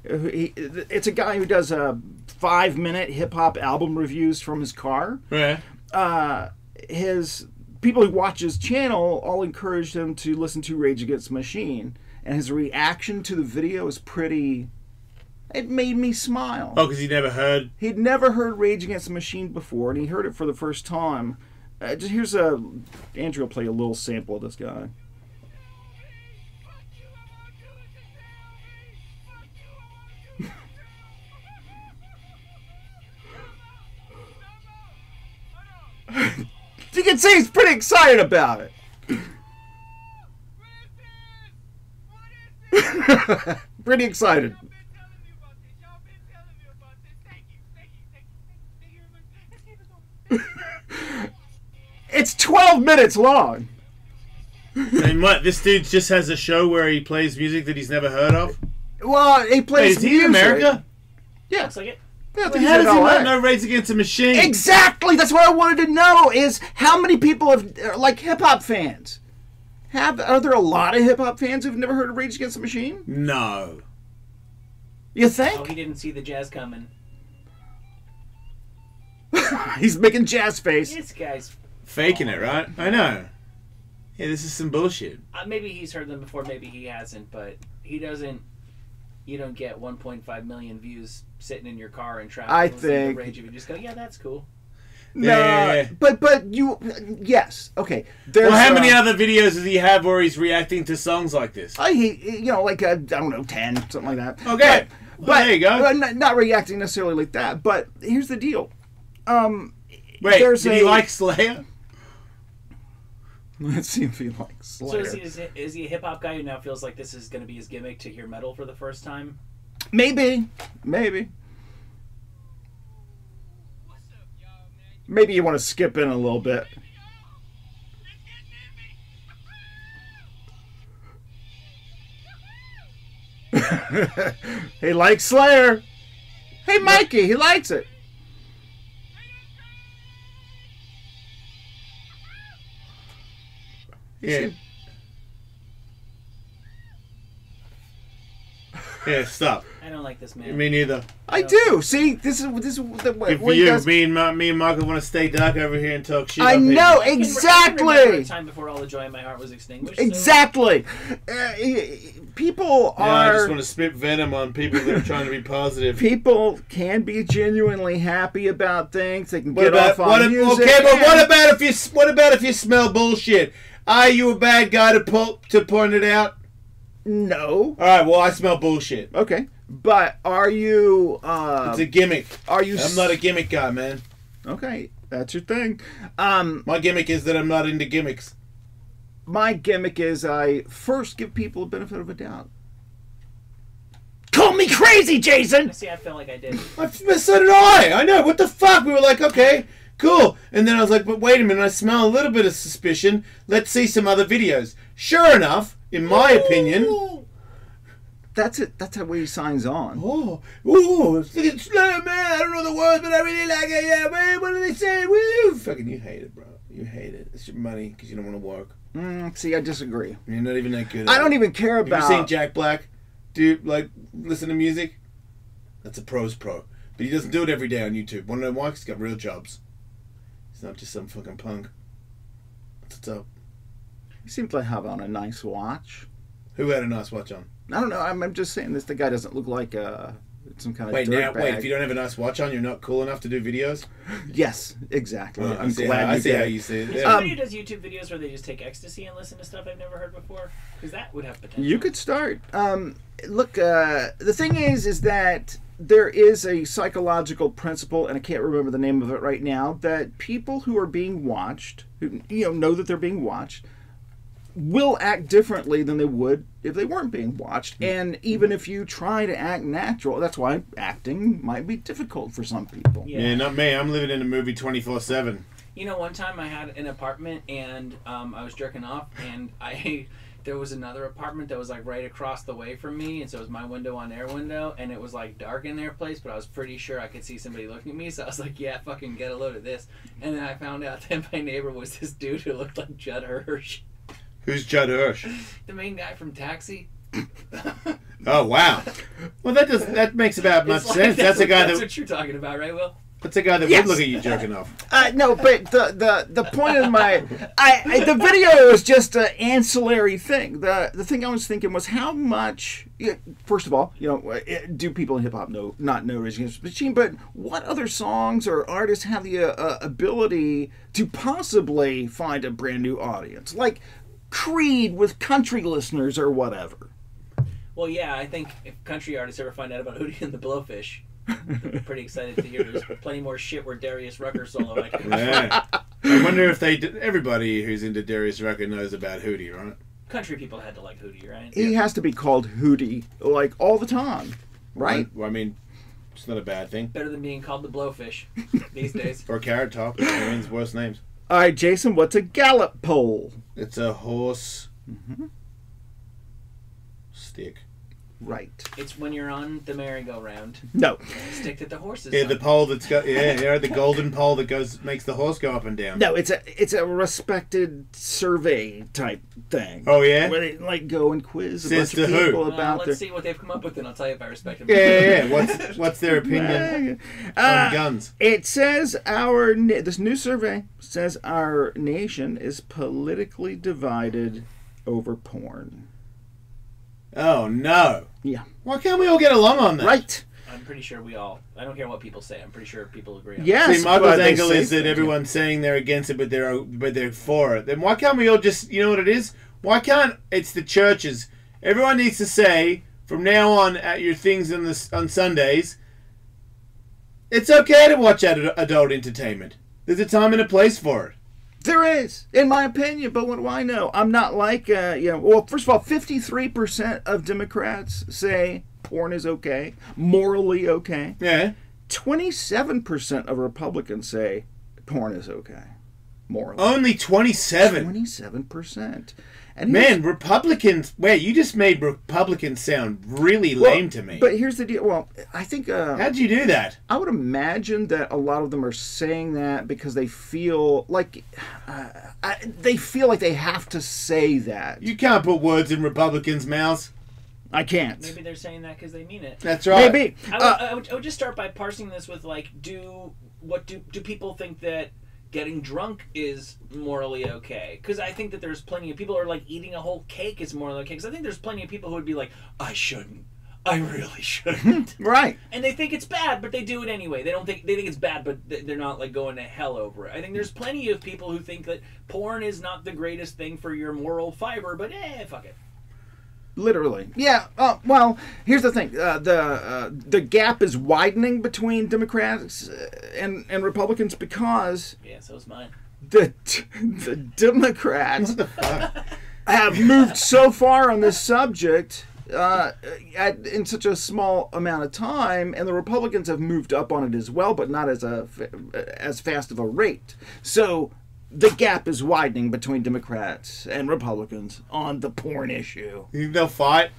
it's a guy who does 5-minute hip-hop album reviews from his car. Yeah. His people who watch his channel all encouraged him to listen to Rage Against the Machine. And his reaction to the video is it made me smile. Oh, because he'd never heard Rage Against the Machine before, and he heard it for the first time. Andrew will play a little sample of this guy. can see he's pretty excited about it. Pretty excited. It's 12 minutes long. And what? This dude just has a show where he plays music that he's never heard of? Well, he plays Wait, is he in music. America? Yeah. Looks like it. Yeah, I think Well, he's how in does he LA. not know Rage Against the Machine? Exactly. That's what I wanted to know. Is how many people are like hip hop fans? Are there a lot of hip hop fans who've never heard of Rage Against the Machine? No. You think? Oh, he didn't see the jazz coming. He's making jazz face. This guy's Faking it, right? I know. Yeah, this is some bullshit. maybe he's heard them before, maybe he hasn't, but he doesn't. You don't get 1.5 million views sitting in your car and traffic. I listening to think- Rage. If you just go, yeah, that's cool. No, but you, yes, okay. There's, Well, how many other videos does he have where he's reacting to songs like this? Like I don't know, 10, something like that. Okay. But, Well, there you go. Not reacting necessarily like that. But here's the deal. Wait, there's did he like Slayer? Let's see if he likes Slayer. So is he a hip hop guy who now feels like this is going to be his gimmick to hear metal for the first time? Maybe. Maybe you want to skip in a little bit. He likes Slayer. Hey, Mikey, he likes it. Yeah. Yeah, stop. I don't like this man. Me neither. I do. See, this is the Good for what he you. does. Me and Michael want to stay dark over here and talk shit. I up here. know, I can exactly. remember a time before all the joy in my heart was extinguished. Exactly. People Yeah, I just are. want to spit venom on people that are trying to be positive. People can be genuinely happy about things. They can What get about off on music. okay? But and- what about if you smell bullshit? Are you a bad guy to point it out? No. All right. Well, I smell bullshit. Okay, but are you? It's a gimmick. Are you? I'm not a gimmick guy, man. Okay, that's your thing. My gimmick is that I'm not into gimmicks. My gimmick is I first give people a benefit of a doubt. Call me crazy, Jason. See, I felt like I did. So did I. I know. What the fuck? We were like, okay, cool. And then I was like, but wait a minute. I smell a little bit of suspicion. Let's see some other videos. Sure enough, in my opinion. That's it. That's how he signs on. Oh, it's slow, man. I don't know the words, but I really like it. Yeah, man. What do they say? Woo! Fucking, you hate it, bro. You hate it. It's your money because you don't want to work. See, I disagree. You're not even that good. I don't even care Have about. you seen Jack Black? Dude, like, listen to music? That's a pro's pro. But he doesn't do it every day on YouTube. Want to know why? 'Cause he's got real jobs. He's not just some fucking punk. That's what's up. He seems like have on a nice watch. Who had a nice watch on? I don't know. I'm just saying this. The guy doesn't look like some kind of Wait, if you don't have a nice watch on, you're not cool enough to do videos? Yes, exactly. Well, I'm I glad see you how get it. you see it. Does Yeah. somebody who does YouTube videos where they just take ecstasy and listen to stuff I've never heard before? Because that would have potential. You could start. Look, the thing is that there is a psychological principle, and I can't remember the name of it right now, that people who are being watched, who know that they're being watched, will act differently than they would if they weren't being watched. And even if you try to act natural, that's why acting might be difficult for some people. Yeah, not me. I'm living in a movie 24/7. You know, one time I had an apartment and I was jerking off, and there was another apartment that was like right across the way from me, and so it was my window on their window, and it was like dark in their place, but I was pretty sure I could see somebody looking at me, so I was like, yeah, fucking get a load of this. And then I found out that my neighbor was this dude who looked like Judd Hirsch. Who's Judd Hirsch? The main guy from Taxi. Oh, wow. Well, that makes about much It's like sense. That's a guy that's that... what you're talking about, right, Will? That's a guy that Yes. would look at you jerking off. No, but the point of my the video is just an ancillary thing. The thing I was thinking was how much. First of all, do people in hip hop not know Rage Against the Machine? But what other songs or artists have the ability to possibly find a brand new audience, like Creed with country listeners or whatever? Well, yeah, I think if country artists ever find out about Hootie and the Blowfish, they'll be pretty excited to hear there's plenty more shit where Darius Rucker solo. Yeah. I wonder if everybody who's into Darius Rucker knows about Hootie, right? Country people had to like Hootie, right? He has to be called Hootie, like, all the time, right? Well, I mean, it's not a bad thing. Better than being called the Blowfish these days. Or Carrot Top. Everyone's worst names. All right, Jason, what's a gallop pole? It's a horse stick. Right. It's when you're on the merry-go-round. No. Stick that the horses. Yeah, the pole that's got the golden pole that makes the horse go up and down. No, it's a respected survey type thing. Oh yeah, where they like go and quiz a Says bunch of to who? people about Let's see what they've come up with, and I'll tell you if I respect them. Yeah. What's their opinion on guns? It says this new survey says our nation is politically divided over porn. Oh no. Yeah. Why can't we all get along on that? Right. I'm pretty sure I don't care what people say, I'm pretty sure people agree on Yes, that. See, Michael's angle is that everyone's saying they're against it, but they're for it. Then why can't we all just, you know what it is? Why can't it's the churches? Everyone needs to say from now on at your things on Sundays, it's okay to watch adult entertainment. There's a time and a place for it. There is, in my opinion, but what do I know? I'm not like, well, first of all, 53% of Democrats say porn is okay, morally okay. Yeah. 27% of Republicans say porn is okay, morally. Only 27? 27%. And man, Republicans, wait, you just made Republicans sound really lame to me. But here's the deal. Well, I think... how'd you do that? I would imagine that a lot of them are saying that because they feel like... they have to say that. You can't put words in Republicans' mouths. I can't. Maybe they're saying that because they mean it. That's right. Maybe. I would just start by parsing this with, like, do people think that getting drunk is morally okay? Because I think that there's plenty of people who are like eating a whole cake is morally okay. Because I think there's plenty of people who would be like, I shouldn't. I really shouldn't. Right. And they think it's bad, but they do it anyway. They think it's bad, but they're not like going to hell over it. I think there's plenty of people who think that porn is not the greatest thing for your moral fiber, but fuck it. Literally. Yeah. Well, here's the thing. The gap is widening between Democrats and Republicans because... Yeah, so is mine. The Democrats have moved so far on this subject in such a small amount of time, and the Republicans have moved up on it as well, but not as fast of a rate. So... the gap is widening between Democrats and Republicans on the porn issue. You think they'll fight?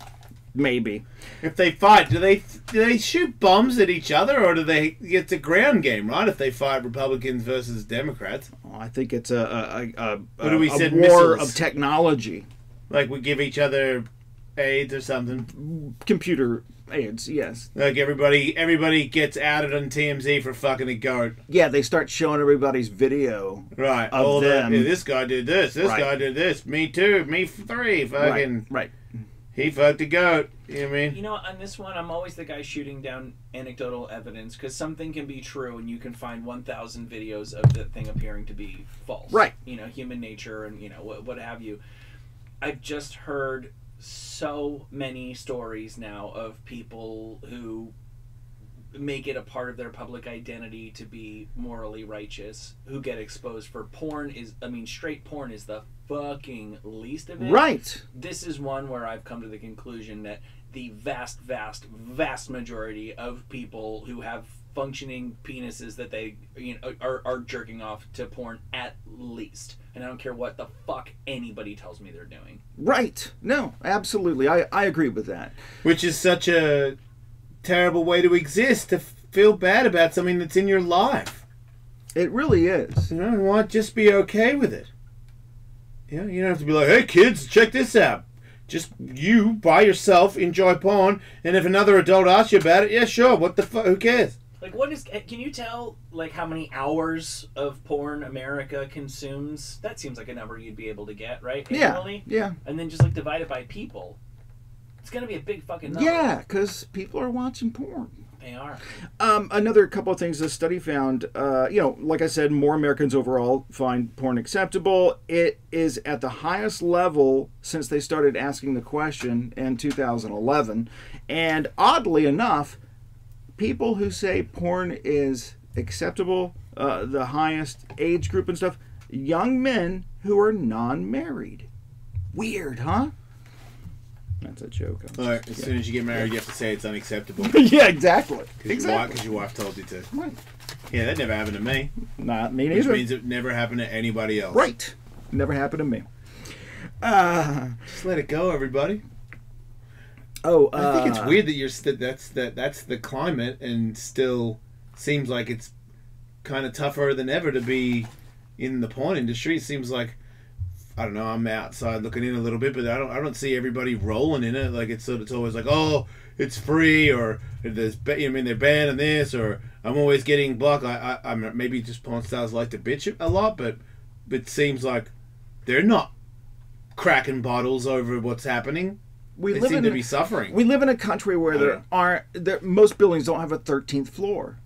Maybe. If they fight, do they shoot bombs at each other, or do they? It's a ground game, right? If they fight Republicans versus Democrats, I think it's a war missiles? Of technology. Like we give each other AIDS or something. Computer AIDS, yes. Like everybody gets outed on TMZ for fucking a goat. Yeah, they start showing everybody's video. Right. Of them. This guy did this. This guy did this. Me too. Me three. Fucking. Right. He fucked a goat. You know what I mean? You know, on this one, I'm always the guy shooting down anecdotal evidence because something can be true and you can find 1,000 videos of the thing appearing to be false. Right. You know, human nature and, what have you. I've just heard so many stories now of people who make it a part of their public identity to be morally righteous, who get exposed for porn. Straight porn is the fucking least of it. Right. This is one where I've come to the conclusion that the vast, vast, vast majority of people who have functioning penises that they are jerking off to porn at least. And I don't care what the fuck anybody tells me they're doing. Right. No, absolutely. I agree with that. Which is such a terrible way to exist, to feel bad about something that's in your life. It really is. You know, why just be okay with it? You know, you don't have to be like, hey kids, check this out. Just you, by yourself, enjoy porn, and if another adult asks you about it, yeah, sure, what the fuck, who cares? Like, can you tell, like, how many hours of porn America consumes? That seems like a number you'd be able to get, right? Annually? Yeah. And then just, like, divide it by people. It's going to be a big fucking number. Yeah, because people are watching porn. They are. Another couple of things the study found, like I said, more Americans overall find porn acceptable. It is at the highest level since they started asking the question in 2011. And oddly enough, people who say porn is acceptable, the highest age group and stuff, young men who are non-married. Weird, huh? That's a joke. All right, as soon as you get married, you have to say it's unacceptable. Yeah, exactly. Because your wife told you to. Right. Yeah, that never happened to me. Not me Which neither. means it never happened to anybody else. Right. Never happened to me. Just let it go, everybody. Oh, I think it's weird that that's the climate, and still seems like it's kind of tougher than ever to be in the porn industry. It seems like, I don't know, I'm outside looking in a little bit, but I don't see everybody rolling in it. Like it's always like, oh, it's free, or there's they're banning this, or I'm always getting blocked. I'm maybe just porn stars like to bitch a lot, but it seems like they're not cracking bottles over what's happening. They seem to be suffering. We live in a country where most buildings don't have a 13th floor.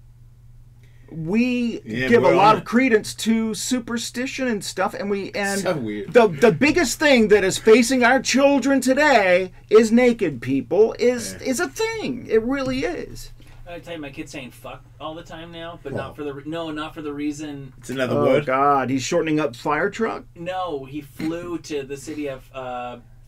We give a lot of credence to superstition and stuff, and so weird. The biggest thing that is facing our children today is naked people is a thing. It really is. I tell you, my kid's saying "fuck" all the time now, but not for the reason. It's another word. Oh God, he's shortening up fire truck. No, he flew to the city of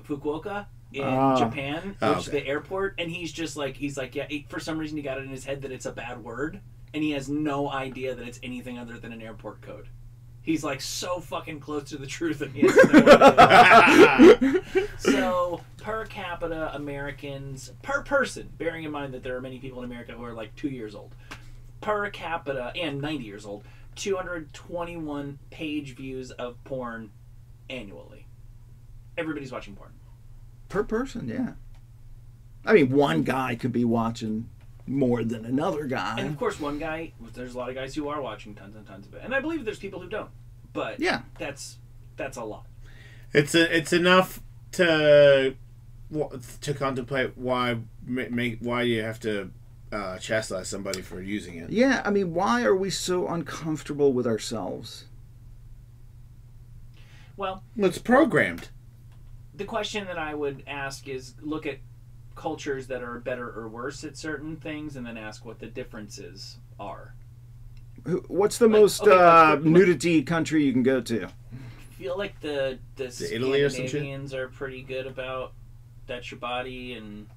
Fukuoka in Japan, which is the airport, and he's like, yeah. For some reason, he got it in his head that it's a bad word, and he has no idea that it's anything other than an airport code. He's like so fucking close to the truth, and he has no idea. So, per capita, Americans, per person, bearing in mind that there are many people in America who are like 2 years old, per capita, and 90 years old, 221 page views of porn annually. Everybody's watching porn. Per person, yeah. I mean, one guy could be watching more than another guy. And of course, one guy, there's a lot of guys who are watching tons and tons of it. And I believe there's people who don't. But yeah, that's a lot. It's enough to contemplate why you have to chastise somebody for using it. Yeah, I mean, why are we so uncomfortable with ourselves? Well, it's programmed. The question that I would ask is look at cultures that are better or worse at certain things, and then ask what the differences are. What's the most nudity country you can go to? I feel like the Italy or some shit? Scandinavians are pretty good about that's your body, and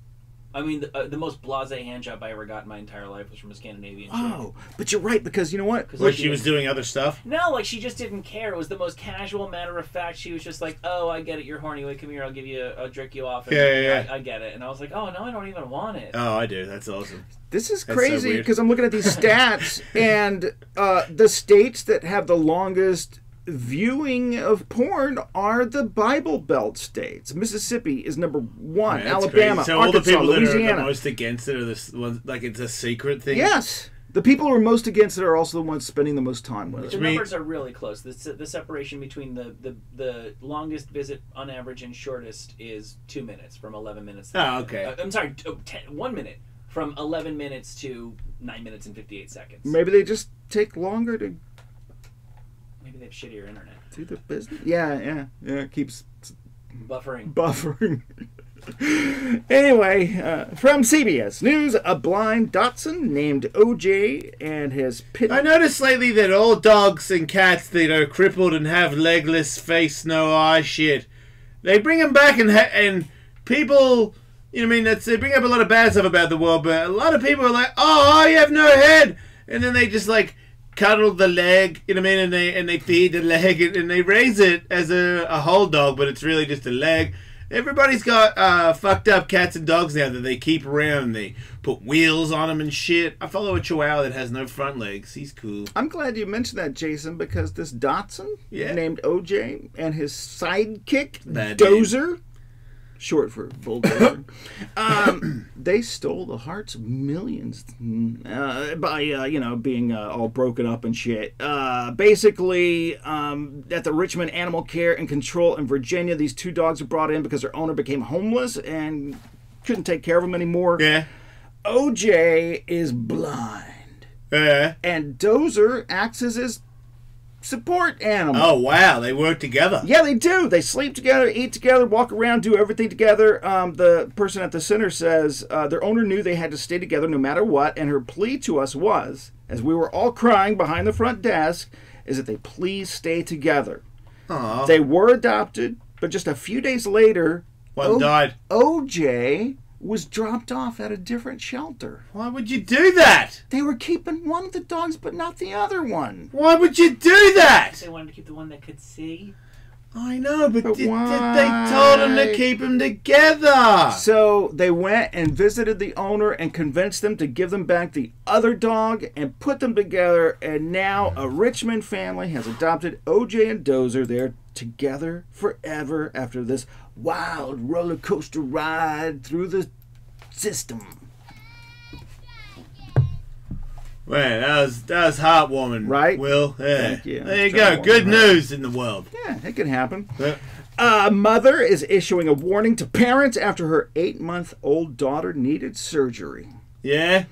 I mean the most blasé hand job I ever got in my entire life was from a Scandinavian chick. Oh, but you're right, because you know what? Like she was doing other stuff? No, like she just didn't care. It was the most casual, matter of fact. She was just like, "Oh, I get it. You're horny. Wait, come here. I'll jerk you off." And Yeah. I get it. And I was like, "Oh no, I don't even want it." Oh, I do. That's awesome. This is crazy because I'm looking at these stats, and the states that have the longest viewing of porn are the Bible Belt states. Mississippi is number one. Right, Alabama, crazy. So Arkansas, all the people Louisiana. that are the most against it are this one, like it's a secret thing. Yes, the people who are most against it are also the ones spending the most time with it. The numbers are really close. The separation between the longest visit on average and shortest is 2 minutes, from 11 minutes. Oh, okay. I'm sorry, 1 minute, from 11 minutes to 9 minutes and 58 seconds. Maybe they just take longer to. Maybe they have shittier internet. Do the business. Yeah. It keeps buffering. Anyway, from CBS News, a blind dachshund named OJ and his pit. I noticed lately that all dogs and cats that are crippled and have legless, face, no eye shit, they bring them back and people, you know what I mean, they bring up a lot of bad stuff about the world, but a lot of people are like, oh, you have no head, and then they just like cuddle the leg, you know what I mean, and they feed the leg and they raise it as a whole dog, but it's really just a leg. Everybody's got fucked up cats and dogs now that they keep around. They put wheels on them and shit. I follow a Chihuahua that has no front legs. He's cool. I'm glad you mentioned that, Jason, because this Dachshund named OJ and his sidekick Dozer, short for bulldozer, they stole the hearts of millions by being all broken up and shit. Basically, at the Richmond Animal Care and Control in Virginia, these two dogs were brought in because their owner became homeless and couldn't take care of them anymore. Yeah. OJ is blind. Yeah. And Dozer acts as his support animal. Oh, wow. They work together. Yeah, they do. They sleep together, eat together, walk around, do everything together. The person at the center says their owner knew they had to stay together no matter what, and her plea to us was, as we were all crying behind the front desk, is that they please stay together. Aww. They were adopted, but just a few days later, one died. OJ was dropped off at a different shelter. Why would you do that? They were keeping one of the dogs, but not the other one. Why would you do that? They wanted to keep the one that could see. I know, but they why? told him to keep them together. So they went and visited the owner and convinced them to give them back the other dog and put them together. And now a Richmond family has adopted OJ and Dozer. They're together forever after this wild roller coaster ride through the system. Man, that was heartwarming, right? Will, yeah. Thank you. There you go. Good news in the world. Yeah, it can happen. A mother is issuing a warning to parents after her 8-month-old daughter needed surgery. Yeah?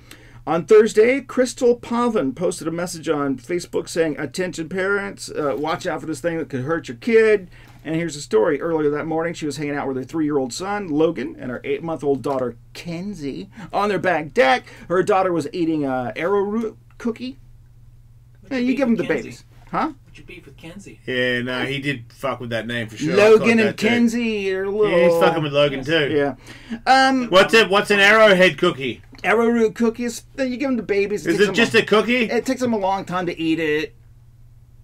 On Thursday, Crystal Pavin posted a message on Facebook saying, "Attention parents, watch out for this thing that could hurt your kid." And here's the story. Earlier that morning, she was hanging out with her 3-year-old son, Logan, and her 8-month-old daughter, Kenzie, on their back deck. Her daughter was eating an arrowroot cookie. Yeah, you give them the babies. Huh? What's your beef with Kenzie? Yeah, no, he did fuck with that name for sure. Logan and Kenzie are a little... Yeah, he's fucking with Logan too. Yeah. What's an arrowhead cookie? Arrowroot cookies. Then you give them to babies. Is it just a cookie? It takes them a long time to eat it.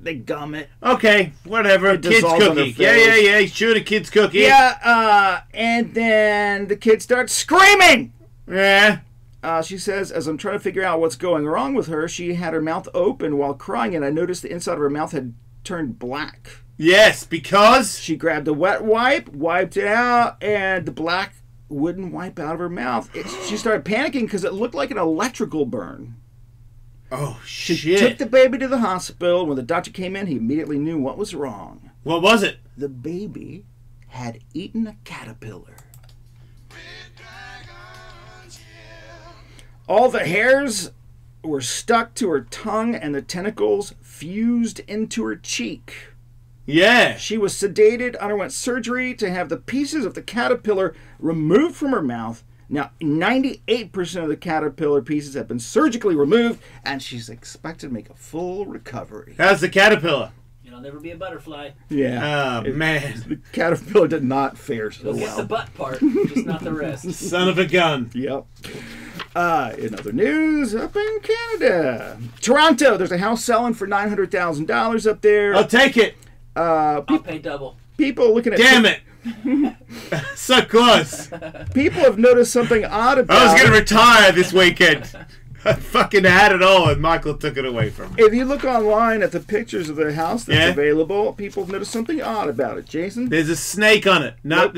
They gum it. Okay, whatever. Kid's cookie. Yeah. Shoot a kid's cookie. Yeah, and then the kid starts screaming. Yeah. She says, as I'm trying to figure out what's going wrong with her, she had her mouth open while crying, and I noticed the inside of her mouth had turned black. Yes, because? She grabbed a wet wipe, wiped it out, and the black wouldn't wipe out of her mouth. She started panicking because it looked like an electrical burn. Oh, She shit. took the baby to the hospital. When the doctor came in, he immediately knew what was wrong. What was it? The baby had eaten a caterpillar. All the hairs were stuck to her tongue and the tentacles fused into her cheek. Yeah. She was sedated, underwent surgery to have the pieces of the caterpillar removed from her mouth. Now, 98% of the caterpillar pieces have been surgically removed, and she's expected to make a full recovery. How's the caterpillar? It'll never be a butterfly. Yeah. Oh, man. The caterpillar did not fare so You'll well. get the butt part, just not the rest. Son of a gun. Yep. In other news, up in Canada, Toronto, there's a house selling for $900,000 up there. I'll take it. I'll pay double. People looking at... Damn it. So close. People have noticed something odd about I was going to retire this weekend. I fucking had it all and Michael took it away from me. If you look online at the pictures of the house that's available, people have noticed something odd about it. Jason? There's a snake on it. No, Nope.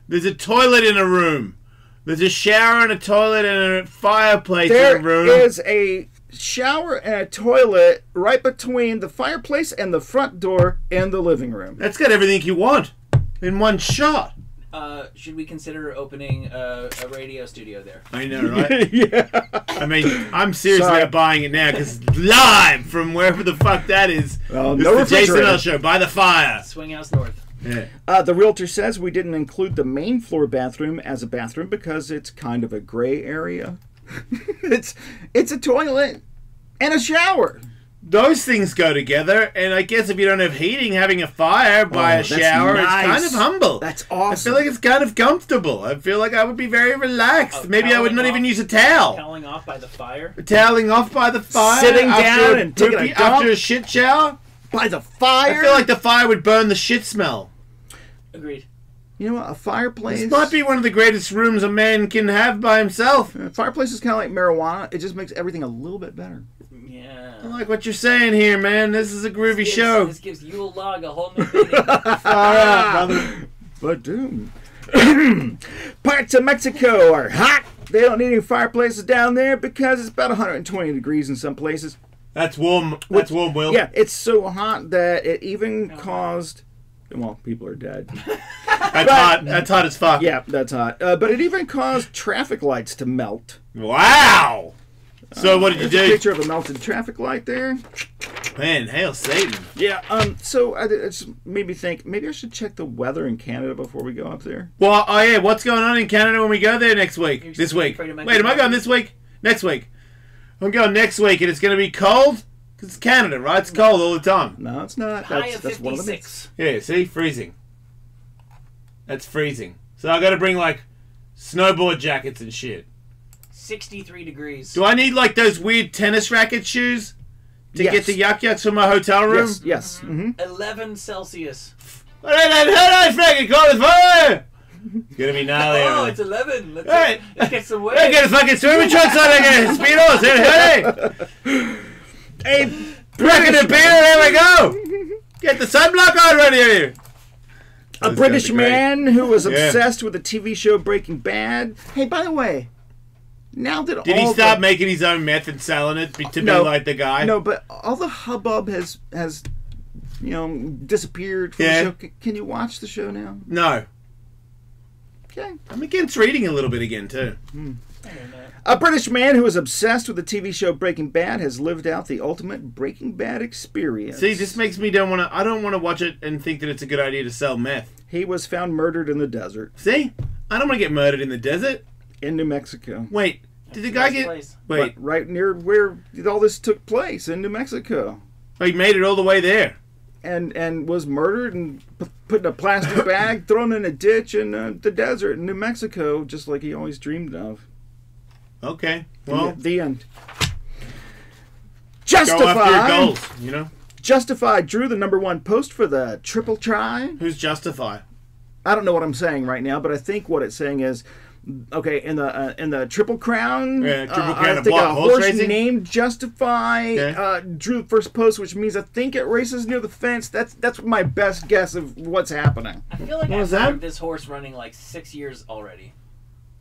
there's a toilet in a room. There's a shower and a toilet and a fireplace There in a room. is a shower and a toilet right between the fireplace and the front door in the living room. That's got everything you want in one shot. Should we consider opening a radio studio there? I know, right? Yeah. I mean, I'm seriously Sorry. not buying it now because live from wherever the fuck that is. Well, It's no the Jason refrigerator. L Show by the fire. Swing House North. Yeah. The realtor says we didn't include the main floor bathroom as a bathroom because it's kind of a gray area. it's a toilet and a shower. Those things go together, and I guess if you don't have heating, having a fire by a that's shower is nice. kind of humble. That's I awesome. feel like it's kind of comfortable. I feel like I would be very relaxed. Maybe I would not even use a towel. Toweling off by the fire. Toweling off by the fire. Sitting after down a and taking a poopy- dump. after a shit shower. By the fire? I feel like the fire would burn the shit smell. Agreed. You know what? A fireplace... This might be one of the greatest rooms a man can have by himself. A fireplace is kind of like marijuana. It just makes everything a little bit better. Yeah. I like what you're saying here, man. This is a groovy show. This gives Yule Log a whole new meaning. Far out, brother. But dude. Parts of Mexico are hot. They don't need any fireplaces down there because it's about 120 degrees in some places. That's warm. That's warm, Will. Yeah, it's so hot that it even caused... Well, people are dead. That's hot. That's hot as fuck. Yeah, that's hot. But it even caused traffic lights to melt. Wow. So what did you There's do? a picture of a melted traffic light there. Man, hail Satan. Yeah. So it just made me think maybe I should check the weather in Canada before we go up there. Well, oh yeah, what's going on in Canada when we go there next week? This week. Wait, am I going this week? Next week. I'm going next week, and it's going to be cold. Because it's Canada, right? It's cold all the time. No, it's not. High That's, of that's one of the 56. Yeah, see? Freezing. That's freezing. So I gotta bring, like, snowboard jackets and shit. 63 degrees. Do I need, like, those weird tennis racket shoes to Yes. get the yuck-yucks from my hotel room? Yes, yes. Mm-hmm. 11 Celsius. It's gonna be gnarly. Oh, it's 11. Let's get some Hey, get a fucking swimming trunks on. I get speedos. Hey, bracket and beer. There we go. Get the sunblock on ready here. A British man who was obsessed with the TV show Breaking Bad. Hey, by the way, now that Did he stop making his own meth and selling it to be like the guy? No, but all the hubbub has disappeared from the show. Can you watch the show now? No. Okay. I'm against reading a little bit again too. A British man who is obsessed with the TV show Breaking Bad has lived out the ultimate Breaking Bad experience. See, this makes me don't want to. I don't want to watch it and think that it's a good idea to sell meth. He was found murdered in the desert. See, I don't want to get murdered in the desert. In New Mexico. Wait, did the guy get? Wait, right near where all this took place in New Mexico. Oh, he made it all the way there. And was murdered and put in a plastic bag, thrown in a ditch in the desert in New Mexico, just like he always dreamed of. Okay, well, the end. Justified. Go after your goals, you know. Justified drew the #1 post for the triple try. Who's Justify? I don't know what I'm saying right now, but I think what it's saying is, okay, in the Triple Crown, Triple Crown I of think what? a Horse horse racing? named Justify drew the first post, which means I think it races near the fence. That's my best guess of what's happening. I feel like I've heard of this horse running like 6 years already.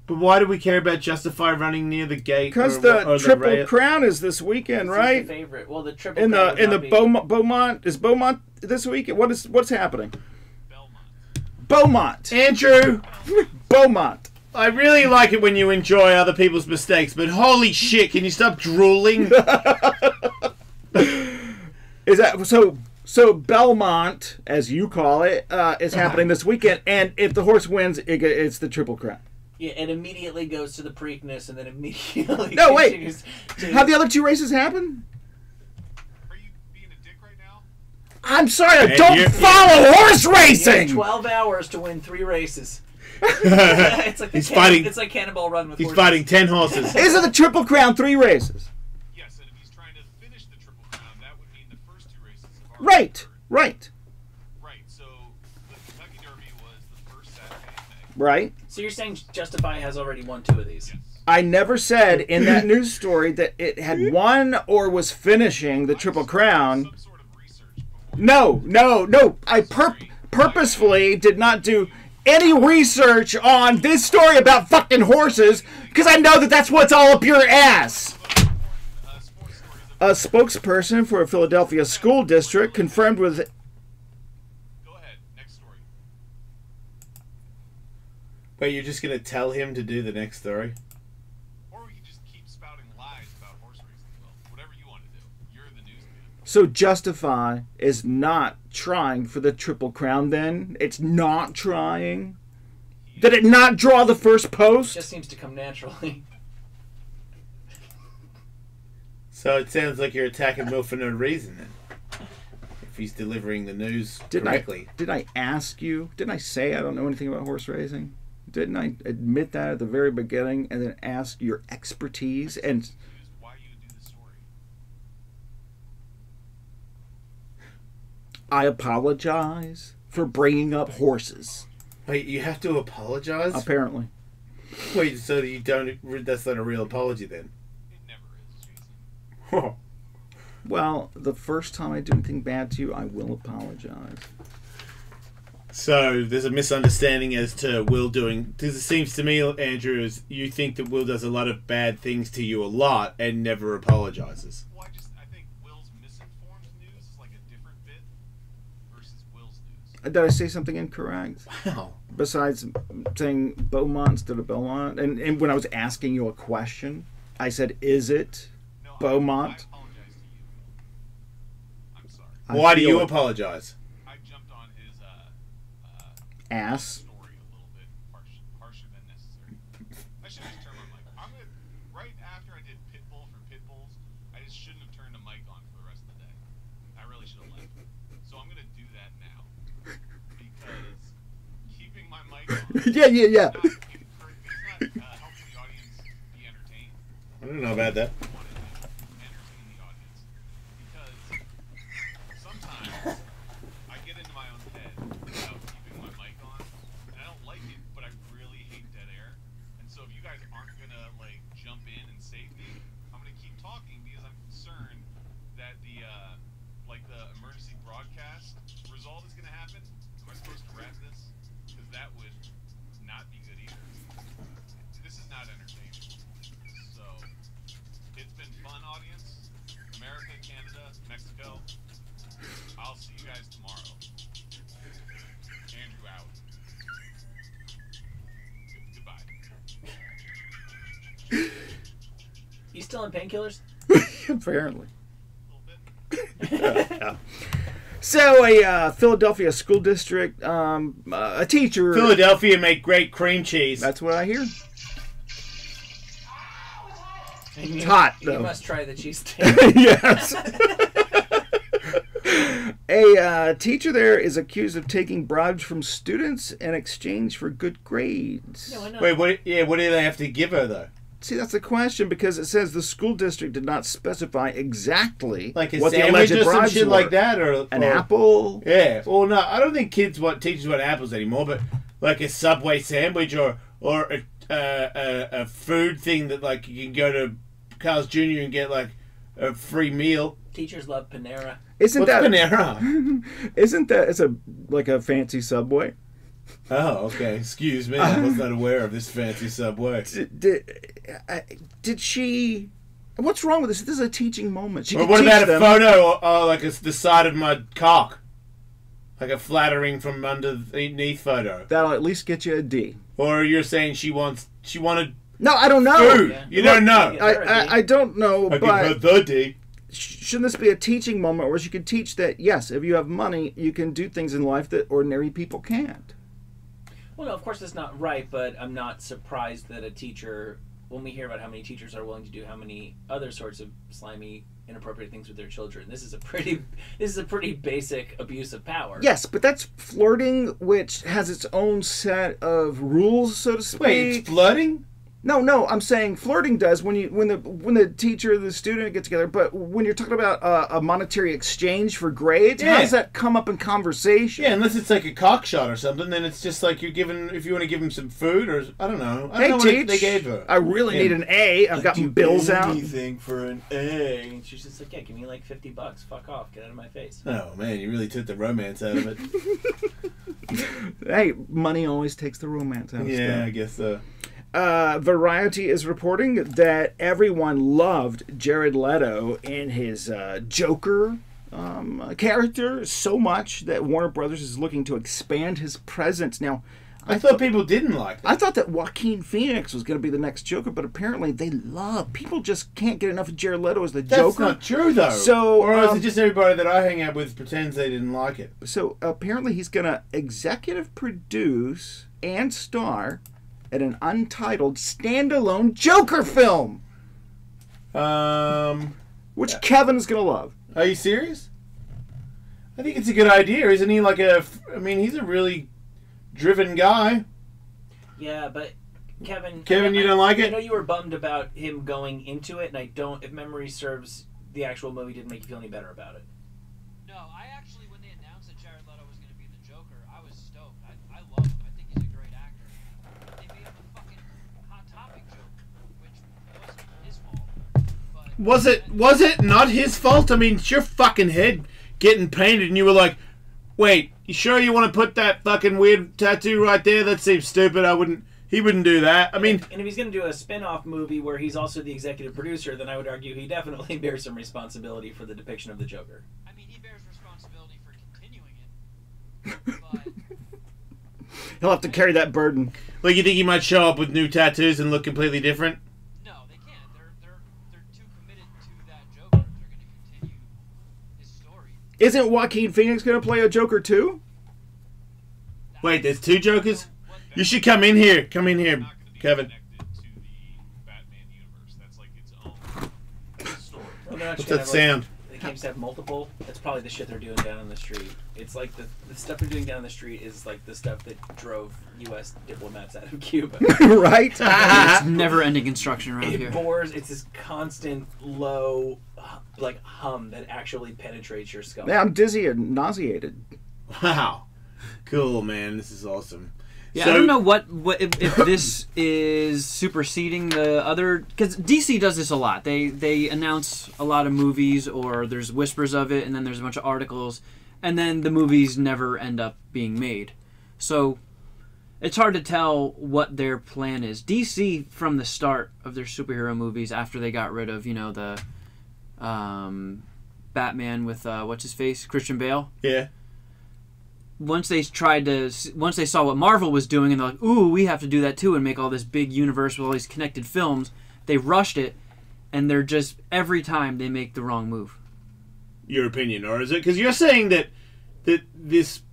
But why do we care about Justify running near the gate? Because the Triple Crown is this weekend, right? Your favorite. Well, the Triple In Crown the would not be- Beaumont is Beaumont this weekend. What's happening? Beaumont. Andrew. Beaumont. I really like it when you enjoy other people's mistakes, but holy shit, can you stop drooling? Is that so? So Belmont, as you call it, is happening this weekend, and if the horse wins, it's the Triple Crown. Yeah, it immediately goes to the Preakness, and then immediately No, wait. continues to... Have the other two races happened? I'm sorry, I don't follow horse racing. You have 12 hours to win 3 races. It's like He's fighting. It's like Cannonball Run with He's horses. fighting 10 horses. Is it the Triple Crown 3 races? Yes, and if he's trying to finish the Triple Crown, that would mean the first 2 races have already Right, right, Right, so the Kentucky Derby was the first Saturday in right. So you're saying Justify has already won 2 of these? I never said in that news story that it had won or was finishing the Triple Crown. No. I purposefully did not do any research on this story about fucking horses because I know that that's what's all up your ass. A spokesperson for a Philadelphia school district confirmed with... Go ahead, next story. Wait, you're just going to tell him to do the next story? Or we can just keep spouting lies about horse racing. Well, whatever you want to do. You're the newsman. So Justify is not trying for the Triple Crown then? It's not trying? Did it not draw the first post? It just seems to come naturally. So it sounds like you're attacking Will for no reason then. If he's delivering the news correctly. Did I ask you? Didn't I say I don't know anything about horse racing? Didn't I admit that at the very beginning and then ask your expertise? And I apologize for bringing up horses. Wait, you have to apologize? Apparently. Wait, so you don't... That's not a real apology then? Oh. Well, the first time I do anything bad to you, I will apologize. So there's a misunderstanding as to Will doing... Because it seems to me, Andrew, is you think that Will does a lot of bad things to you a lot and never apologizes. Well, I think Will's misinformed news is like a different bit versus Will's news. Did I say something incorrect? Wow. Besides saying Beaumont instead of Belmont? And when I was asking you a question, I said, is it Beaumont? Why do you apologize? I jumped on his ass. Story a little bit harsher than necessary. I should have just turned my mic. Right after I did Pitbull for Pitbulls, I just shouldn't have turned the mic on for the rest of the Yeah. I don't know about that. Sometimes I get into my own head without keeping my mic on, and I don't like it, but I really hate dead air. And so if you guys aren't gonna like jump in and save me, I'm gonna keep talking because I'm concerned that the emergency broadcast result is gonna happen. Am I supposed to wrap this? Because that would not be good either. This is not entertaining. So it's been fun, audience. America, Canada, Mexico. I'll see you guys tomorrow. Andrew out. Goodbye. You still on painkillers? Apparently. Yeah. So, a Philadelphia school district, a teacher. Philadelphia make great cream cheese. That's what I hear. It's hot, though. You must try the cheesesteak. Yes. A teacher there is accused of taking bribes from students in exchange for good grades. Yeah, why not? Wait, what? Yeah, what do they have to give her though? See, that's the question because it says the school district did not specify exactly Like a what the sandwich alleged or some bribes shit were. like that, or An apple. Yeah. Well, no, I don't think teachers want apples anymore, but like a Subway sandwich or a food thing that like you can go to Carl's Jr. and get like a free meal. Teachers love Panera. Isn't What's that Panera? Isn't that it's like a fancy Subway? Oh, okay. Excuse me. I was not aware of this fancy Subway. Did she? What's wrong with this? This is a teaching moment. She Or could what teach about a them. photo like the side of my cock? Like a flattering from underneath photo. That'll at least get you a D. Or you're saying she wanted No, I don't know. food. You don't know. I don't know, I but give her the D. Shouldn't this be a teaching moment where she could teach that, yes, if you have money, you can do things in life that ordinary people can't? Well, no, of course that's not right, but I'm not surprised that a teacher, when we hear about how many teachers are willing to do how many other sorts of slimy, inappropriate things with their children, this is a pretty basic abuse of power. Yes, but that's flirting, which has its own set of rules, so to speak. Wait, it's flirting? No, I'm saying flirting does when the teacher and the student get together. But when you're talking about a monetary exchange for grades, how does that come up in conversation? Yeah, unless it's like a cock shot or something, then it's just like you're giving. If you want to give him some food or I don't know. I don't know what they gave her. I really need an A. I've got bills out. Anything for an A. And she's just like, yeah, give me like $50. Fuck off. Get out of my face. Oh man, you really took the romance out of it. Hey, money always takes the romance out of stuff. Yeah, I guess so. Variety is reporting that everyone loved Jared Leto in his Joker character so much that Warner Brothers is looking to expand his presence. Now, I thought people didn't like that. I thought that Joaquin Phoenix was going to be the next Joker, but apparently they love. People just can't get enough of Jared Leto as the Joker. That's not true, though. So, or is it just everybody that I hang out with pretends they didn't like it? So apparently he's going to executive produce and star at an untitled standalone Joker film. Which Kevin's gonna love. Are you serious? I think it's a good idea. Isn't he like I mean, he's a really driven guy. Yeah, but Kevin, you don't like it? I know you were bummed about him going into it, and I don't. If memory serves, the actual movie didn't make you feel any better about it. No, I actually, when they announced that Jared Leto was going to be the Joker, I was stoked. I love him. I think he's a great actor. They made him a fucking Hot Topic Joker, which wasn't his fault. But Was it not his fault? I mean, it's your fucking head getting painted, and you were like, "Wait, you sure you want to put that fucking weird tattoo right there? That seems stupid. He wouldn't do that." I mean, and if he's going to do a spin-off movie where he's also the executive producer, then I would argue he definitely bears some responsibility for the depiction of the Joker. I mean, he bears responsibility for continuing it. But He'll have to carry that burden. like, you think he might show up with new tattoos and look completely different? no, they can't. They're too committed to that Joker. They're going to continue his story. Isn't Joaquin Phoenix going to play a Joker too? Wait, there's two Jokers? You should come in here. Come in here, Kevin. Well, they're What's actually that gonna have, sound? games have multiple, that's probably the shit they're doing down on the street. It's like the stuff they're doing down on the street is like the stuff that drove U.S. diplomats out of Cuba. Right? It's never-ending construction around It here. bores. It's this constant low, like hum that actually penetrates your skull. Yeah, I'm dizzy and nauseated. Wow. Cool, man. This is awesome. Yeah, So- I don't know what if this is superseding the other, because DC does this a lot. They announce a lot of movies, or there's whispers of it, and then there's a bunch of articles, and then the movies never end up being made. So it's hard to tell what their plan is. DC, from the start of their superhero movies, after they got rid of the Batman with what's his face, Christian Bale. Yeah. Once they saw what Marvel was doing, and they're like, ooh, we have to do that too and make all this big universe with all these connected films, they rushed it, and they're just, every time they make the wrong move. Your opinion, or is it? Because you're saying that this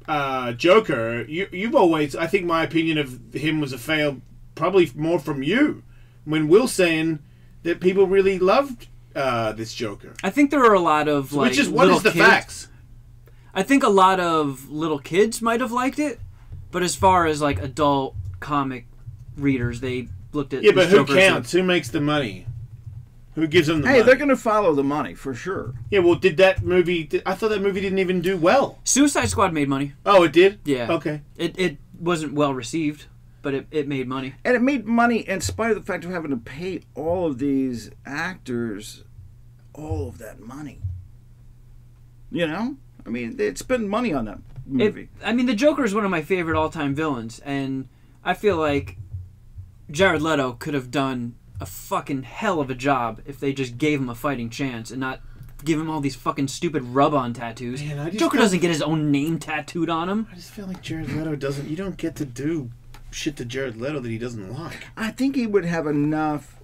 Joker, you've always, I think my opinion of him was a fail, probably more from you, when Will's saying that people really loved this Joker. I think there are a lot of, like, Which is, what is the facts? I think a lot of little kids might have liked it, but as far as like adult comic readers, they looked at Yeah, but who Joker as counts? Who makes the money? Who gives them the Hey, money? they're going to follow the money for sure. Yeah, well, did that movie... I thought that movie didn't even do well. Suicide Squad made money. Oh, it did? Yeah. Okay. It wasn't well received, but it made money. And it made money in spite of the fact of having to pay all of these actors all of that money. You know? I mean, they spend money on that movie. The Joker is one of my favorite all-time villains, and I feel like Jared Leto could have done a fucking hell of a job if they just gave him a fighting chance and not give him all these fucking stupid rub-on tattoos. Man, I just Joker feel- doesn't get his own name tattooed on him. I just feel like Jared Leto doesn't... You don't get to do shit to Jared Leto that he doesn't like. I think he would have enough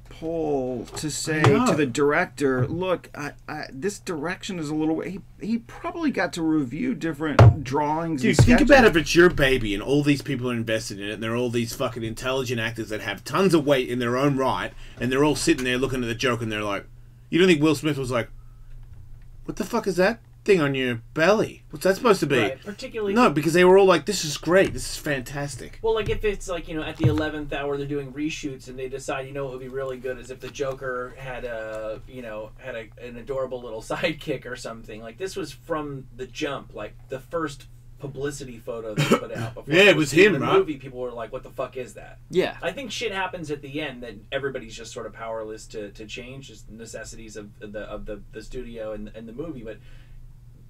pull to say I know. to the director, look, this direction is a little... He probably got to review different drawings Dude, and think sketches. about if it's your baby and all these people are invested in it and they're all these fucking intelligent actors that have tons of weight in their own right and they're all sitting there looking at the joke and they're like... You don't think Will Smith was like, what the fuck is that thing on your belly? What's that supposed to be? Right, particularly... No, because they were all like, this is great. This is fantastic. Well, like if it's like, at the 11th hour they're doing reshoots and they decide, what would be really good is if the Joker had an adorable little sidekick or something. Like this was from the jump, like the first publicity photo they put out before Yeah, it was him, the right? movie. People were like, what the fuck is that? Yeah. I think shit happens at the end that everybody's just sort of powerless to change, just the necessities of the studio and the movie, but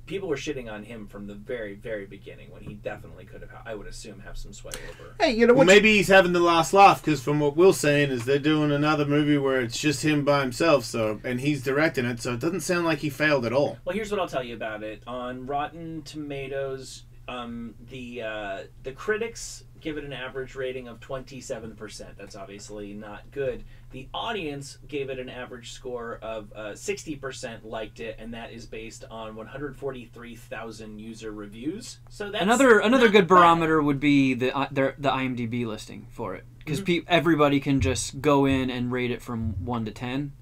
people were shitting on him from the very, very beginning when he definitely could have, I would assume, have some sway over. Hey, you know Well, what? maybe he's having the last laugh because from what Will's saying is they're doing another movie where it's just him by himself, and he's directing it, so it doesn't sound like he failed at all. Well, here's what I'll tell you about it. On Rotten Tomatoes, the critics give it an average rating of 27%. That's obviously not good. The audience gave it an average score of 60% liked it, and that is based on 143,000 user reviews. So that's Another not good bad. barometer would be the IMDb listing for it, because everybody can just go in and rate it from 1 to 10.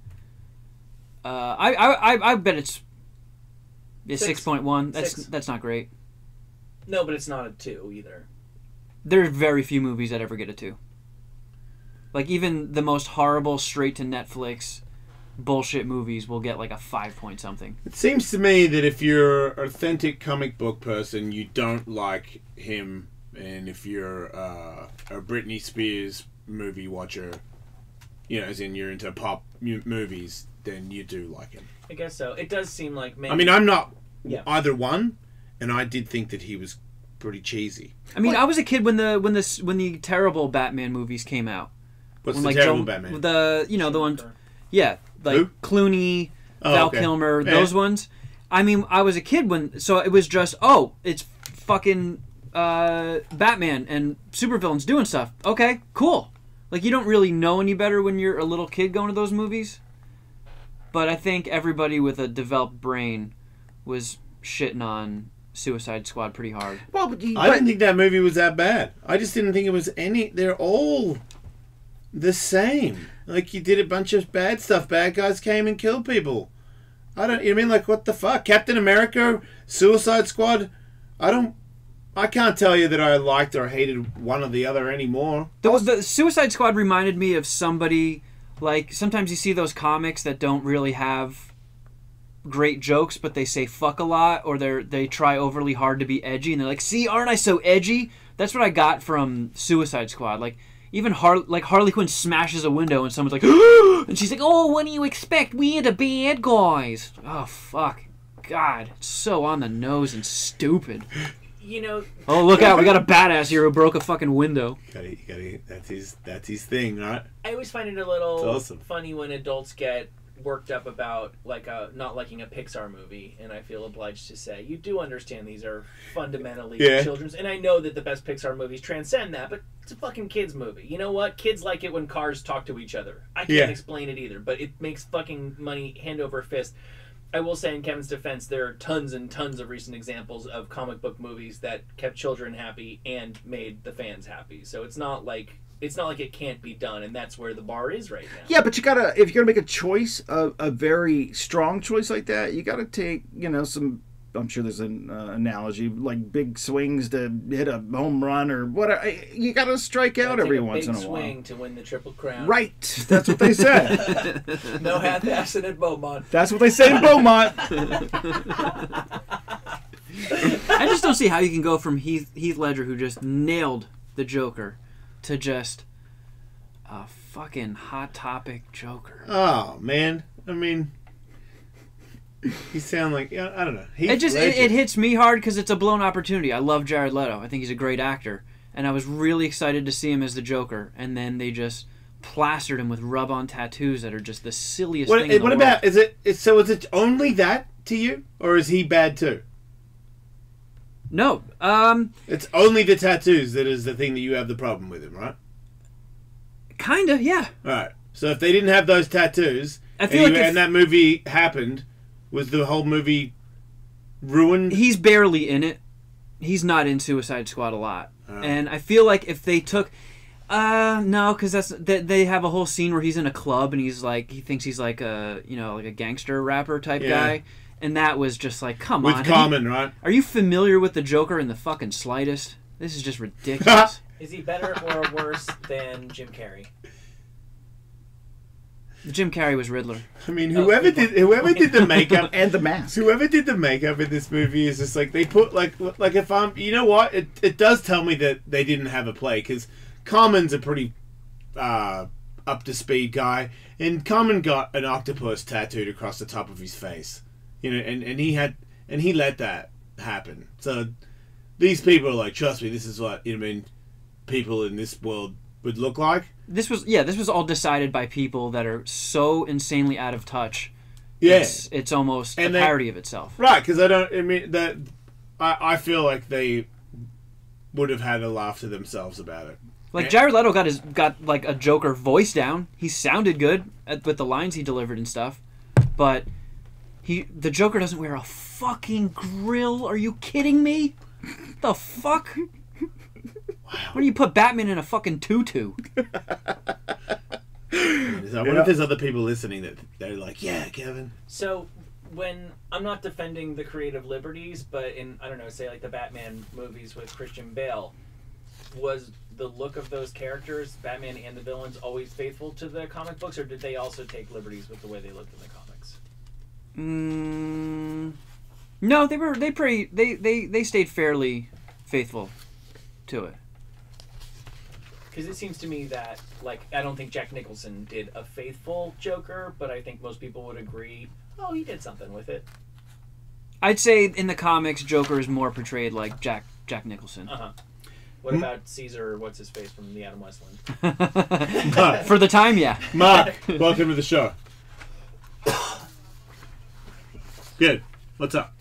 I bet it's 6.1. That's not great. No, but it's not a 2 either. There's very few movies that ever get a 2. Like, even the most horrible straight-to-Netflix bullshit movies will get, like, a 5 point something. It seems to me that if you're an authentic comic book person, you don't like him, and if you're a Britney Spears movie watcher, as in you're into pop movies, then you do like him. I guess so. It does seem like maybe... I mean, I'm not Yeah. either one, and I did think that he was pretty cheesy. I mean, I was a kid when the terrible Batman movies came out. What's When, the like, terrible Batman? The ones, yeah, like Who? Clooney, Oh, Val okay. Kilmer, Yeah. those ones. I mean, I was a kid so it was just, it's fucking Batman and supervillains doing stuff. Okay, cool. Like, you don't really know any better when you're a little kid going to those movies. But I think everybody with a developed brain was shitting on Suicide Squad pretty hard. Well, but I didn't think that movie was that bad. I just didn't think it was any... They're all the same. Like, you did a bunch of bad stuff. Bad guys came and killed people. I don't. You know what I mean, like, what the fuck? Captain America, Suicide Squad. I can't tell you that I liked or hated one or the other anymore. The Suicide Squad reminded me of somebody, like, sometimes you see those comics that don't really have great jokes, but they say fuck a lot, or they try overly hard to be edgy, and they're like, see, aren't I so edgy? That's what I got from Suicide Squad. Like, even Harley Quinn smashes a window, and someone's like, and she's like, oh, what do you expect? We're the bad guys. Oh, fuck. God, it's so on the nose and stupid. You know. Oh, look out! We got a badass here who broke a fucking window. That's his thing, right? I always find it a little It's awesome. funny when adults get worked up about not liking a Pixar movie, and I feel obliged to say you do understand these are fundamentally children's, and I know that the best Pixar movies transcend that, but it's a fucking kids movie. You know what? Kids like it when cars talk to each other. I can't explain it either, but it makes fucking money hand over fist. I will say, in Kevin's defense, there are tons and tons of recent examples of comic book movies that kept children happy and made the fans happy. So it's not like it can't be done, and that's where the bar is right now. Yeah, but if you're gonna make a choice, a very strong choice like that, you gotta take, some. I'm sure there's an analogy, like big swings to hit a home run or whatever. You gotta strike out every once in a while. Big swing to win the Triple Crown. Right, that's what they said. No half-assing at Beaumont. That's what they say in Beaumont. I just don't see how you can go from Heath Ledger, who just nailed the Joker, to just a fucking Hot Topic Joker. Oh man, I mean, he sound like I don't know. It hits me hard because it's a blown opportunity. I love Jared Leto. I think he's a great actor, and I was really excited to see him as the Joker. And then they just plastered him with rub-on tattoos that are just the silliest thing in the world. What about is it only that to you, or is he bad too? No, it's only the tattoos that is the thing that you have the problem with him, right? Kinda, yeah. All right. So if they didn't have those tattoos, I feel and that movie happened, was the whole movie ruined? He's barely in it. He's not in Suicide Squad a lot, and I feel like if they took, no, because they have a whole scene where he's in a club and he thinks he's like a like a gangster rapper type guy. And that was just like, come on. With Common, right? Are you familiar with the Joker in the fucking slightest? This is just ridiculous. Is he better or worse than Jim Carrey? Jim Carrey was Riddler. I mean, whoever did the makeup and the mask, whoever did the makeup in this movie is just like they put like if I'm, you know what? It does tell me that they didn't have a play because Common's a pretty up to speed guy, and Common got an octopus tattooed across the top of his face. And he let that happen. So these people are like, trust me, this is what people in this world would look like. This was all decided by people that are so insanely out of touch. Yeah, it's almost a parody of itself. Right? Because I feel like they would have had a laugh to themselves about it. Like Jared Leto got like a Joker voice down. He sounded good with the lines he delivered and stuff, but. The Joker doesn't wear a fucking grill. Are you kidding me? The fuck? Wow. When do you put Batman in a fucking tutu? I wonder if there's other people listening that they're like, yeah, Kevin. So when I'm not defending the creative liberties, but in say like the Batman movies with Christian Bale, was the look of those characters, Batman and the villains, always faithful to the comic books, or did they also take liberties with the way they looked in the comics? No, they stayed fairly faithful to it. Because it seems to me that I don't think Jack Nicholson did a faithful Joker, but I think most people would agree, he did something with it. I'd say in the comics, Joker is more portrayed like Jack Nicholson. What about Caesar? What's his face from the Adam Westland? For the time, yeah. Mark, welcome to the show. Good. What's up?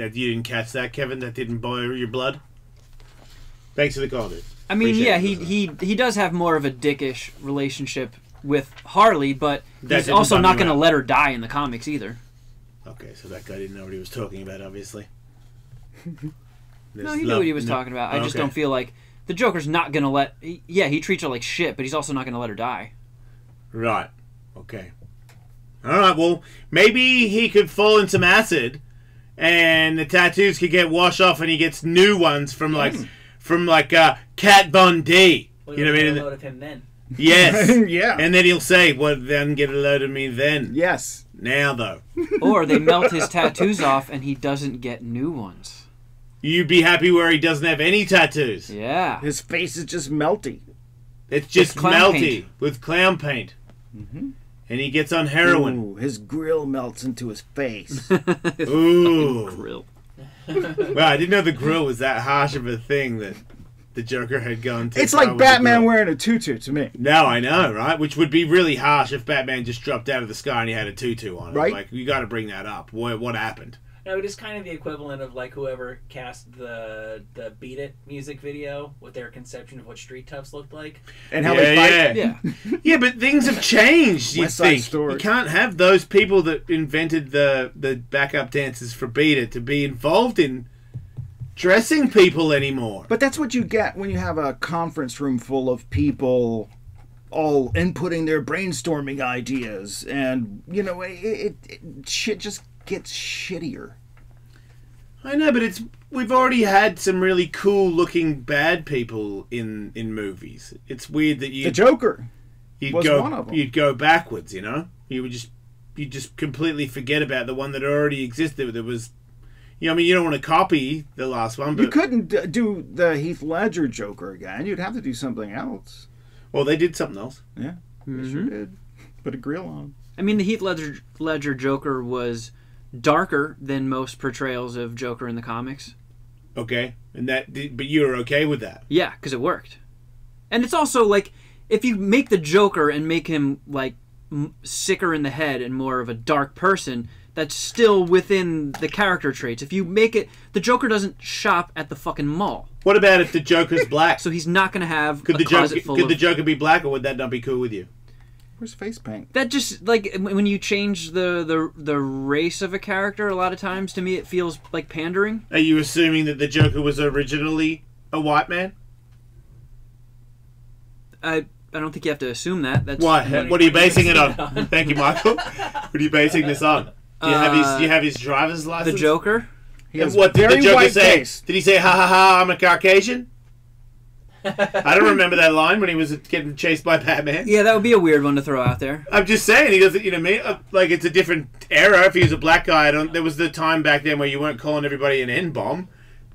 That you didn't catch that, Kevin? That didn't boil your blood? Thanks for the call, dude. I mean, Appreciate yeah, it. he does have more of a dickish relationship with Harley, but That he's didn't also bum not you going to out. let her die in the comics either. Okay, so that guy didn't know what he was talking about, obviously. No, he knew what he was talking about. I just don't feel like the Joker's not going to let... he treats her like shit, but he's also not going to let her die. Right. Okay. All right, well, maybe he could fall in some acid and the tattoos could get washed off and he gets new ones from Kat Von D. You know what I mean? A load of him then. Yes. Yeah. And then he'll say, well, then get a load of me then. Yes. Now, though. Or they melt his tattoos off and he doesn't get new ones. You'd be happy where he doesn't have any tattoos. Yeah. His face is just melty. It's just clown melty paint. with clown paint. And he gets on heroin. Ooh, his grill melts into his face. Ooh. Grill. Wow, I didn't know the grill was that harsh of a thing that the Joker had gone to. It's like Batman wearing a tutu to me. No, I know, right? Which would be really harsh if Batman just dropped out of the sky and he had a tutu on. Right. Like, you got to bring that up. What happened? No, it is kind of the equivalent of like whoever cast the Beat It music video with their conception of what Street Toughs looked like. And how they fight. Yeah. Yeah, but things have changed, you West Side think. Story. You can't have those people that invented the backup dancers for Beat It to be involved in dressing people anymore. But that's what you get when you have a conference room full of people all inputting their brainstorming ideas. And, you know, shit just gets shittier. I know, but we've already had some really cool looking bad people in movies. It's weird that The Joker was one of them. You'd go backwards, you know? You just completely forget about the one that already existed. That was, you know, I mean, you don't want to copy the last one, but You couldn't do the Heath Ledger Joker again. You'd have to do something else. well, they did something else. Yeah, they sure did. Put a grill on. I mean, the Heath Ledger Joker was darker than most portrayals of Joker in the comics. Okay, but you were okay with that. Yeah, because it worked. And it's also like, if you make the Joker and make him like sicker in the head and more of a dark person, that's still within the character traits. If you make it, the Joker doesn't shop at the fucking mall. What about if the Joker's black? So he's not going to have Could a the closet Joker full could of... the Joker be black, or would that not be cool with you? Where's face paint? That just, like, when you change the race of a character, a lot of times, to me, it feels like pandering. Are you assuming that the Joker was originally a white man? I don't think you have to assume that. That's Why? What are you basing it on? Thank you, Michael. What are you basing this on? Do you have his driver's license? The Joker? And what did the Joker say? Did he say, ha ha ha, I'm a Caucasian? I don't remember that line when he was getting chased by Batman. Yeah, that would be a weird one to throw out there. I'm just saying, he doesn't, you know, like, it's a different era. If he was a black guy, there was the time back then where you weren't calling everybody an N-bomb.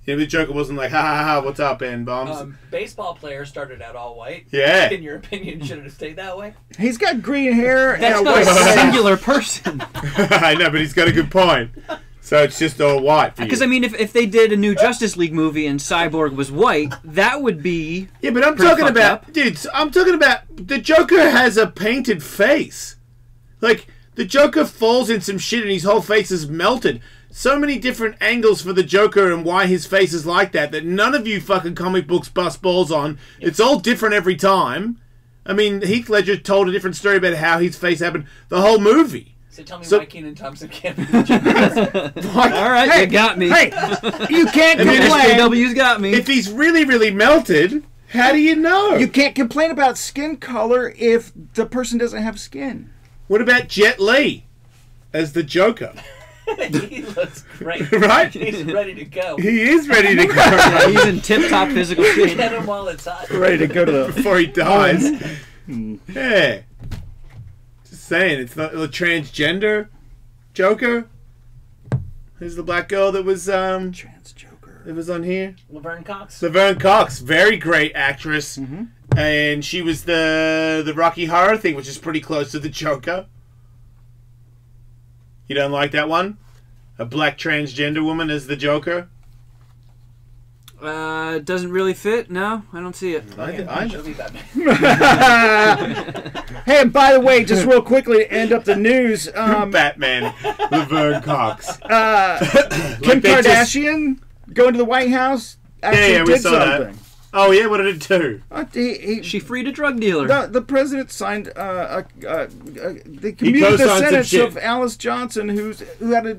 You know, the Joker wasn't like, ha ha ha, what's up, N-bombs? Baseball players started out all white. Yeah. In your opinion, should it have stayed that way? He's got green hair. That's and not a white singular person. I know, but he's got a good point. So it's just all white for you. Because, I mean, if they did a new Justice League movie and Cyborg was white, that would be... Yeah, but I'm pretty talking fucked about... up. Dude, I'm talking about... The Joker has a painted face. Like, the Joker falls in some shit and his whole face is melted. So many different angles for the Joker and why his face is like that none of you fucking comic books bust balls on. Yep. It's all different every time. I mean, Heath Ledger told a different story about how his face happened the whole movie. So tell me why Kenan Thompson can't be the Joker. All right, Hey, you got me. Hey, you can't complain. SJW's got me. If he's really, really melted, how do you know? You can't complain about skin color if the person doesn't have skin. What about Jet Li as the Joker? He looks great. Right? He's ready to go. He is ready to go. He's in tip-top physical shape. Get him while it's hot. Ready to go to before he dies. Yeah. Just saying, it's not a transgender Joker. Who's the black girl that was trans Joker? That was on here. Laverne Cox. Laverne Cox, very great actress, and she was the Rocky Horror thing, which is pretty close to the Joker. You don't like that one? A black transgender woman as the Joker? Doesn't really fit. No, I don't see it. She'll be Batman. Hey, and by the way, just real quickly to end up the news, Batman, Laverne Cox, Kim Kardashian going to the White House. Actually we did saw something. that. Oh yeah, what did it do? She freed a drug dealer. The president signed they He commuted the co-signed some sentence shit. of Alice Johnson, who had a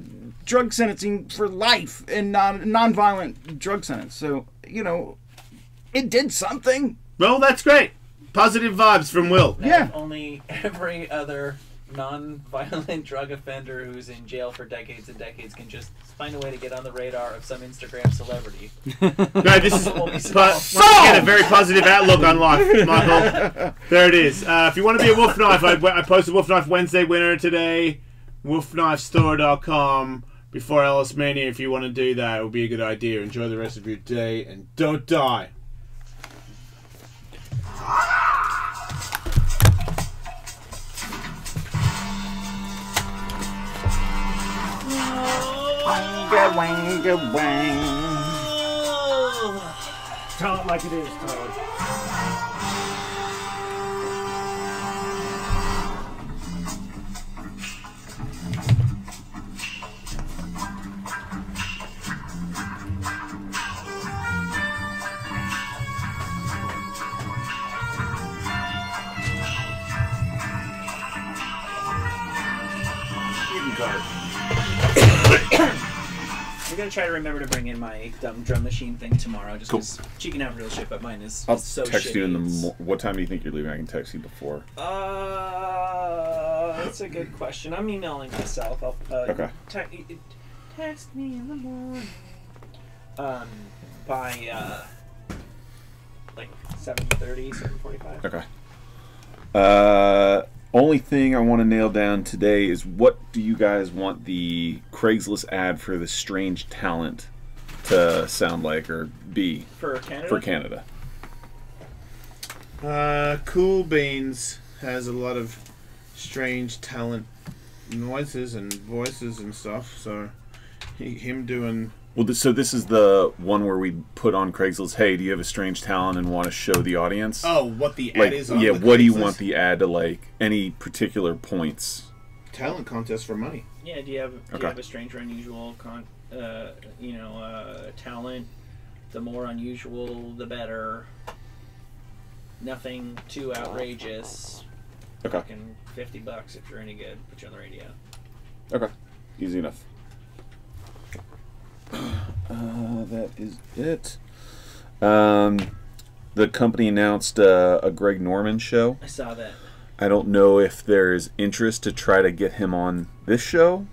drug sentencing for life and non-violent drug sentence. So it did something. Well, that's great. Positive vibes from Will. Now, only every other non-violent drug offender who's in jail for decades and decades can just find a way to get on the radar of some Instagram celebrity. No, this is once again a very positive outlook on life, Michael. There it is. If you want to be a Wolf Knife, I posted Wolf Knife Wednesday winner today. WolfKnifeStore.com before Ellis Mania. If you want to do that, it would be a good idea. Enjoy the rest of your day and don't die. Wanga wang. Tell it like it is, Toad. You can go. I'm gonna try to remember to bring in my dumb drum machine thing tomorrow, just because she can have real shit, but mine is I'll so text shitty. you in the. What time do you think you're leaving? I can text you before. That's a good question. I'm emailing myself. I'll Okay. text me in the morning. By like 7:30, 7:45. Okay. Only thing I want to nail down today is what do you guys want the Craigslist ad for the Strange Talent to sound like or be? For Canada? For Canada. Cool Beans has a lot of strange talent noises and voices and stuff, so him doing... Well, so this is the one where we put on Craigslist, hey, do you have a strange talent and want to show the audience? Oh, what the ad is on yeah, the what do you Craigslist? want the ad to like? Any particular points? Talent contest for money. Yeah, do you have Okay. a strange or unusual talent? The more unusual, the better. Nothing too outrageous. Okay. Fucking $50 if you're any good. Put you on the radio. Okay. Easy enough. That is it. The company announced a Greg Norman show. I saw that. I don't know if there's interest to try to get him on this show.